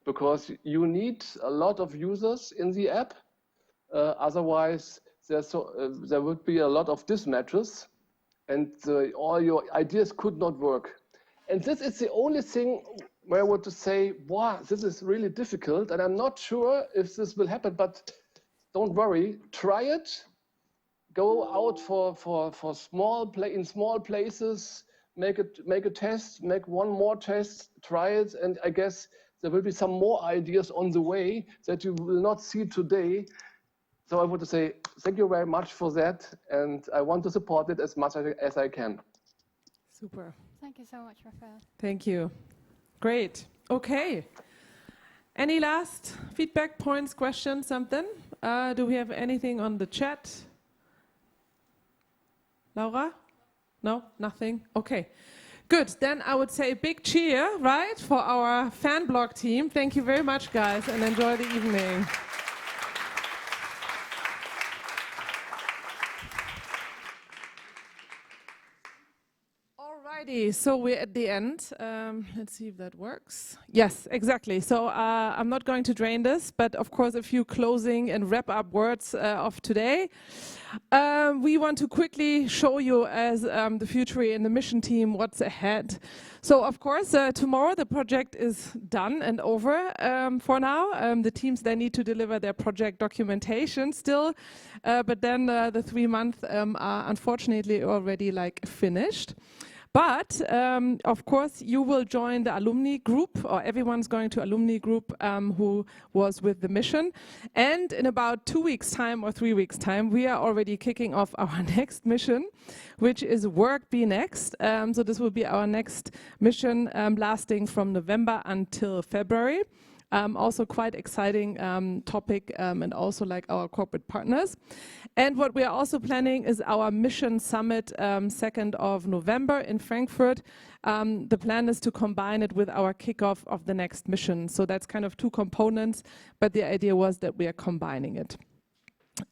Because you need a lot of users in the app, otherwise there would be a lot of mismatches, and all your ideas could not work. And this is the only thing where I want to say, wow, this is really difficult, and I'm not sure if this will happen, but don't worry, try it. Go out for small places, make a test, make one more test, try it, and I guess there will be some more ideas on the way that you will not see today. So I want to say thank you very much for that, and I want to support it as much as I can. Super. Thank you so much, Raphael. Thank you. Great. Okay. Any last feedback, points, questions, something? Do we have anything on the chat? Laura? No? Nothing? Okay. Good. Then I would say a big cheer, right, for our Fanbloc team. Thank you very much, guys, and enjoy the evening. Alrighty, so we're at the end. Let's see if that works. Yes, exactly. So I'm not going to drain this, but of course a few closing and wrap-up words of today. We want to quickly show you as the future in the mission team what's ahead. So of course tomorrow the project is done and over for now. The teams, they need to deliver their project documentation still, but then the 3 months are unfortunately already like finished. But of course, you will join the alumni group, or everyone's going to alumni group who was with the mission. And in about 2 weeks' time or 3 weeks' time, we are already kicking off our next mission, which is Work Be Next. So this will be our next mission lasting from November until February. Also quite exciting topic and also like our corporate partners. And what we are also planning is our mission summit 2nd of November in Frankfurt. The plan is to combine it with our kickoff of the next mission. So that's kind of 2 components, but the idea was that we are combining it.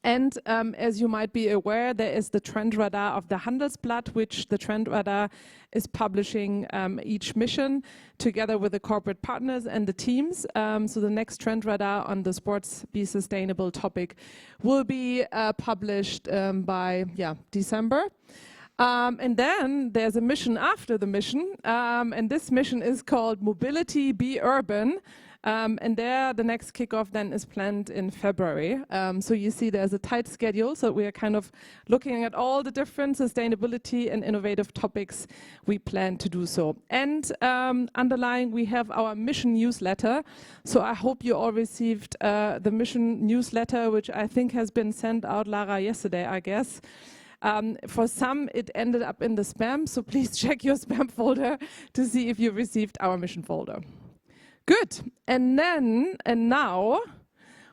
And as you might be aware, there is the trend radar of the Handelsblatt, which the trend radar is publishing each mission together with the corporate partners and the teams. So the next trend radar on the sports be sustainable topic will be published by December. And then there's a mission after the mission, and this mission is called Mobility Be Urban. And there, the next kickoff then is planned in February. So you see there's a tight schedule, so we are kind of looking at all the different sustainability and innovative topics we plan to do so. And underlying, we have our mission newsletter. So I hope you all received the mission newsletter, which I think has been sent out, Lara, yesterday, I guess. For some, it ended up in the spam, so please check your spam folder to see if you received our mission folder. Good, and now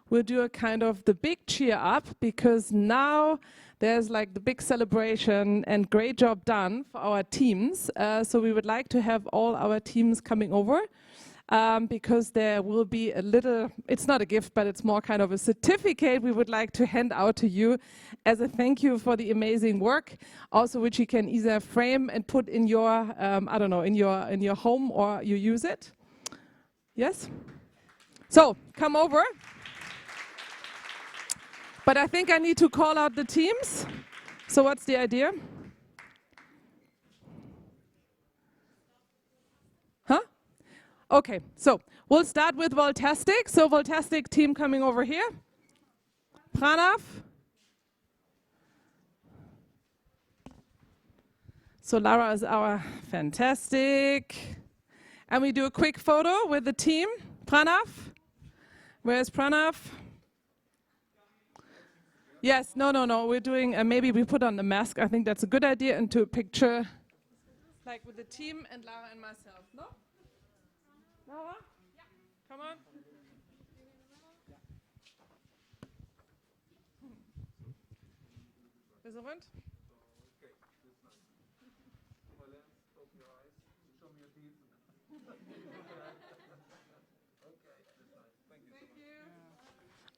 we'll do a kind of the big cheer up, because now there's like the big celebration and great job done for our teams. So we would like to have all our teams coming over, because there will be a little, it's not a gift, but it's more kind of a certificate we would like to hand out to you as a thank you for the amazing work, also which you can either frame and put in your, I don't know, in your home, or you use it. Yes? So, come over. But I think I need to call out the teams. So what's the idea? Huh? Okay, so we'll start with Voltastic. So Voltastic team coming over here. Pranav. So Lara is our fantastic. And we do a quick photo with the team. Pranav? Where's Pranav? Yes, no. We're doing, maybe we put on the mask. I think that's a good idea. Into a picture, like with the team and Lara and myself. No? Lara? Yeah. Come on. Is it rund?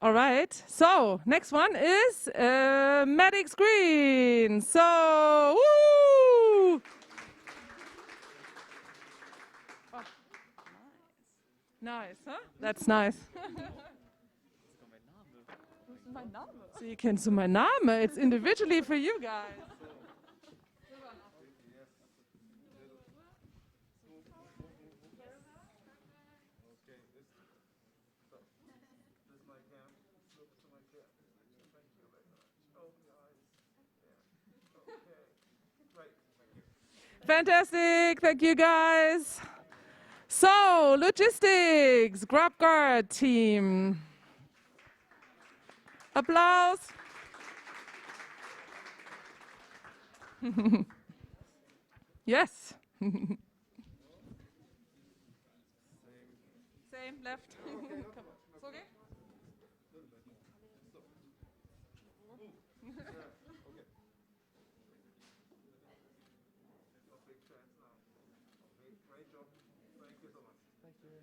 All right, so next one is Magic Screen. So, woo! Oh, nice, huh? That's nice. So you can see my name. It's individually for you guys. Fantastic, thank you guys. So, logistics, Grup Guard team. Applause. Yes. Same, left. Come on. It's okay?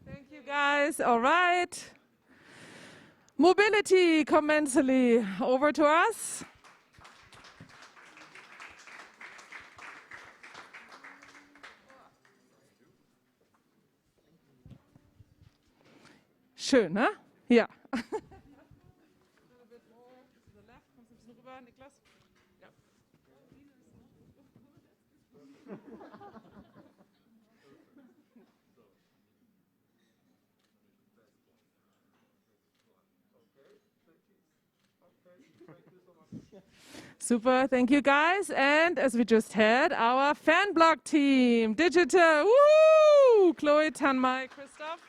Thank you guys. All right. Mobility, Commensally, over to us. Schön, ne? Ja. Super, thank you guys. And as we just had, our Fanbloc team, digital, woo! Chloe, Tanmai, Christoph.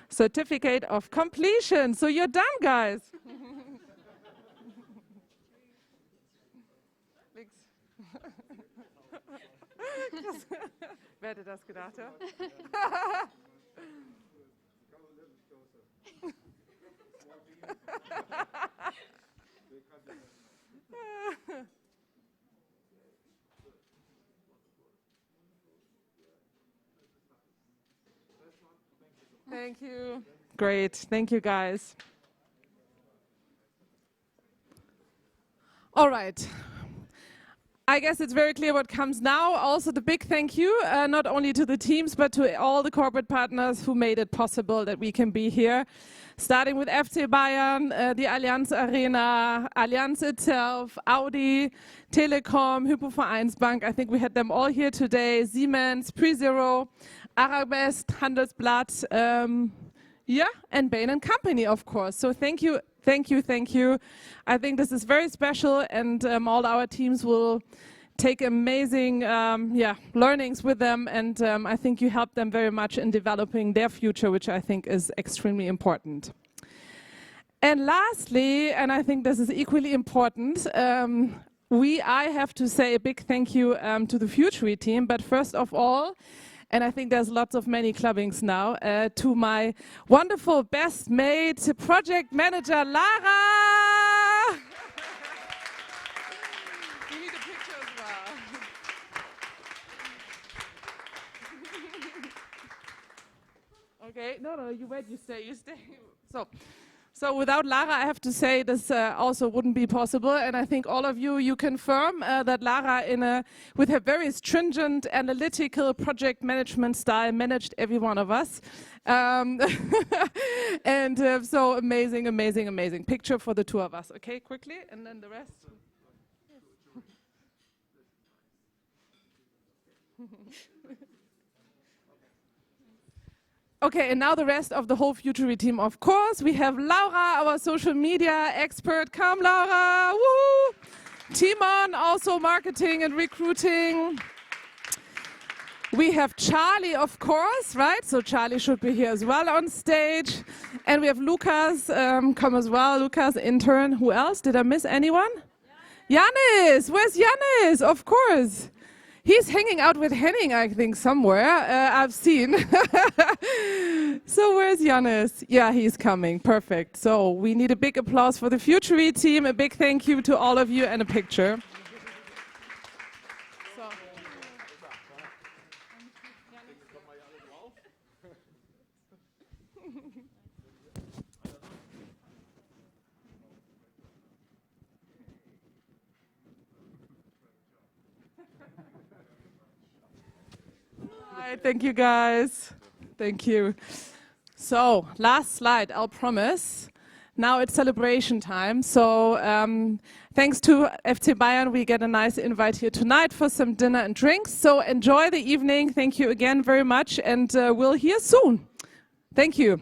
Certificate of completion. So you're done, guys. Wer hätte das gedacht, ja? Thank you. Great. Thank you, guys. All right. I guess it's very clear what comes now. Also, the big thank you, not only to the teams, but to all the corporate partners who made it possible that we can be here. Starting with FC Bayern, the Allianz Arena, Allianz itself, Audi, Telekom, Hypo Vereinsbank. I think we had them all here today. Siemens, PreZero, Arabest, Handelsblatt, and Bain & Company, of course. So thank you, thank you, thank you. I think this is very special, and all our teams will take amazing learnings with them, and I think you help them very much in developing their future, which I think is extremely important. And lastly, and I think this is equally important, I have to say a big thank you to the Futury team, but first of all, and I think there's lots of many clubbings now, to my wonderful best mate, project manager, Lara! You need a picture as well. Okay, no, you wait, you stay. So without Lara, I have to say this also wouldn't be possible, and I think all of you confirm that Lara, with her very stringent analytical project management style, managed every one of us. And so amazing, amazing, amazing. Picture for the two of us, okay, quickly, and then the rest. Okay, and now the rest of the whole Futury team, of course. We have Laura, our social media expert. Come, Laura! Woo! Timon, also marketing and recruiting. We have Charlie, of course, right? So Charlie should be here as well on stage. And we have Lukas, come as well. Lukas, intern. Who else? Did I miss anyone? Yannis! Where's Yannis? Of course. He's hanging out with Henning, I think, somewhere. I've seen. So where's Yannis? Yeah, he's coming. Perfect. So we need a big applause for the Futury team. A big thank you to all of you and a picture. Thank you, guys. Thank you. So, last slide, I'll promise. Now it's celebration time. So, thanks to FC Bayern, we get a nice invite here tonight for some dinner and drinks. So, enjoy the evening. Thank you again very much, and we'll hear soon. Thank you.